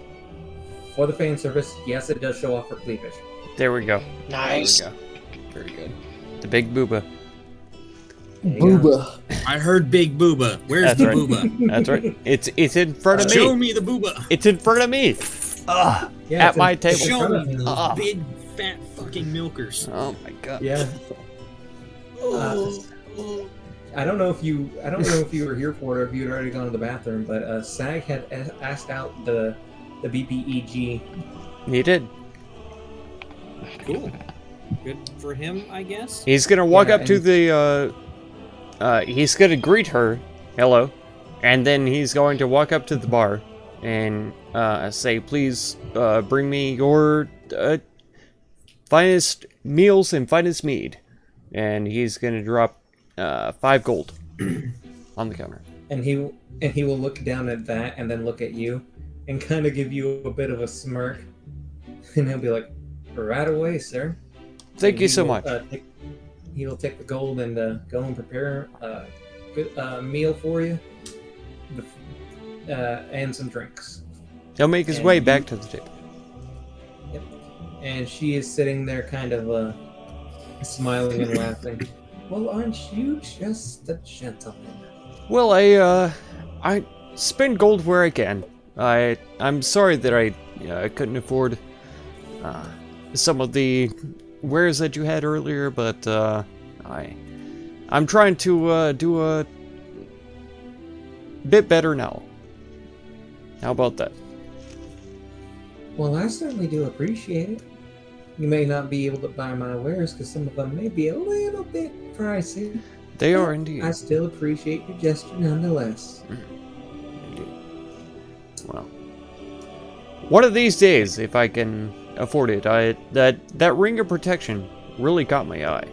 for the fan service. Yes, it does show off her cleavage. There we go. Nice. There we go. Very good. The big booba. Booba. I heard big booba. Where's That's the right. booba? That's right. It's in front of Show me. me the booba. It's in front of me. Yeah, At my table. Show me those Ah. big fat fucking milkers. Oh my god. Yeah. I don't know if you were here for it or if you had already gone to the bathroom, but Sag had asked out the BPEG. He did. Cool. Good for him, I guess. He's gonna walk Yeah, up to and- the he's gonna greet her, hello, and then he's going to walk up to the bar and say, please bring me your finest meals and finest mead. And he's gonna drop 5 gold on the counter. And he will look down at that and then look at you and kind of give you a bit of a smirk. And he'll be like, right away, sir. Thank And you he so will, much. He will take the gold and go and prepare a good meal for you, and some drinks. He'll make his and way you- back to the table. Yep. And she is sitting there, kind of smiling and laughing. Well, aren't you just a gentleman? Well, I spend gold where I can. I'm sorry that I couldn't afford some of the wares that you had earlier, but I'm trying to do a bit better now. How about that? Well, I certainly do appreciate it. You may not be able to buy my wares because some of them may be a little bit pricey. They but are indeed. I still appreciate your gesture nonetheless. Indeed. Well, one of these days, if I can afford it, that ring of protection really caught my eye.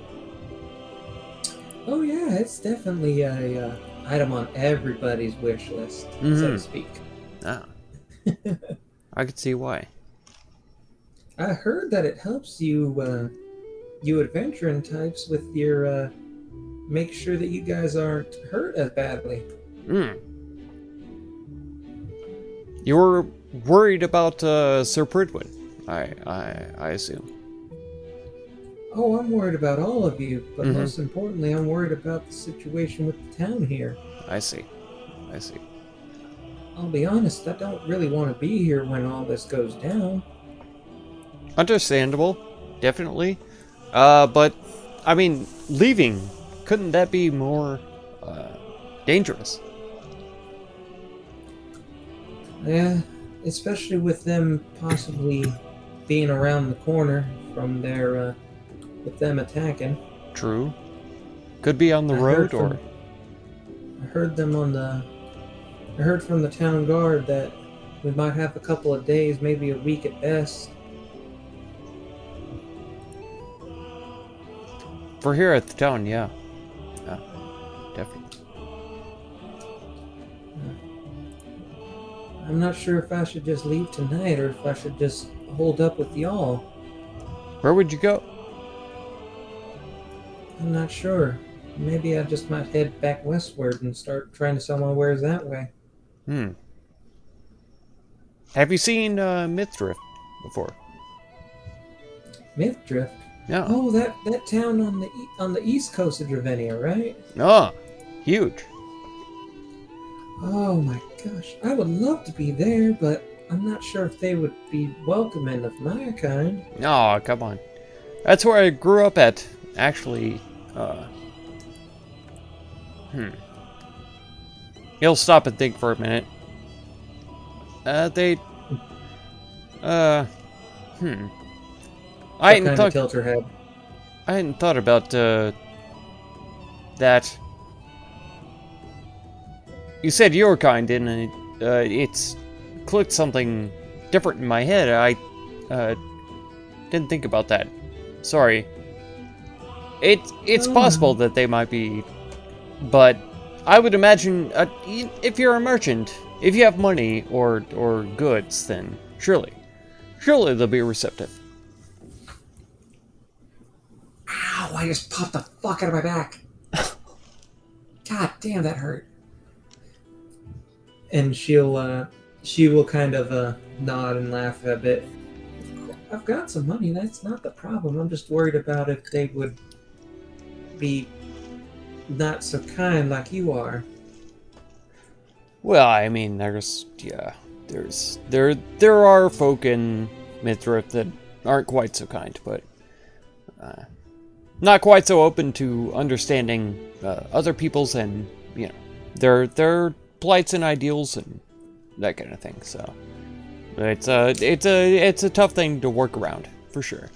Oh yeah, it's definitely a item on everybody's wish list, so to speak. Ah, I could see why. I heard that it helps you, you adventuring types with your, make sure that you guys aren't hurt as badly. You were worried about Sir Pridwin, I assume. Oh, I'm worried about all of you, but most importantly, I'm worried about the situation with the town here. I see. I'll be honest, I don't really want to be here when all this goes down. Understandable, definitely. But, I mean, leaving, couldn't that be more dangerous? Yeah, especially with them possibly being around the corner from their, with them attacking. True. Could be on the I road, heard or... from- I heard them on the... I heard from the town guard that we might have a couple of days, maybe a week at best. For here at the town, yeah. Yeah, definitely. I'm not sure if I should just leave tonight or if I should just hold up with y'all. Where would you go? I'm not sure. Maybe I just might head back westward and start trying to sell my wares that way. Have you seen Mythdrift before? Mythdrift? Yeah. Oh, that town on the east coast of Dravenia, right? Oh, huge. Oh my gosh, I would love to be there, but I'm not sure if they would be welcoming of my kind. Oh, come on. That's where I grew up at, actually. He'll stop and think for a minute. I hadn't Kind of thought. tilt her head. I hadn't thought about that. You said your kind, didn't it? It's clicked something different in my head. I didn't think about that. Sorry. It's possible that they might be, but I would imagine if you're a merchant, if you have money or goods, then surely they'll be receptive. Ow, I just popped the fuck out of my back. God damn, that hurt. And she will kind of nod and laugh a bit. I've got some money, that's not the problem. I'm just worried about if they would be not so kind like you are. Well, I mean, there are folk in Mithril that aren't quite so kind, but not quite so open to understanding other people's and their plights and ideals and that kind of thing. So it's a tough thing to work around for sure.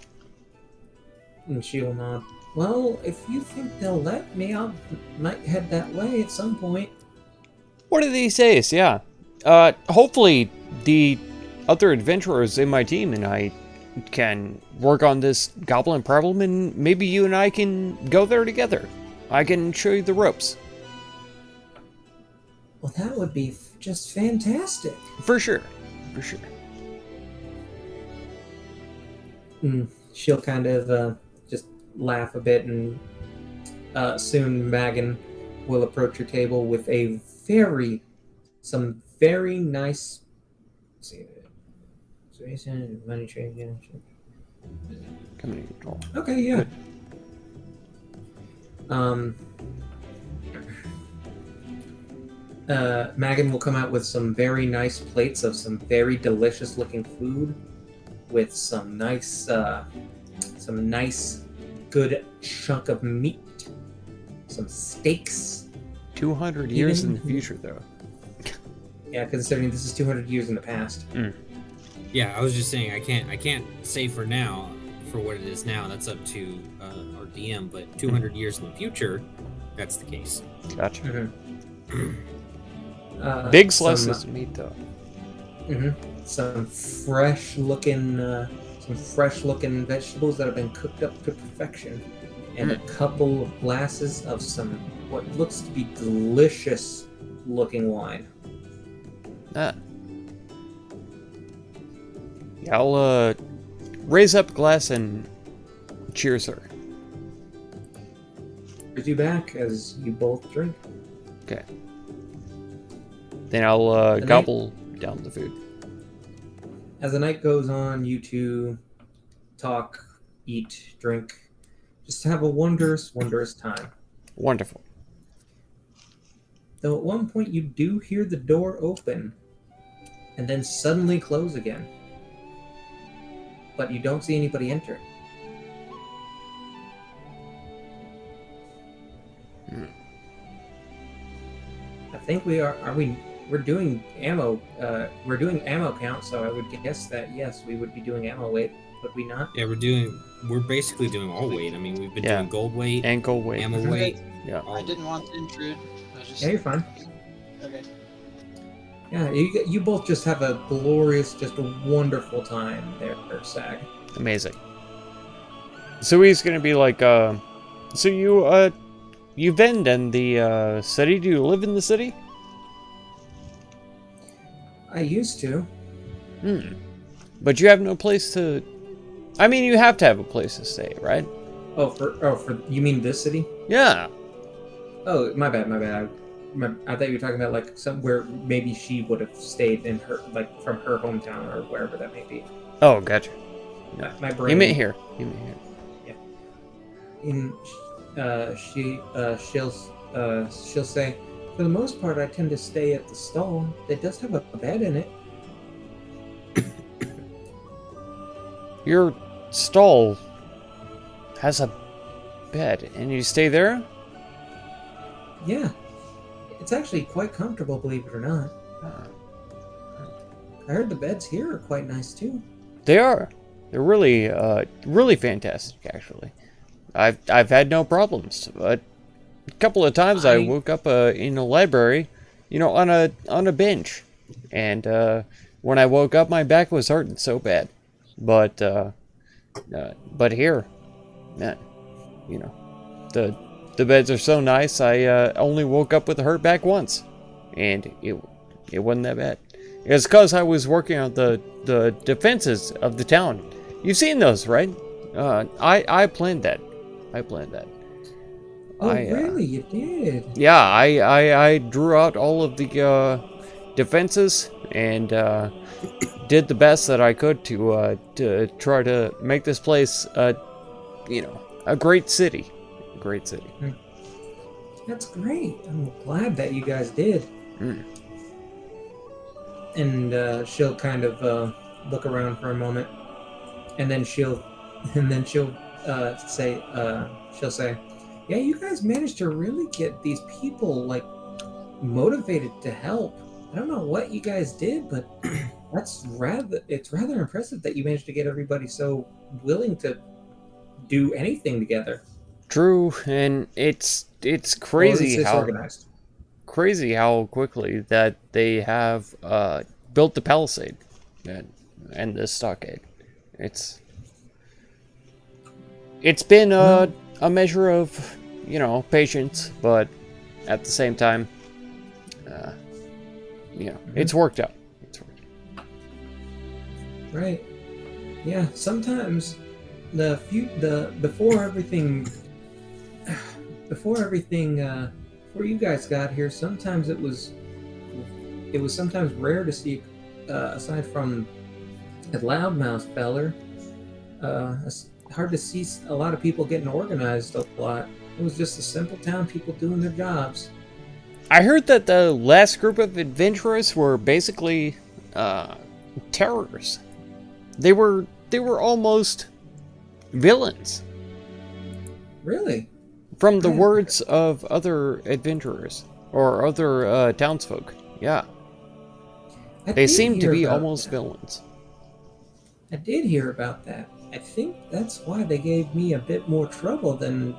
And she'll nod. Well, if you think they'll let me, might head that way at some point. One of these days, yeah. Hopefully the other adventurers in my team and I can work on this goblin problem, and maybe you and I can go there together. I can show you the ropes. Well, that would be just fantastic. For sure. For sure. She'll kind of just laugh a bit, and soon Megan will approach your table with some very nice. Let's see, money trade. Coming in control. Okay, yeah. Megan will come out with some very nice plates of some very delicious looking food, with some nice good chunk of meat, some steaks. 200 years in the future, though. Yeah, considering this is 200 years in the past. Yeah, I was just saying I can't say for now for what it is now. That's up to our DM, but 200 years in the future, that's the case. Gotcha. Mm-hmm. Big slices of meat, though. Some fresh looking vegetables that have been cooked up to perfection, and a couple of glasses of some what looks to be delicious looking wine. Yeah, I'll raise up a glass and cheers her. Cheers you back as you both drink. Okay. Then I'll gobble down the food. As the night goes on, you two talk, eat, drink, just have a wondrous time. Wonderful. Though at one point you do hear the door open and then suddenly close again. But you don't see anybody enter. I think we're doing ammo. We're doing ammo count, so I would guess that yes, we would be doing ammo weight, would we not? Yeah, we're basically doing all weight. I mean, we've been doing gold weight, and gold weight, ammo weight. Yeah. I didn't want to intrude. I was just... Yeah, you're fine. Okay. Yeah, you both just have a glorious, just a wonderful time there, Sag. Amazing. So he's gonna be like, so you vend in the city? Do you live in the city? I used to. But you have no place to. I mean, you have to have a place to stay, right? For you mean this city? Yeah. Oh, my bad. I thought you were talking about like somewhere maybe she would have stayed in her, like from her hometown or wherever that may be. Oh, gotcha. No. My brain. You meant here. Yeah. She'll say, for the most part, I tend to stay at the stall. It does have a bed in it. Your stall has a bed, and you stay there? Yeah. It's actually quite comfortable, believe it or not. I heard the beds here are quite nice, too. They are. They're really, really fantastic, actually. I've had no problems, but a couple of times I woke up in a library, on a bench, and when I woke up, my back was hurting so bad. But here, man, you know, the beds are so nice. I only woke up with a hurt back once, and it wasn't that bad. It's because I was working on the defenses of the town. You've seen those, right? I planned that. I planned that. Oh, really? You did? Yeah, I drew out all of the defenses and did the best that I could to try to make this place, you know, a great city. A great city. That's great. I'm glad that you guys did. Mm. And she'll kind of look around for a moment, and then she'll say, "Yeah, you guys managed to really get these people like motivated to help. I don't know what you guys did, but it's rather impressive that you managed to get everybody so willing to do anything together." True, and it's crazy it's how organized. crazy how quickly that they have built the palisade and the stockade. It's been a measure of, you know, patience, but at the same time, you know, it's worked out. It's worked out. Right. Yeah. Sometimes before you guys got here, sometimes it was sometimes rare to see, aside from a loudmouth feller, hard to see a lot of people getting organized a lot. It was just a simple town, people doing their jobs. I heard that the last group of adventurers were basically terrors. They were almost villains. Really? From the words of other adventurers or other townsfolk. Yeah. They seem to be almost villains. I did hear about that. I think that's why they gave me a bit more trouble than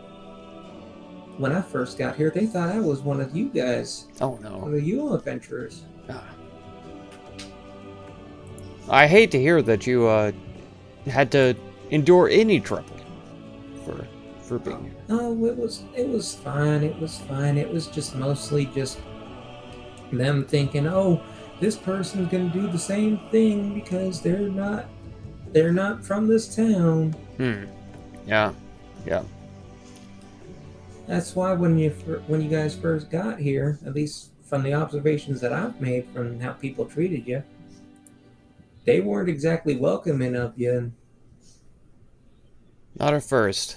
when I first got here. They thought I was one of you guys. Oh no. One of you adventurers. I hate to hear that you had to endure any trouble for being here. Oh, it was fine. It was fine. It was just mostly just them thinking, "Oh, this person's gonna do the same thing because they're not from this town." Yeah. That's why when you guys first got here, at least from the observations that I've made from how people treated you, they weren't exactly welcoming of you. Not at first.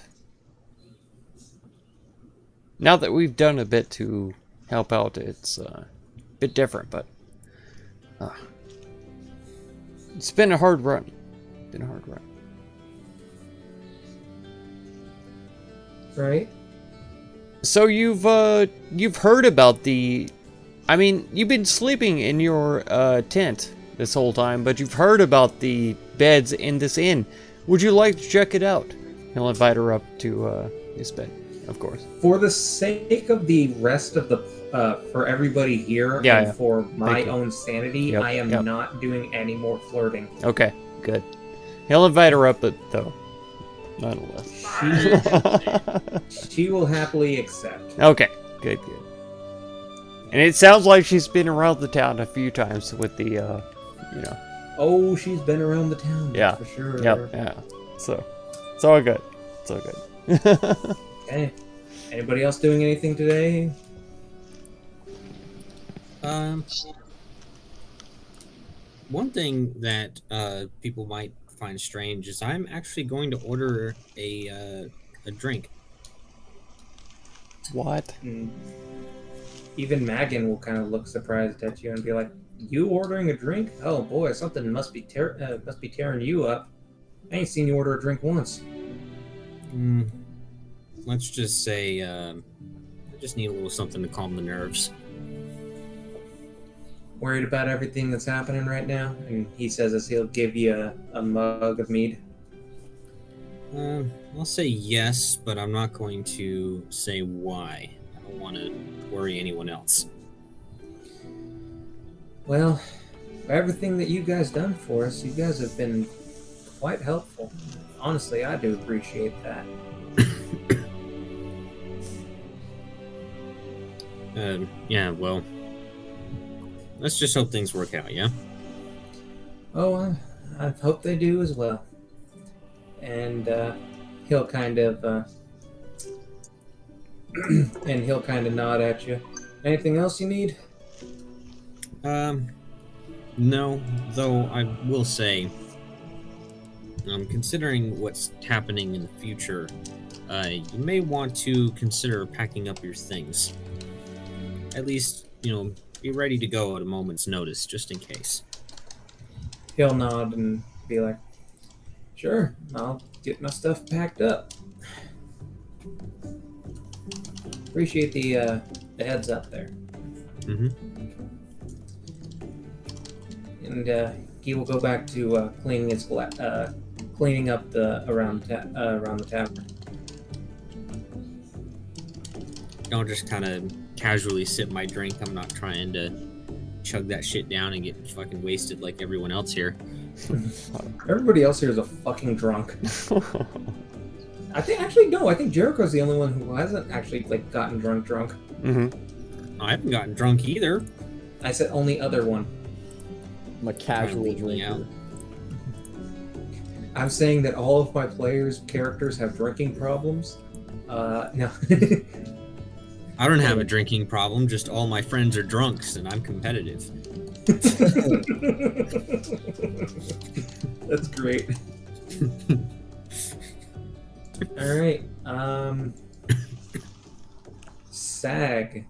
Now that we've done a bit to help out, it's a bit different, but it's been a hard run. Right? So you've heard about you've been sleeping in your tent this whole time, but you've heard about the beds in this inn. Would you like to check it out? He'll invite her up to his bed, of course. For the sake of the rest of the for everybody here, and for my own sanity, I am not doing any more flirting. Okay, good. He'll invite her up, though. Nonetheless. She will happily accept. Okay, good. And it sounds like she's been around the town a few times with the, you know. Oh, she's been around the town, for sure. Yeah. So, it's all good. Okay. Anybody else doing anything today? One thing that people might find strange is I'm actually going to order a drink. What? Even Megan will kind of look surprised at you and be like, "You ordering a drink? Oh boy, something must be tearing you up. I ain't seen you order a drink once." Let's just say I just need a little something to calm the nerves. Worried about everything that's happening right now? And he says as he'll give you a mug of mead. I'll say yes, but I'm not going to say why. I don't want to worry anyone else. Well, everything that you guys done for us. You guys have been quite helpful. Honestly, I do appreciate that. Yeah, well, let's just hope things work out, yeah? Oh, I hope they do as well. And he'll kind of and he'll kind of nod at you. Anything else you need? No, though I will say, considering what's happening in the future, you may want to consider packing up your things. At least, be ready to go at a moment's notice, just in case. He'll nod and be like, "Sure, I'll get my stuff packed up." Appreciate the heads up there. Mm-hmm. And he will go back to cleaning his cleaning up the around the tavern. Don't just kind of casually sip my drink. I'm not trying to chug that shit down and get fucking wasted like everyone else here. Everybody else here is a fucking drunk. I think Jericho's the only one who hasn't actually gotten drunk. Mm-hmm. I haven't gotten drunk either. I said only other one. I'm a casual Leave me drinker. out. I'm saying that all of my players' characters have drinking problems. No. I don't have a drinking problem, just all my friends are drunks and I'm competitive. That's great. All right. SAG.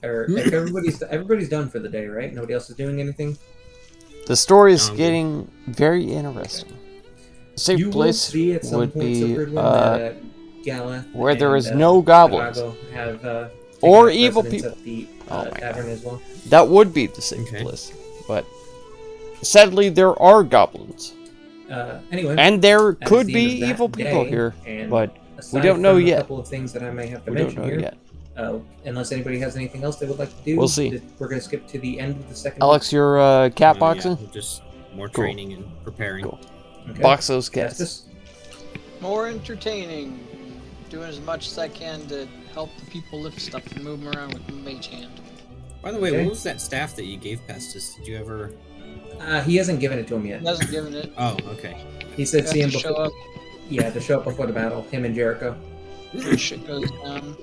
Or like everybody's done for the day, right? Nobody else is doing anything. The story is Sounds getting very interesting. A safe You will place see at some would point, be Silvered One, that Galeth where there and, is no goblins. Drago have Or taken up evil residence people. at the Oh my tavern as well. that would be the safe Okay. place, but sadly there are goblins, Anyway, and there that is could the be end of that evil people day, here, and but aside don't know from yet. A couple of things that I may have to we don't mention know here. yet. Unless anybody has anything else they would like to do, We'll see. We're going to skip to the end of the second. Alex, you're cat boxing. Yeah, just more Cool. training and preparing. Cool. week. Okay. Box those cats. Justice? More entertaining. Doing as much as I can to help the people lift stuff and move them around with my mage hand. By the way, Okay. what was that staff that you gave Pestis? Did you ever... He hasn't given it to him yet. He hasn't given it. Oh, okay. He said Has see him to show before. up Yeah, to show up before the battle. Him and Jericho. when shit goes down.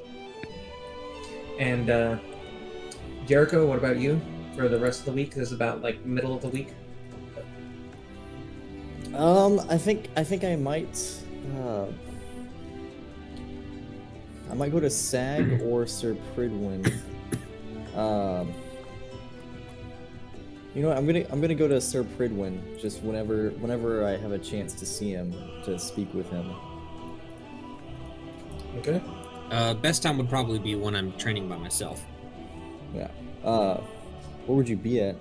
And Jericho, what about you for the rest of the week? This is about middle of the week. I think I might go to SAG or Sir Pridwin. You know what? I'm gonna go to Sir Pridwin just whenever I have a chance to see him, to speak with him. Okay. Best time would probably be when I'm training by myself. Yeah. Where would you be at?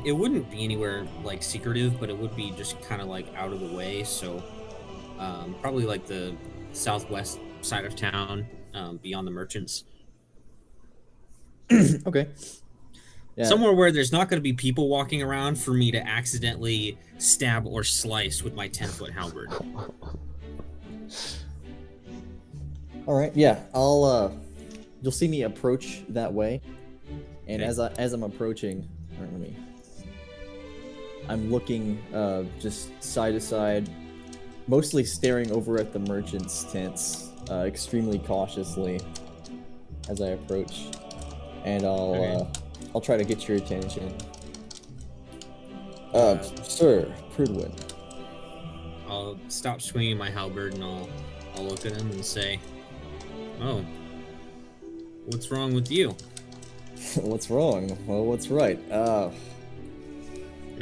It wouldn't be anywhere secretive, but it would be just kind of out of the way. So, probably the southwest side of town, beyond the merchants. Okay. Yeah. Somewhere where there's not going to be people walking around for me to accidentally stab or slice with my 10-foot halberd. All right. Yeah. You'll see me approach that way, and Okay. as I'm approaching, all right, I'm looking just side to side, mostly staring over at the merchants' tents, extremely cautiously as I approach, and I'll try to get your attention. Sir Pridwin. I'll stop swinging my halberd and I'll look at him and say, "Oh, what's wrong with you? What's wrong? Well, what's right? You're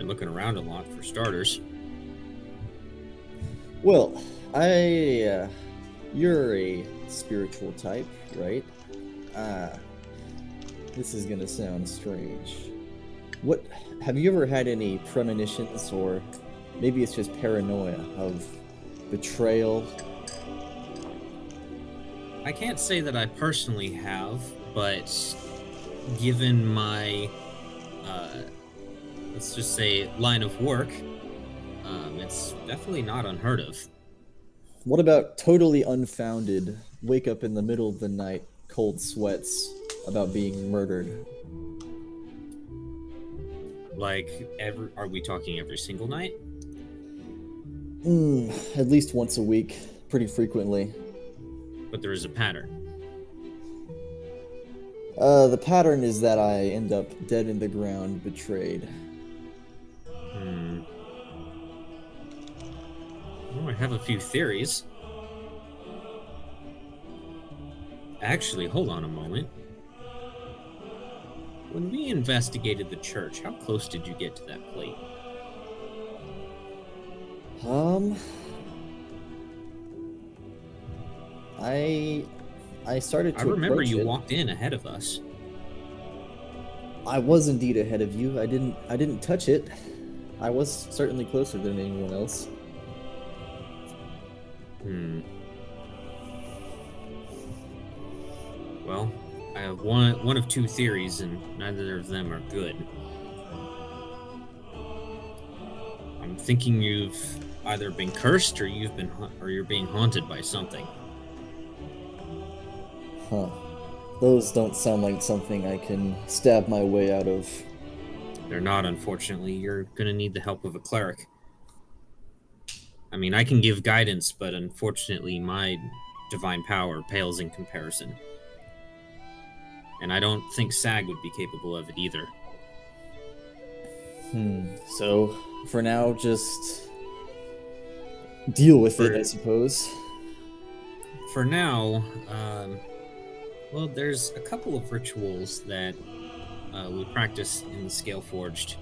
looking around a lot for starters." Well, you're a spiritual type, right? This is gonna sound strange. What, have you ever had any premonitions, or maybe it's just paranoia of betrayal? I can't say that I personally have, but given my let's just say, line of work, it's definitely not unheard of. What about totally unfounded, wake up in the middle of the night, cold sweats about being murdered? Like, are we talking every single night? At least once a week, pretty frequently. But there is a pattern. The pattern is that I end up dead in the ground, betrayed. Well, I have a few theories. Actually, hold on a moment. When we investigated the church, how close did you get to that plate? I started to I remember approach you it. walked in ahead of us. I was indeed ahead of you. I didn't touch it. I was certainly closer than anyone else. Well, I have one of two theories, and neither of them are good. I'm thinking you've either been cursed, or you're being haunted by something. Huh. Those don't sound like something I can stab my way out of. They're not, unfortunately. You're gonna need the help of a cleric. I mean, I can give guidance, but unfortunately, my divine power pales in comparison. And I don't think Sag would be capable of it either. So, for now, just deal with it, I suppose. For now, well, there's a couple of rituals that we practice in the Scale Forged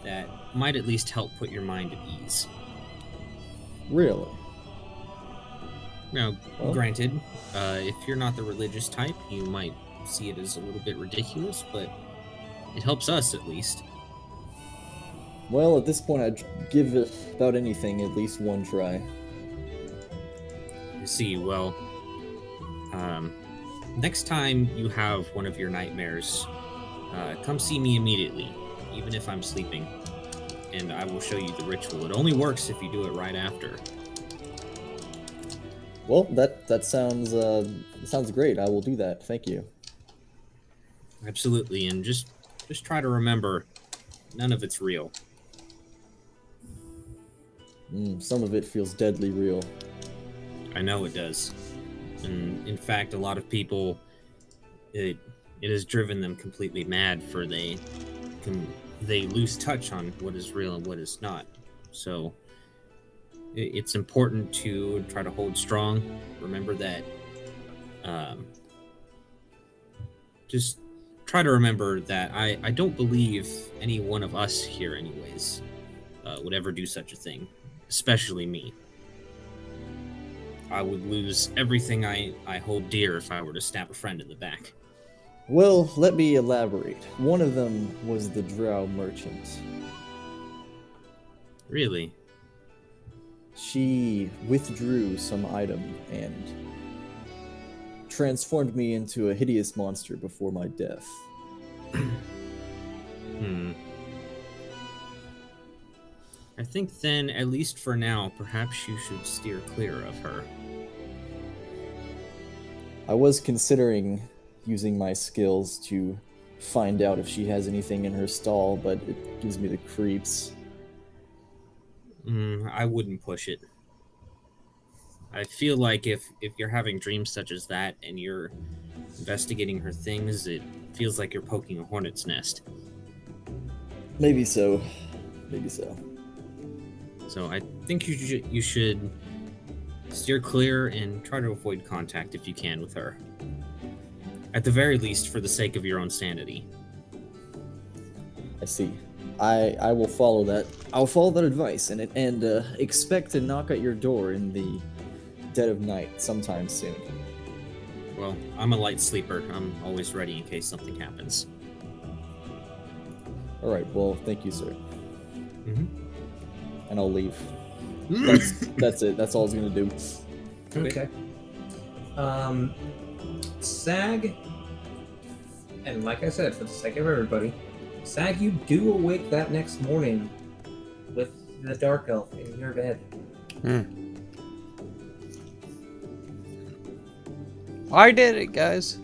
that might at least help put your mind at ease. Really? Now, Well. granted, if you're not the religious type, you might see it as a little bit ridiculous, but it helps us at least. Well, at this point, I'd give it about anything at least one try. You see, well, next time you have one of your nightmares, come see me immediately, even if I'm sleeping, and I will show you the ritual. It only works if you do it right after. Well, that sounds great. I will do that. Thank you. Absolutely, and just try to remember, none of it's real. Some of it feels deadly real. I know it does. And in fact, a lot of people, it has driven them completely mad, for they lose touch on what is real and what is not. So it's important to try to hold strong. Remember that. Just try to remember that I don't believe any one of us here, anyways, would ever do such a thing, especially me. I would lose everything I hold dear if I were to stab a friend in the back. Well, let me elaborate. One of them was the drow merchant. Really? She withdrew some item and transformed me into a hideous monster before my death. I think then, at least for now, perhaps you should steer clear of her. I was considering using my skills to find out if she has anything in her stall, but it gives me the creeps. I wouldn't push it. I feel like if you're having dreams such as that and you're investigating her things, it feels like you're poking a hornet's nest. Maybe so. Maybe so. So I think you should steer clear and try to avoid contact if you can with her. At the very least, for the sake of your own sanity. I see. I will follow that. I'll follow that advice and expect to knock at your door in the dead of night sometime soon. Well, I'm a light sleeper. I'm always ready in case something happens. All right. Well, thank you, sir. And I'll leave. That's it. That's all I was gonna do. Okay. Sag, and like I said, for the sake of everybody, Sag, you do awake that next morning with the dark elf in your bed. I did it, guys.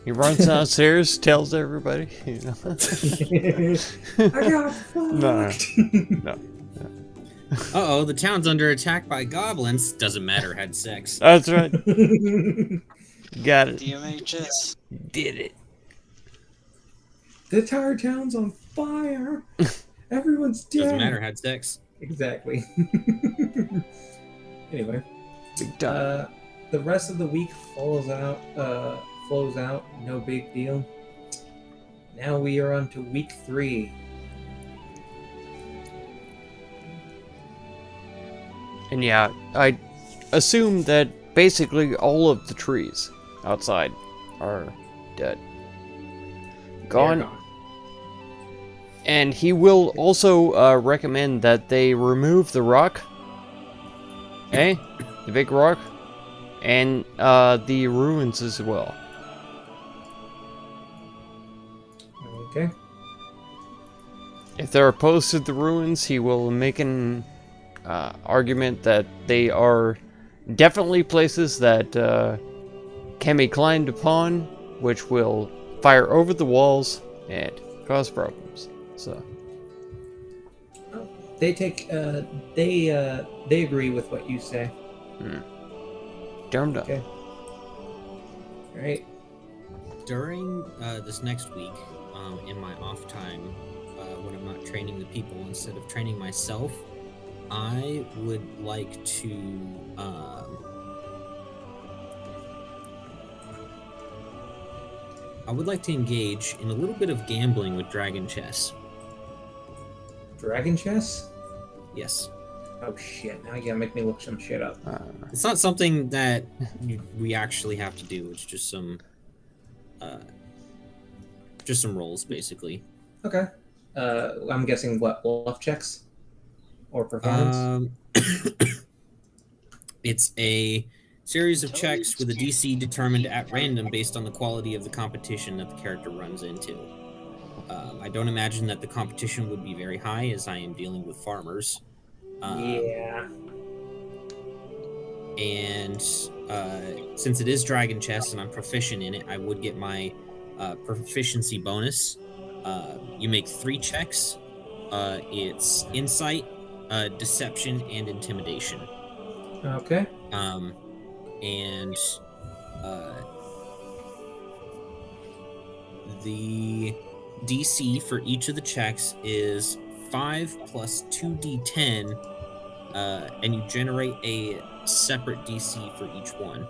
He runs downstairs, tells everybody. You know. I got fucked. No. Uh-oh, the town's under attack by goblins. Doesn't matter, had sex. That's right. Got it. DMHS. Did it. The entire town's on fire. Everyone's dead. Doesn't matter, had sex. Exactly. Anyway, Big time. the rest of the week flows out. No big deal. Now we are on to week 3. And yeah, I assume that basically all of the trees outside are dead. Gone. And he will also recommend that they remove the rock. The big rock. And the ruins as well. Okay. If they're opposed to the ruins, he will make an argument that they are definitely places that can be climbed upon, which will fire over the walls and cause problems. So They take. They agree with what you say. Darned up. Okay. All right. During this next week, in my off time, when I'm not training the people instead of training myself, I would like to engage in a little bit of gambling with dragon chess. Dragon chess. Yes. Oh shit! Now you gotta make me look some shit up. It's not something that we actually have to do. It's just some rolls, basically. Okay. I'm guessing what, bluff checks or performance? It's a series of checks with a DC determined at random based on the quality of the competition that the character runs into. I don't imagine that the competition would be very high, as I am dealing with farmers. Yeah. And since it is dragon chess and I'm proficient in it, I would get my proficiency bonus. You make 3 checks. It's insight, deception, and intimidation. Okay. And the DC for each of the checks is 5 plus 2d10, and you generate a separate DC for each one.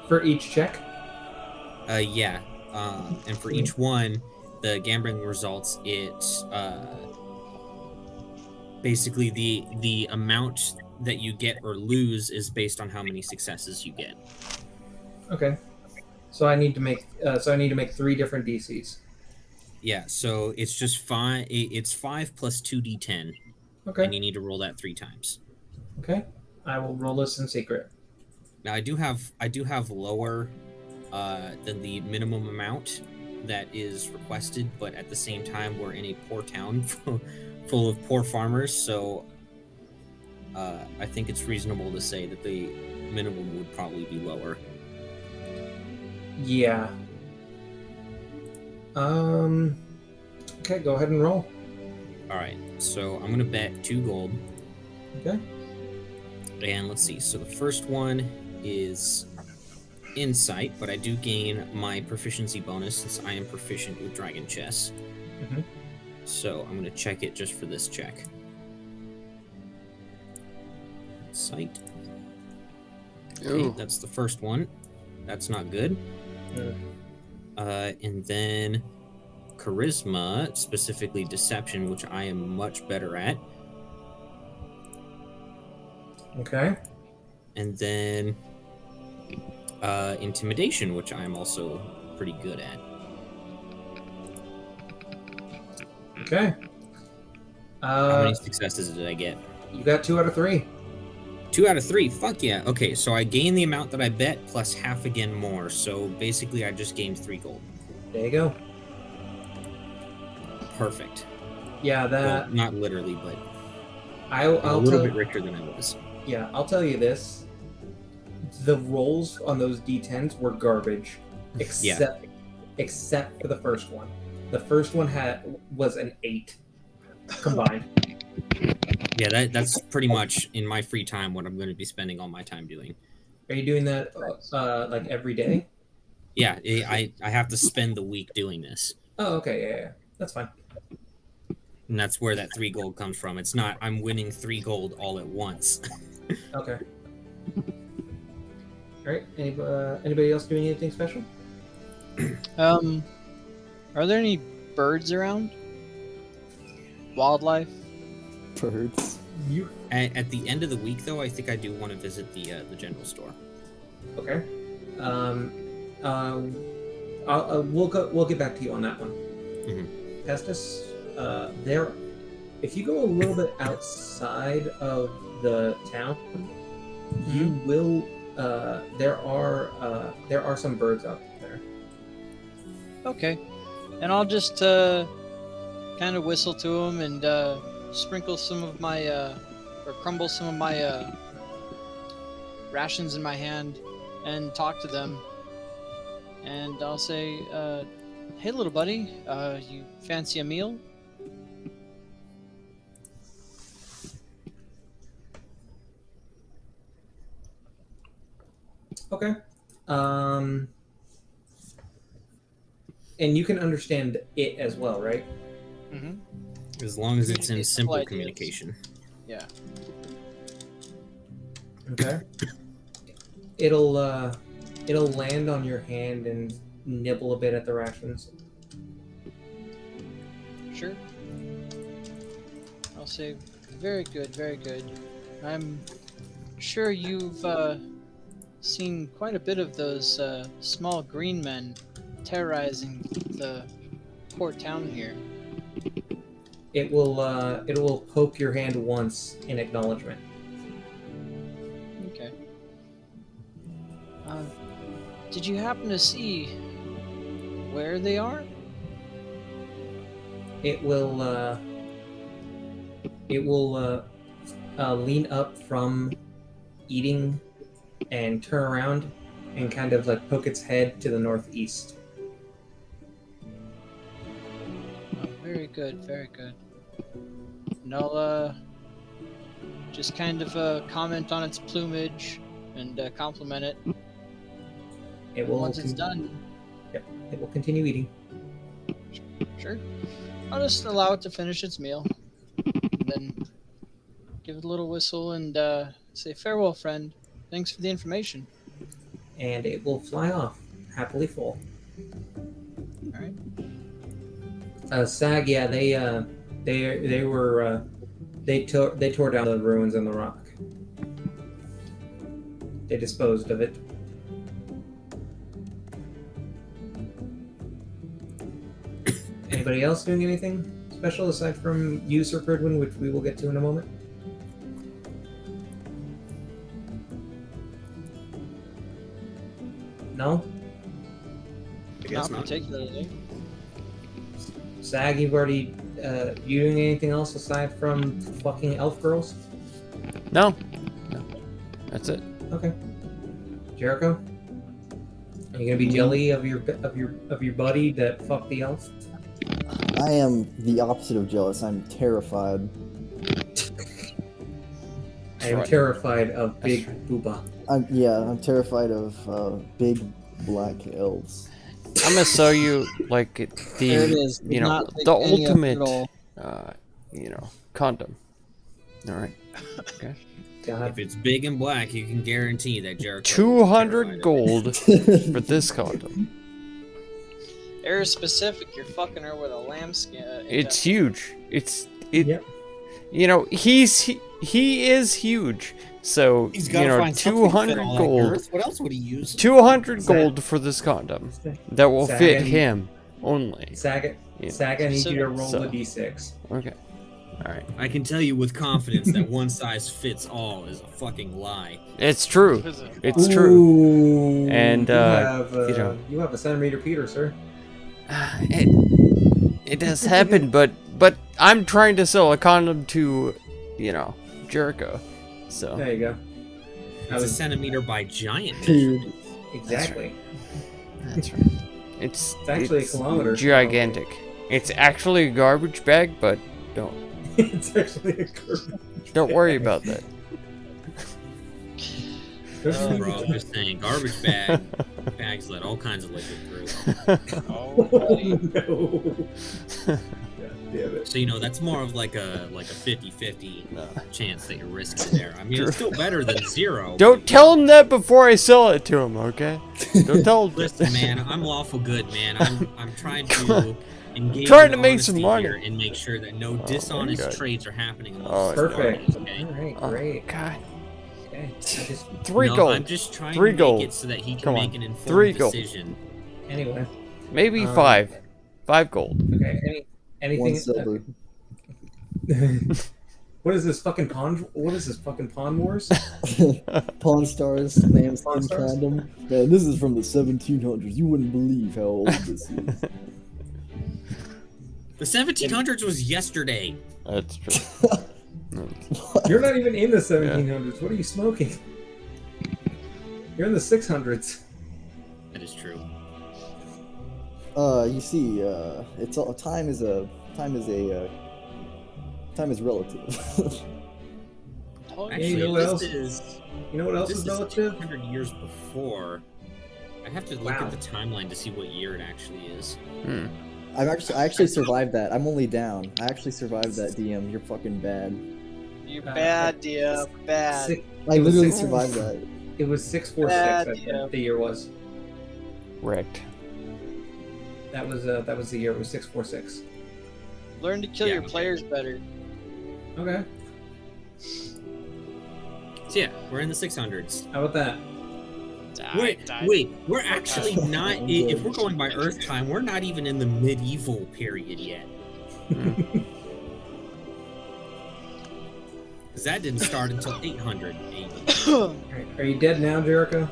For each check? Yeah. And for each one, the gambling results, it's basically the amount that you get or lose is based on how many successes you get. Okay. So I need to make 3 different DCs. Yeah, so it's just 5. It's 5 plus 2d10. Okay. And you need to roll that 3 times. Okay. I will roll this in secret. Now I do have lower than the minimum amount that is requested, but at the same time we're in a poor town full of poor farmers, so I think it's reasonable to say that the minimum would probably be lower. Yeah. Okay, go ahead and roll. All right, so I'm gonna bet 2 gold. Okay. And let's see. So the first one is insight, but I do gain my proficiency bonus since I am proficient with dragon chess. Mhm. So I'm gonna check it just for this check. Insight. Okay, Ooh. that's the first one. That's not good. And then charisma, specifically deception, which I am much better at. Okay. And then intimidation, which I'm also pretty good at. Okay. How many successes did I get? You got 2 out of 3. 2 out of 3. Fuck yeah. Okay, so I gained the amount that I bet plus half again more. So basically, I just gained 3 gold. There you go. perfect. Yeah, Well, that not literally, but I'll a little tell bit richer than I was. Yeah, I'll tell you this. The rolls on those D10s were garbage, except for the first one. The first one was an 8 combined. Yeah, that's pretty much in my free time what I'm going to be spending all my time doing. Are you doing that like every day? Yeah, I have to spend the week doing this. Oh, okay, yeah, that's fine. And that's where that 3 gold comes from. It's not I'm winning 3 gold all at once. Okay. All right. Anybody else doing anything special? Are there any birds around? Wildlife? Birds. At the end of the week, though, I think I do want to visit the general store. Okay. We'll get back to you on that one. Mm-hmm. Pestis, if you go a little bit outside of the town, you will. There are some birds out there. Okay. And I'll just kind of whistle to them and sprinkle some of my or crumble some of my rations in my hand and talk to them. And I'll say, "Hey, little buddy, you fancy a meal?" Okay. And you can understand it as well, right? Mm-hmm. As long as it's in Communicate simple ideas. communication. Yeah. Okay. It'll land on your hand and nibble a bit at the rations. Sure. I'll say, very good, very good. I'm sure you've seen quite a bit of those small green men terrorizing the port town here. It will poke your hand once in acknowledgement. Okay. Did you happen to see where they are? It will lean up from eating and turn around and kind of like poke its head to the northeast. Oh, very good, very good. And I'll just kind of comment on its plumage and compliment it. It And will once it's done, Yep, it will continue eating. sure, I'll just allow it to finish its meal. And then give it a little whistle and say, "Farewell, friend. Thanks for the information." And it will fly off, happily full. All right. Sag, yeah, they tore down the ruins in the rock. They disposed of it. Anybody else doing anything special aside from you, Sir Ferdwin, which we will get to in a moment? No? I guess Not not. particularly. Sag, you've already you doing anything else aside from fucking elf girls? No. That's it. Okay. Jericho? Are you gonna be jelly of your buddy that fucked the elf? I am the opposite of jealous. I'm terrified. I am terrified of Big Booba. I'm terrified of big black elves. I'm gonna sell you like the There it is. you know Not the like any of it ultimate all. condom. All right. Okay. God. If it's big and black, you can guarantee that Jericho. 200 gold for this condom. Air specific, you're fucking her with a lambskin. It's huge. It. Yep. You know he is huge. So He's you got to know find something to fit 200 all that gold. girth. What else would he use? 200 gold for this condom that will fit Sagan. him only. Saga, Yeah. Saga, I need you to roll So- a d6. Okay. All right. I can tell you with confidence that one size fits all is a fucking lie. It's true. Is it? It's true. Ooh, And, you have you know. you have a centimeter Peter, sir. It has happened, but I'm trying to sell a condom to, Jericho. So There you go. It's a centimeter by giant Dude. measurement. Exactly. that's right. It's actually a kilometer. gigantic. It's actually a garbage bag, but don't It's actually a curve. worry about that. Oh, bro, I'm just saying, garbage bags let all kinds of liquid through. Oh, buddy. No. God damn it. So that's more of like a 50-50 chance that you're risking there. I mean, it's still better than zero. Don't tell him that before I sell it to him, okay? Don't tell him. Listen, man, I'm lawful good, man. I'm trying to engage Trying to in make some honesty money. here and make sure that no my dishonest God. trades are happening amongst Oh, the Perfect. parties, okay? All right, Oh, great. God. Okay. I just, 3 No, gold. I'm just trying Three to gold. make it so that he can Come on. make an informed 3 gold. decision. anyway. Maybe Um, 5. 5 gold. Okay. Anything? One silver. What is this fucking pawn? What is this fucking Pawn Wars? Pawn Stars, Lamb's Pawn Stars? condom. Man, this is from the 1700s. You wouldn't believe how old this is. The 1700s was yesterday. That's true. You're not even in the 1700s. What are you smoking? You're in the 600s. That is true. You see, it's all time is relative. Told Actually, you know what this else? is You know what else this is is relative? 200 years before. I have to look Wow. at the timeline to see what year it actually is. I actually survived that. I'm only down. I actually survived that, DM. You're fucking bad. You bad, dear. Bad. Six, I It was literally six- survived that. it was 646. Bad, I yeah. think the year was. Wrecked. That was the year. It was 646. Learn to kill Yeah, your okay. players better. Okay. So yeah, we're in the 600s. How about that? Wait, we're actually not. If we're going by Earth time, we're not even in the medieval period yet. Because that didn't start until 800 AD. Alright, are you dead now, Jericho?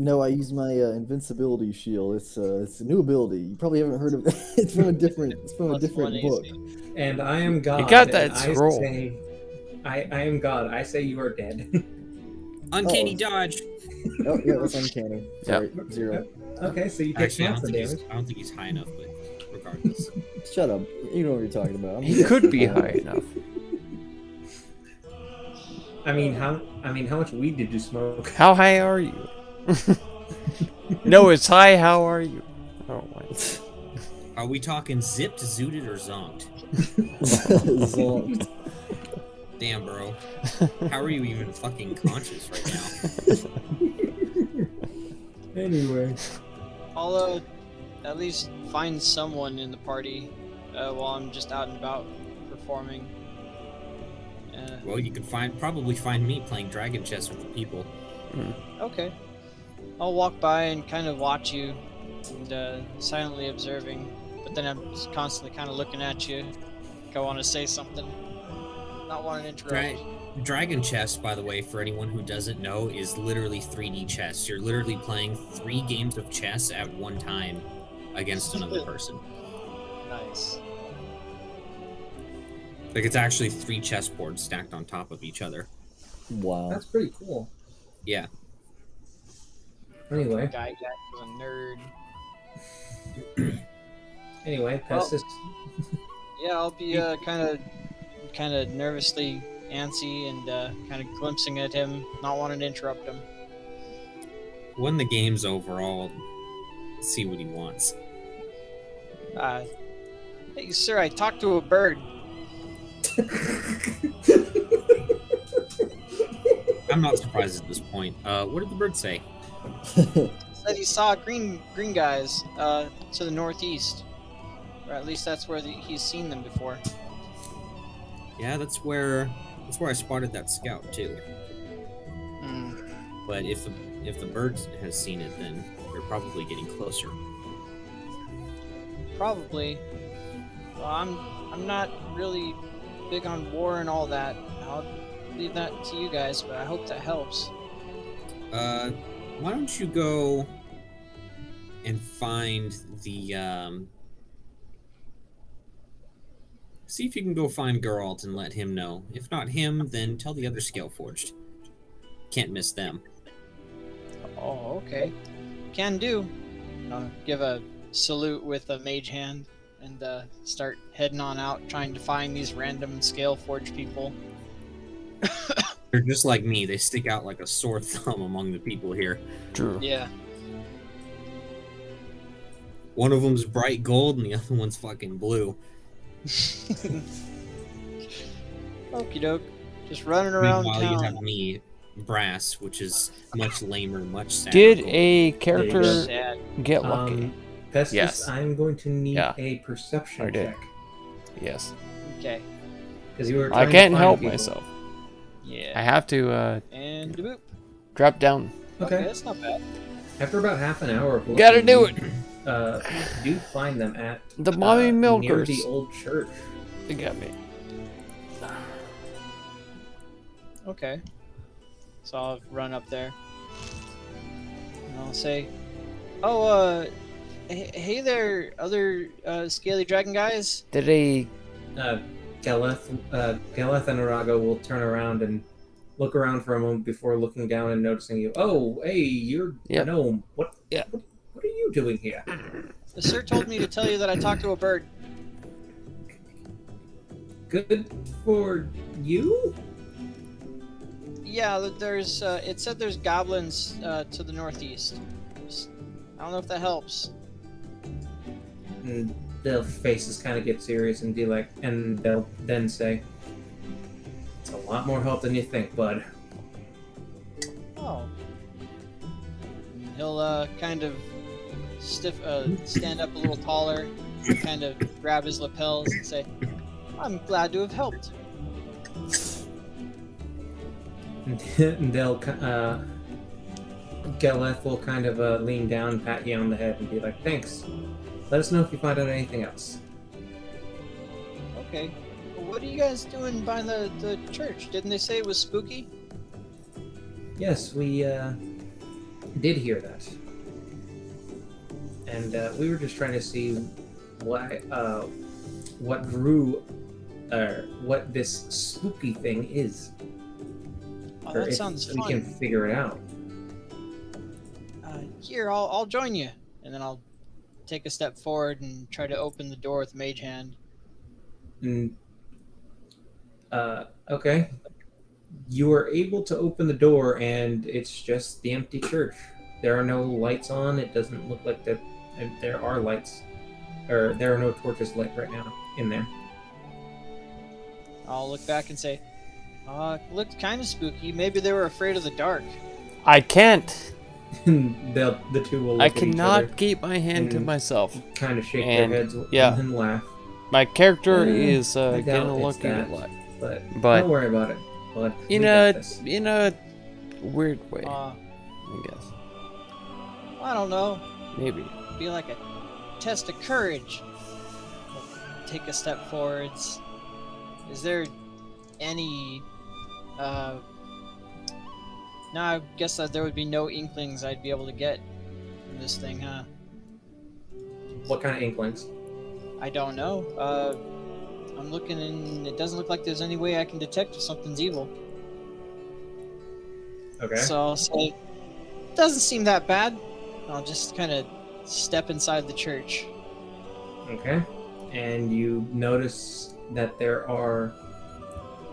No, I use my invincibility shield. It's a new ability. You probably haven't heard of it. It's from a different Plus one book. AC. And I am God. You got that and I scroll. say- I am God. I say you are dead. Uncanny Oh. dodge. Oh yeah, that's uncanny. Sorry, 0. Okay, so you take Actually, half the damage. I don't think he's high enough, but regardless. Shut up. You know what you're talking about. He could be high enough. I mean, how much weed did you smoke? How high are you? No, it's high. How are you? Oh my. Are we talking zipped, zooted, or zonked? Zonked. Damn, bro. How are you even fucking conscious right now? Anyway. I'll at least find someone in the party while I'm just out and about performing. Well, you can probably find me playing dragon chess with the people. Okay. I'll walk by and kind of watch you and silently observing, but then I'm just constantly kind of looking at you. Like I want to say something. Not wanting to interrupt. Dragon chess, by the way, for anyone who doesn't know, is literally 3D chess. You're literally playing 3 games of chess at one time against another person. Nice. Like, it's actually 3 chessboards stacked on top of each other. Wow. That's pretty cool. Yeah. Anyway. Guy was a nerd. Anyway, Well- Pestis. Yeah, I'll be kind of nervously antsy and kind of glimpsing at him, not wanting to interrupt him. When the game's over, I'll see what he wants. Hey, sir, I talked to a bird. I'm not surprised at this point. What did the bird say? Said he saw green guys to the northeast, or at least that's where he's seen them before. Yeah, that's where I spotted that scout too. Hmm. But if the bird has seen it, then they're probably getting closer. Probably. Well, I'm not really big on war and all that. I'll leave that to you guys, but I hope that helps. Why don't you go and find the See if you can go find Geralt and let him know. If not him, then tell the other Scaleforged. Can't miss them. Oh, okay. Can do. I'll give a salute with a mage hand and start heading on out trying to find these random Scaleforged people. They're just like me. They stick out like a sore thumb among the people here. True. Yeah. One of them's bright gold and the other one's fucking blue. Okie doke. Just running around Meanwhile, you town. have me, Brass, which is much lamer, much sadder. Did gold. a character Sad. get lucky? Pestis, Yes. I'm going to need Yeah. a perception I did. check. Yes. Okay. Because you were I trying to can't find help people. myself. I Yeah. have to And boop. drop down. Okay, Okay. that's not bad. After about half an hour of looking, Gotta do it. You do find them at The mommy near milkers. the old church. They got me. Okay. So I'll run up there. And I'll say, "Oh, hey there, other scaly dragon guys." Did a Galeth and Arago will turn around and look around for a moment before looking down and noticing you. Oh, hey, you're Yep. a gnome. What? Yeah. What are you doing here? The sir told me to tell you that I talked to a bird. Good for you? Yeah, there's. It said there's goblins to the northeast. I don't know if that helps. And their faces kind of get serious and be like, and they'll then say, "It's a lot more help than you think, bud." Oh. He'll kind of stand up a little taller, kind of grab his lapels and say, "I'm glad to have helped." And they'll, Galeth will kind of lean down, pat you on the head, and be like, "Thanks. Let us know if you find out anything else." Okay. What are you guys doing by the church? Didn't they say it was spooky? Yes, we did hear that, and we were just trying to see what what this spooky thing is. Oh, or that if sounds we can fun. figure it out. Here, I'll join you, and then I'll take a step forward and try to open the door with mage hand. And, okay. You are able to open the door, and it's just the empty church. There are no lights on. It doesn't look like that. There are lights, or there are no torches lit right now in there. I'll look back and say, it looked kind of spooky. Maybe they were afraid of the dark." I can't. And the two will look I at each cannot other, keep my hand to and- myself. kind of shake And, their heads yeah. and laugh. My character Yeah, is I doubt getting a it's look at that. it like But don't worry about it. Bud. in We got this. a weird way, Uh, I guess. I don't know. Maybe. Be like a test of courage. Take a step forwards. Is there any no, I guess that there would be no inklings I'd be able to get from this thing, huh? What kind of inklings? I don't know. I'm looking and it doesn't look like there's any way I can detect if something's evil. Okay. So I'll say, doesn't seem that bad. I'll just kind of step inside the church. Okay. And you notice that there are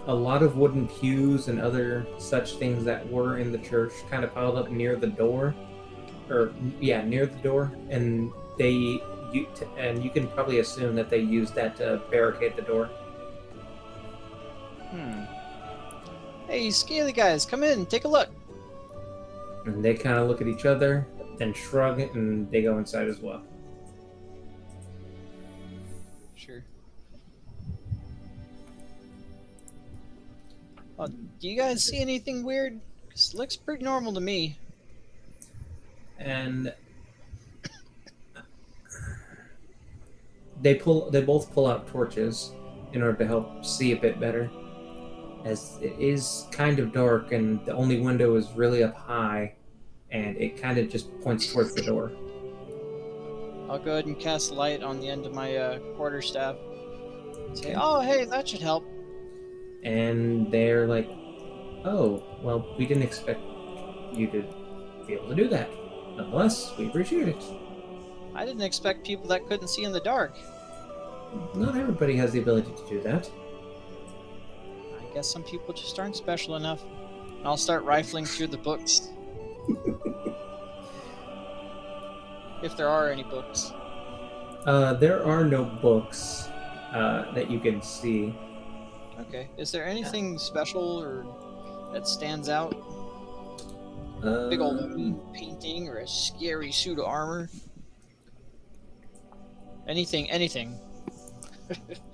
a lot of wooden pews and other such things that were in the church kind of piled up near the door. Near the door. And you can probably assume that they used that to barricade the door. Hey, scaly guys, come in, take a look. And they kind of look at each other, then shrug, and they go inside as well. Sure. Do you guys see anything weird? 'Cause it looks pretty normal to me. And they both pull out torches in order to help see a bit better, as it is kind of dark and the only window is really up high, and it kind of just points towards the door. I'll go ahead and cast light on the end of my quarterstaff. Say, oh, hey, that should help. And they're like, oh, well, we didn't expect you to be able to do that. Nonetheless, we appreciate it. I didn't expect people that couldn't see in the dark. Not everybody has the ability to do that. I guess some people just aren't special enough. I'll start rifling through the books. If there are any books. There are no books that you can see. Okay. Is there anything special or that stands out? Big old painting or a scary suit of armor? Anything.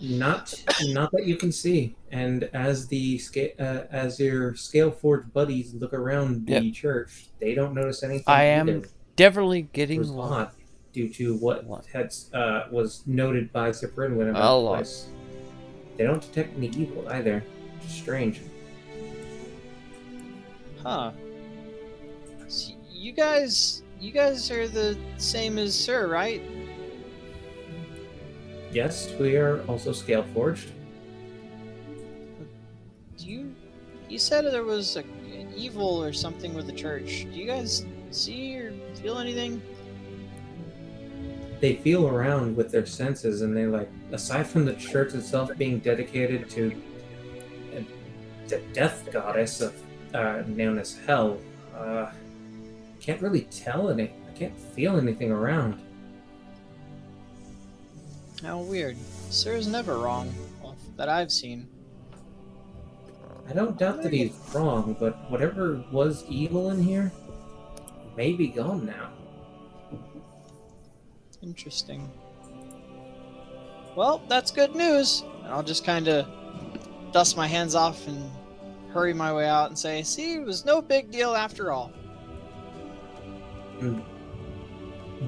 Not that you can see. And as as your Scaleforge buddies look around the church, they don't notice anything. I either. am definitely getting It was odd due to what was noted by Sir Brinwyn about the place. They don't detect any evil either. Strange. Huh. So you guys are the same as Sir, right? Yes, we are also Scaleforged. You said there was an evil or something with the church. Do you guys see or feel anything? They feel around with their senses, and they aside from the church itself being dedicated to the death goddess of known as Hell, can't really tell any. I can't feel anything around. How weird. Sir's never wrong, that I've seen. I don't doubt that he's wrong, but whatever was evil in here may be gone now. Interesting. Well, that's good news. I'll just kind of dust my hands off and hurry my way out and say, see, it was no big deal after all.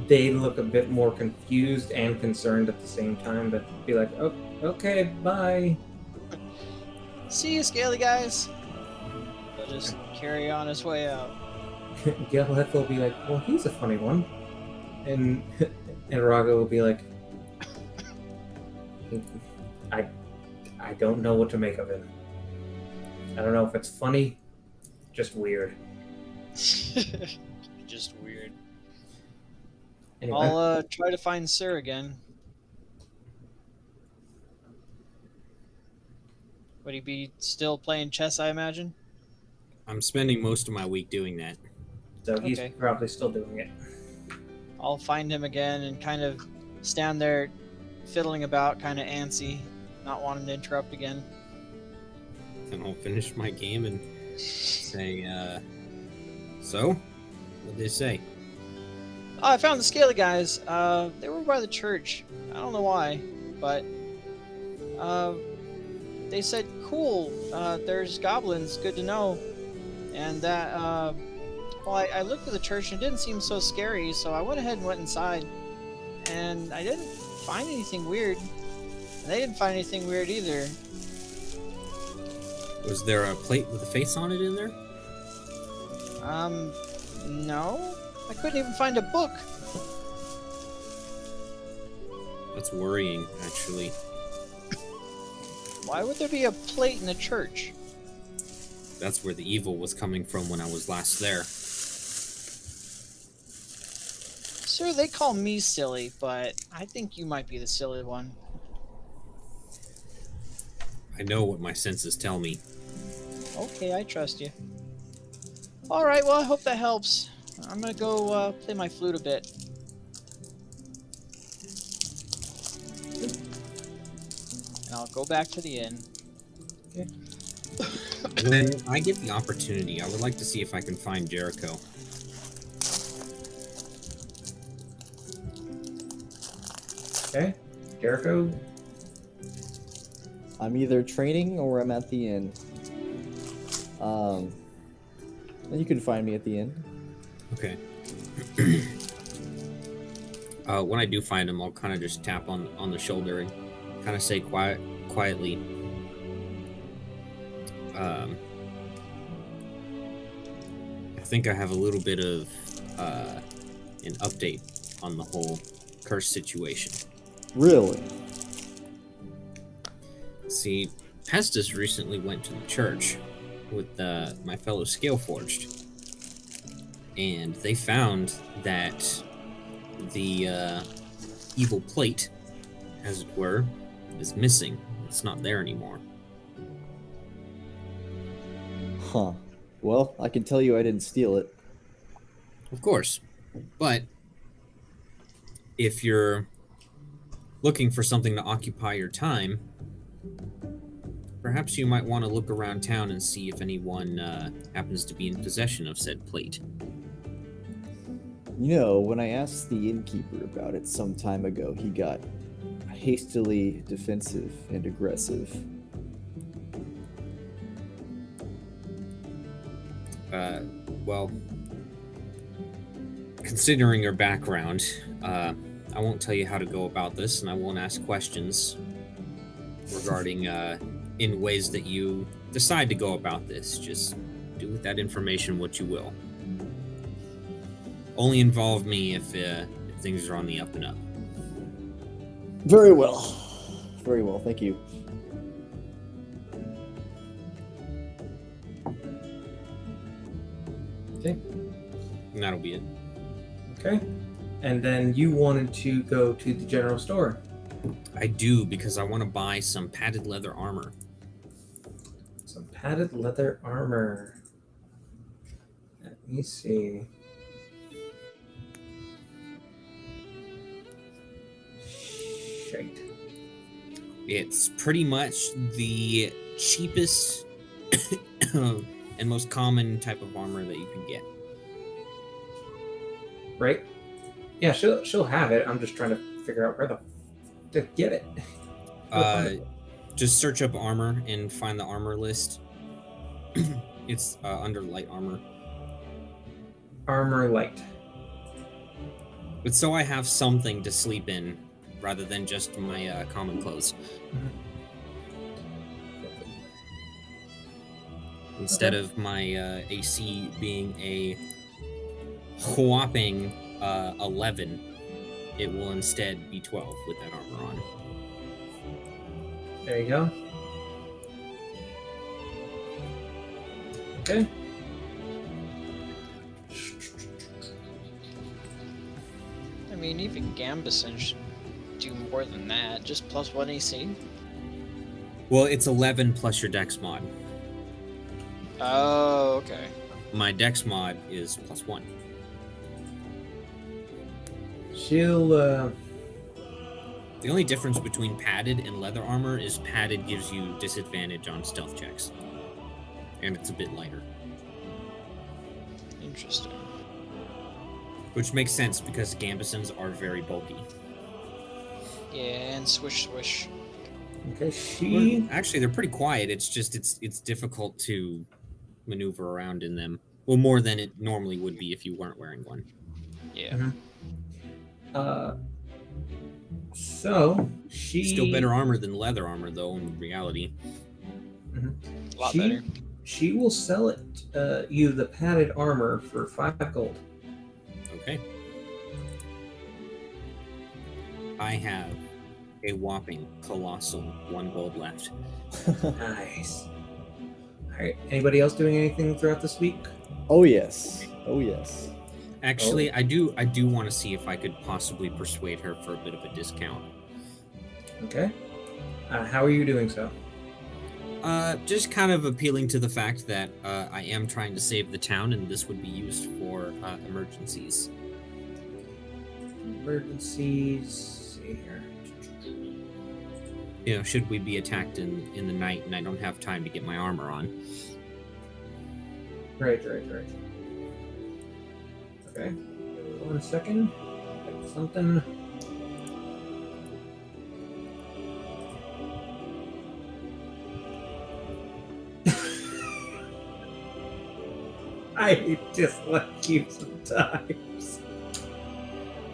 They look a bit more confused and concerned at the same time, but be like, oh, okay, bye. See you, scaly guys. He'll just carry on his way out. Galeth will be like, well, he's a funny one. And Raga will be like, I don't know what to make of it. I don't know if it's funny, just weird. Just weird. Anyway, I'll try to find Sir again. Would he be still playing chess, I imagine? I'm spending most of my week doing that. so he's okay. probably still doing it. I'll find him again and kind of stand there fiddling about, kind of antsy, not wanting to interrupt again. And I'll finish my game and say, so? What'd they say? Oh, I found the scaly guys. They were by the church. I don't know why, but they said, cool, there's goblins, good to know. And that, well, I looked at the church and it didn't seem so scary, so I went ahead and went inside. And I didn't find anything weird. And they didn't find anything weird either. Was there a plate with a face on it in there? No. I couldn't even find a book. That's worrying, actually. Why would there be a plate in the church? That's where the evil was coming from when I was last there. Sir, they call me silly, but I think you might be the silly one. I know what my senses tell me. Okay, I trust you. Alright, well, I hope that helps. I'm gonna go play my flute a bit. And I'll go back to the inn. Okay. When I get the opportunity, I would like to see if I can find Jericho. Okay, Jericho. I'm either training or I'm at the inn. And you can find me at the inn. Okay. When I do find him, I'll kind of just tap on the shoulder and kind of say quietly, I think I have a little bit of an update on the whole curse situation. Really? See, Pestis recently went to the church with my fellow Scaleforged, and they found that the evil plate, as it were, is missing. It's not there anymore. Huh. Well, I can tell you I didn't steal it. Of course. But if you're looking for something to occupy your time, perhaps you might want to look around town and see if anyone happens to be in possession of said plate. You know, when I asked the innkeeper about it some time ago, he got hastily defensive and aggressive. Well, considering your background, I won't tell you how to go about this, and I won't ask questions regarding in ways that you decide to go about this. Just do with that information what you will. Only involve me if things are on the up and up. Very well. Very well, thank you. Okay. And that'll be it. Okay. And then you wanted to go to the general store. I do, because I want to buy some padded leather armor. Some padded leather armor. Let me see. Shite. It's pretty much the cheapest and most common type of armor that you can get. Right? Yeah, she'll have it. I'm just trying to figure out where to get it. Just search up armor and find the armor list. It's under light armor. Armor light. But so I have something to sleep in rather than just my common clothes. Instead of my AC being a whopping 11, it will instead be 12 with that armor on. There you go. Okay. I mean, even Gambison should do more than that. Just plus 1 AC. Well, it's 11 plus your dex mod. Oh, okay. My dex mod is plus 1. She'll The only difference between padded and leather armor is padded gives you disadvantage on stealth checks. And it's a bit lighter. Interesting. Which makes sense because Gambesons are very bulky. Yeah, and swish swish. Okay, Actually, they're pretty quiet. It's just it's difficult to maneuver around in them. Well, more than it normally would be if you weren't wearing one. Yeah. Mm-hmm. So she Still better armor than leather armor, though. In reality, A lot better. She will sell it you the padded armor for 5 gold. okay. I have a whopping colossal 1 gold left. Nice. All right. Anybody else doing anything throughout this week? Oh yes. Oh yes. Actually, I do want to see if I could possibly persuade her for a bit of a discount. Okay. How are you doing so? Just kind of appealing to the fact that I am trying to save the town, and this would be used for emergencies. Emergencies. See here. You know, should we be attacked in the night and I don't have time to get my armor on. Right. Okay. 1 second. Something. I dislike you sometimes.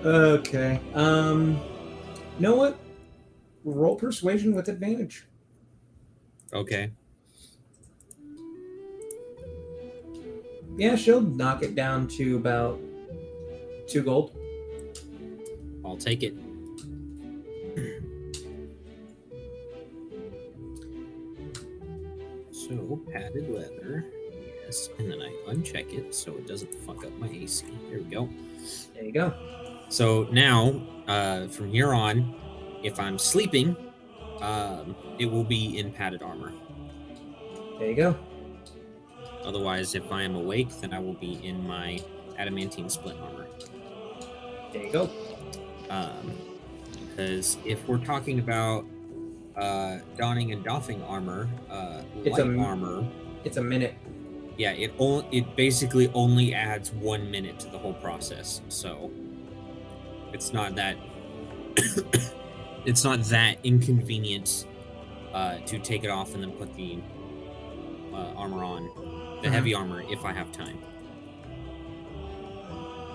Okay. You know what? Roll persuasion with advantage. Okay. Yeah, she'll knock it down to about 2 gold. I'll take it. padded leather. Yes, and then I uncheck it so it doesn't fuck up my AC. There we go. There you go. So now, from here on, if I'm sleeping, it will be in padded armor. There you go. Otherwise, if I am awake, then I will be in my adamantine splint armor. There you go. Because if we're talking about donning and doffing armor, It's light a- armor, It's a minute. yeah, it basically only adds 1 minute to the whole process. So it's not that it's not that inconvenient to take it off and then put the armor on, the heavy armor, if I have time.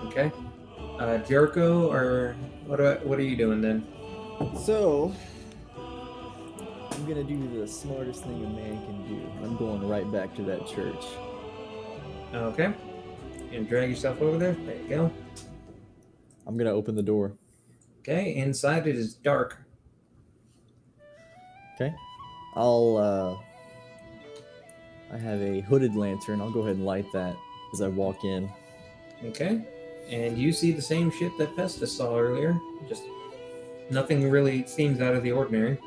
Okay. Jericho, or what are you doing then? So, I'm gonna do the smartest thing a man can do. I'm going right back to that church. Okay. And drag yourself over there. There you go. I'm gonna open the door. Okay. Inside it is dark. Okay. I have a hooded lantern. I'll go ahead and light that as I walk in. Okay. And you see the same shit that Festus saw earlier. Just nothing really seems out of the ordinary.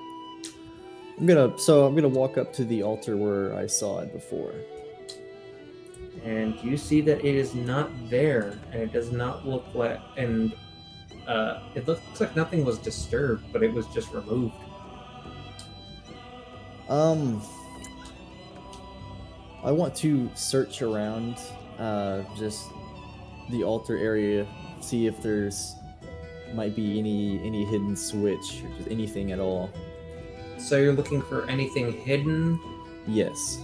I'm gonna walk up to the altar where I saw it before. And you see that it is not there, and it does not look like, and it looks like nothing was disturbed, but it was just removed. I want to search around just the altar area, see if there's might be any hidden switch or just anything at all. So you're looking for anything hidden? Yes.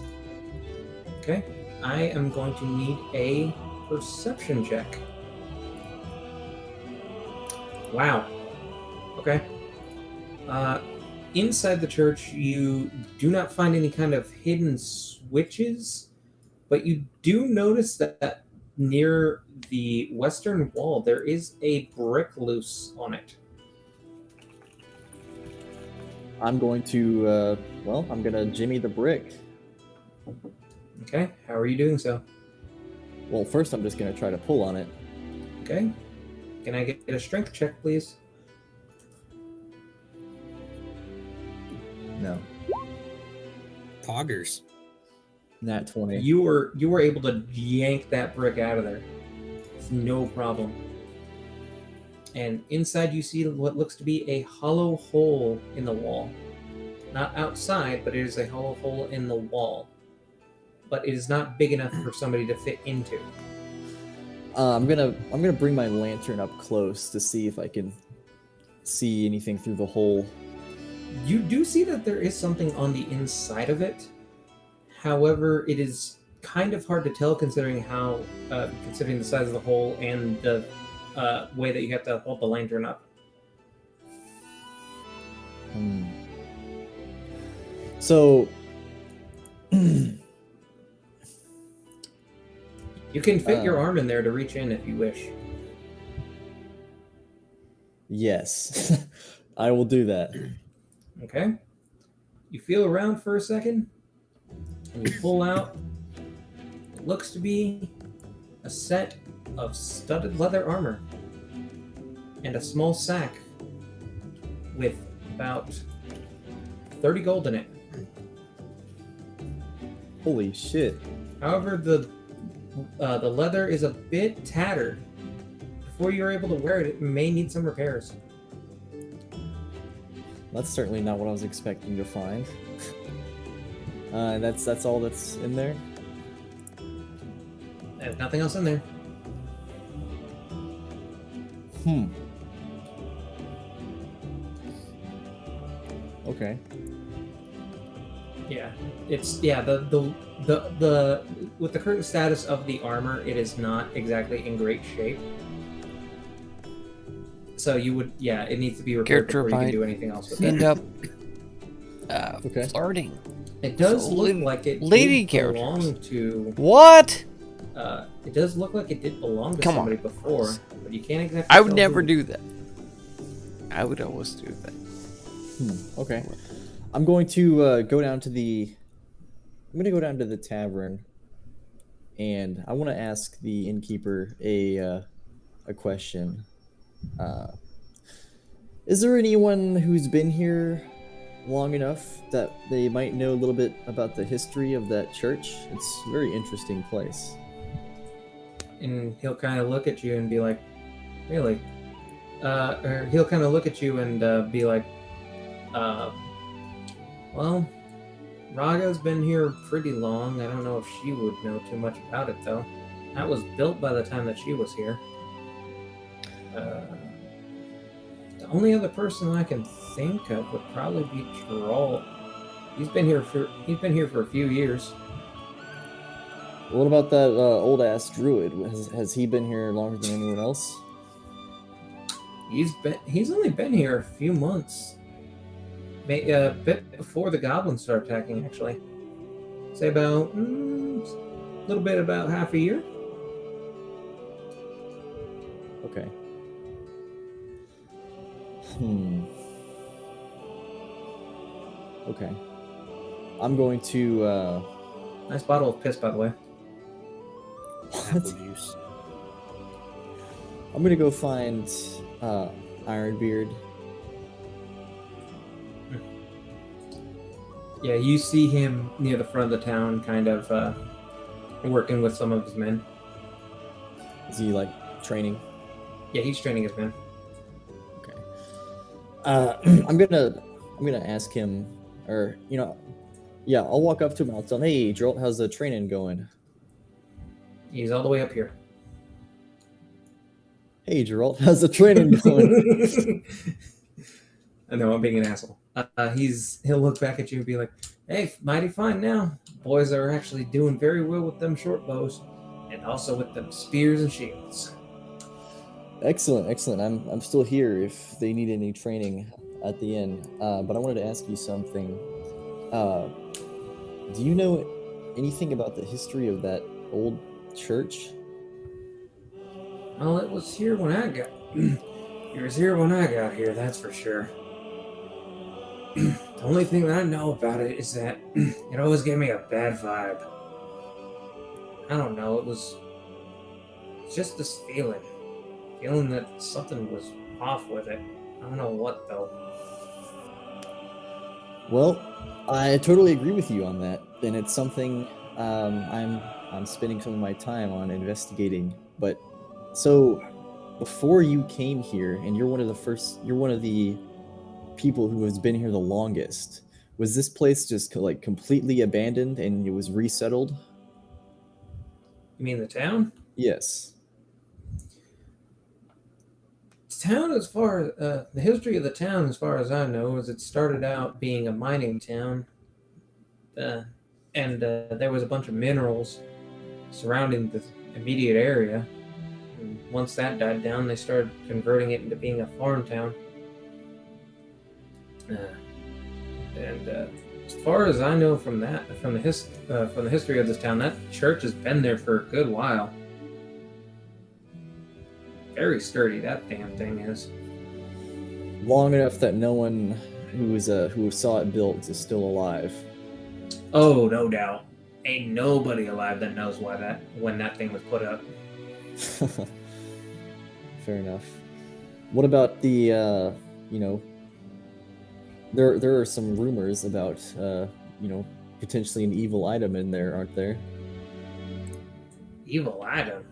Okay. I am going to need a perception check. Wow. Okay. Inside the church, you do not find any kind of hidden switches, but you do notice that near the western wall, there is a brick loose on it. I'm going to I'm gonna jimmy the brick. Okay. How are you doing so? Well, first I'm just gonna try to pull on it. Okay. Can I get a strength check, please? No. Poggers. Nat 20. You were able to yank that brick out of there. It's no problem. And inside you see what looks to be a hollow hole in the wall. Not outside, but it is a hollow hole in the wall. But it is not big enough for somebody to fit into. I'm gonna bring my lantern up close to see if I can see anything through the hole. You do see that there is something on the inside of it. However, it is kind of hard to tell considering considering the size of the hole and the way that you have to hold the lantern up. So, You can fit your arm in there to reach in if you wish. yes, I will do that. Okay. You feel around for a second, and you pull out what looks to be a set of studded leather armor and a small sack with about 30 gold in it. Holy shit. However, the leather is a bit tattered. Before you're able to wear it, it may need some repairs. That's certainly not what I was expecting to find. That's all that's in there. There's nothing else in there. Okay. Yeah, the with the current status of the armor, it is not exactly in great shape. So it needs to be repaired Character before you can by do anything else with end it. up Okay. flirting. It does So, look like it lady did belong to. What? It does look like it did belong to Come somebody on. before, but you can't exactly. I would tell never who. do that. I would always do that. Okay. I'm going to go down to the I'm gonna go down to the tavern, and I want to ask the innkeeper a question. Uh, is there anyone who's been here long enough that they might know a little bit about the history of that church? It's a very interesting place. And he'll kind of look at you and be like, really? Or he'll kind of look at you and be like, well, Raga's been here pretty long. I don't know if she would know too much about it, though. That was built by the time that she was here. The only other person I can think of would probably be Geralt. He's been here for a few years. What about that old ass druid? Has he been here longer than anyone else? He's only been here a few months. A bit before the goblins start attacking, actually. Say about a little bit about half a year. Okay. Okay. I'm going to Nice bottle of piss, by the way. Apple juice. I'm gonna go find Ironbeard. Yeah, you see him near the front of the town, kind of working with some of his men. Is he like training? Yeah, he's training his men. Okay. I'm gonna ask him, or yeah, I'll walk up to him. I'll tell him, hey, Geralt, how's the training going? He's all the way up here. Hey, Geralt, how's the training going? I know I'm being an asshole. He'll look back at you and be like, "Hey, mighty fine now. Boys are actually doing very well with them short bows, and also with them spears and shields." Excellent, excellent. I'm still here if they need any training at the end. But I wanted to ask you something. Do you know anything about the history of that old church? Well, it was here when I got. It was here when I got here. That's for sure. The only thing that I know about it is that it always gave me a bad vibe. I don't know. It was just this feeling that something was off with it. I don't know what though. Well, I totally agree with you on that, and it's something I'm spending some of my time on investigating. But so before you came here, and you're one of the people who has been here the longest. Was this place just like completely abandoned and it was resettled? You mean the town? Yes. Town, as far the history of the town, as far as I know, is it started out being a mining town, and there was a bunch of minerals surrounding the immediate area. And once that died down, they started converting it into being a farm town. As far as I know from the history of this town, that church has been there for a good while. Very sturdy, that damn thing is. Long enough that no one who saw it built is still alive. Oh, no doubt. Ain't nobody alive that knows when that thing was put up. Fair enough. What about the there are some rumors about potentially an evil item in there, aren't there? Evil item?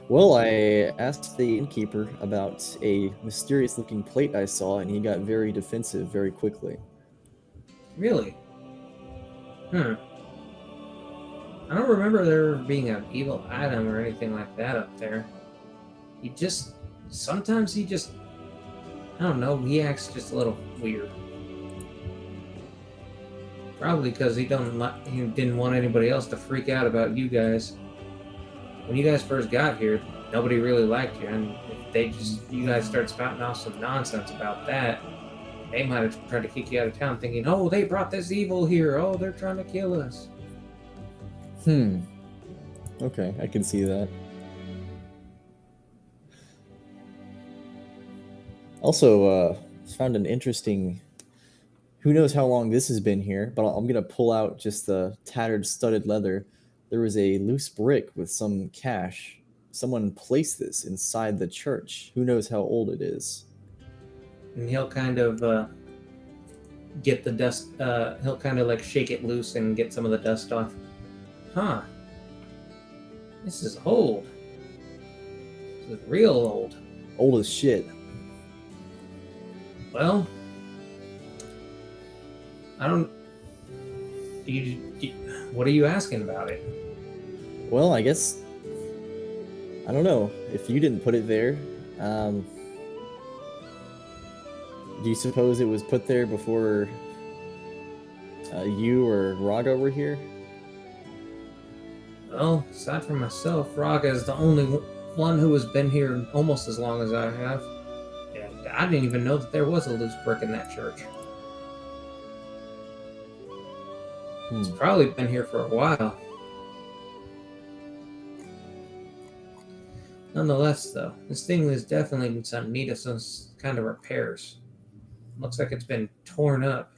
Well, I asked the innkeeper about a mysterious-looking plate I saw, and he got very defensive very quickly. Really? I don't remember there being an evil item or anything like that up there. Sometimes he just, I don't know, he acts just a little weird. Probably because he didn't want anybody else to freak out about you guys. When you guys first got here, nobody really liked you, and if you guys start spouting off some nonsense about that, they might have tried to kick you out of town thinking, oh, they brought this evil here, oh, they're trying to kill us. Okay, I can see that. Also, found an interesting who knows how long this has been here, but I'm gonna pull out just the tattered studded leather. There was a loose brick with some cash. Someone placed this inside the church. Who knows how old it is? And he'll kind of get the dust. He'll kind of like shake it loose and get some of the dust off. Huh. This is old. This is real old. Old as shit. Well, I don't. What are you asking about it? Well, I guess I don't know if you didn't put it there. Do you suppose it was put there before you or Raga were here? Well, aside from myself, Raga is the only one who has been here almost as long as I have. And I didn't even know that there was a loose brick in that church. It's probably been here for a while. Nonetheless, though, this thing is definitely in some need of some kind of repairs. Looks like it's been torn up.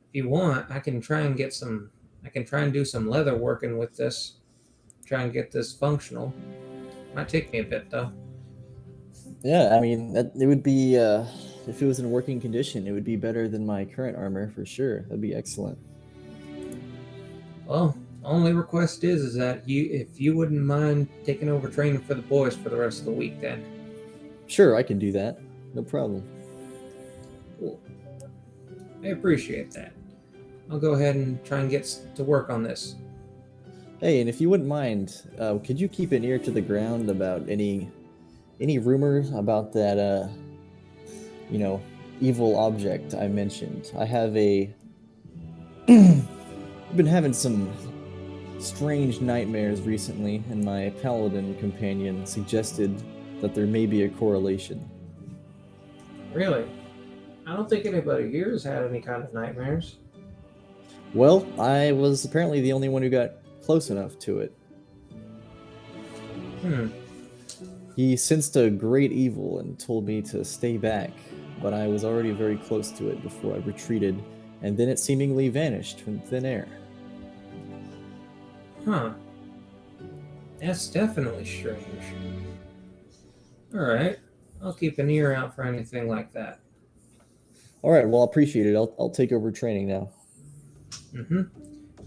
If you want, I can try and do some leather working with this. Try and get this functional. Might take me a bit, though. Yeah, I mean, it would be if it was in working condition, it would be better than my current armor for sure. That'd be excellent. Well, only request is that if you wouldn't mind taking over training for the boys for the rest of the week, then. Sure, I can do that. No problem. Cool. I appreciate that. I'll go ahead and try and get to work on this. Hey, and if you wouldn't mind, could you keep an ear to the ground about any rumors about that, evil object I mentioned? I have I've been having some strange nightmares recently, and my paladin companion suggested that there may be a correlation. Really? I don't think anybody here has had any kind of nightmares. Well, I was apparently the only one who got close enough to it. He sensed a great evil and told me to stay back, but I was already very close to it before I retreated, and then it seemingly vanished from thin air. Huh. That's definitely strange. Alright. I'll keep an ear out for anything like that. Alright, well, I appreciate it. I'll take over training now.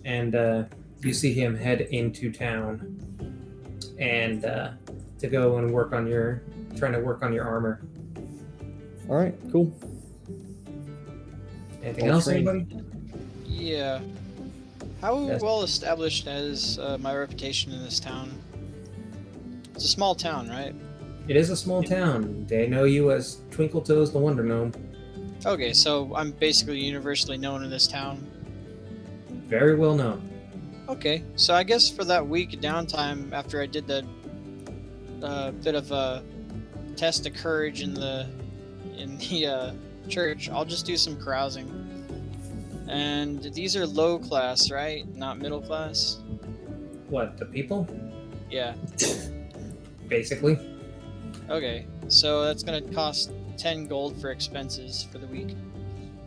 And you see him head into town and to go and trying to work on your armor. Alright, cool. Anything I'll else, train. anybody? Yeah. How Yes. well established is my reputation in this town? It's a small town, right? It is a small town. They know you as Twinkle Toes the Wonder Gnome. Okay, so I'm basically universally known in this town. Very well known. Okay, so I guess for that week downtime after I did that bit of a test of courage in the church, I'll just do some carousing. And these are low class, right? Not middle class? What, the people? Yeah. Basically. Okay, so that's gonna cost 10 gold for expenses for the week.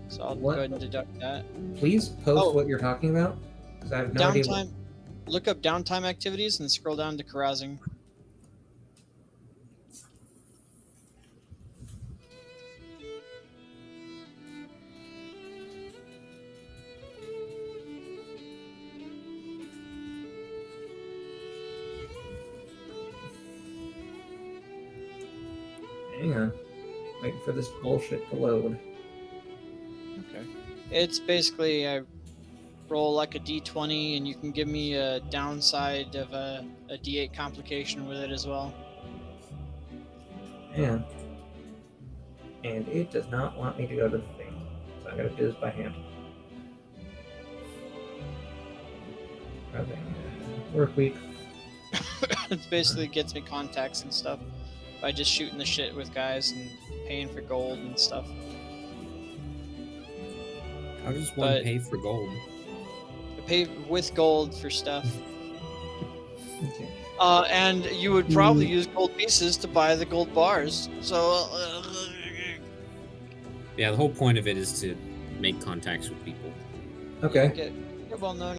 So I'll What? go ahead and deduct that. Please post what you're talking about. Because I have no idea. Downtime. Look up downtime activities and scroll down to carousing. Hang on. Waiting for this bullshit to load. Okay. It's basically I roll like a d20 and you can give me a downside of a d8 complication with it as well. Hang on. And it does not want me to go to the thing. So I gotta do this by hand. Okay. Work week. It basically gets me contacts and stuff by just shooting the shit with guys and paying for gold and stuff. How does one But- pay for gold? I pay with gold for stuff. Okay. And you would probably use gold pieces to buy the gold bars. So, Yeah, the whole point of it is to make contacts with people. Okay. Get well known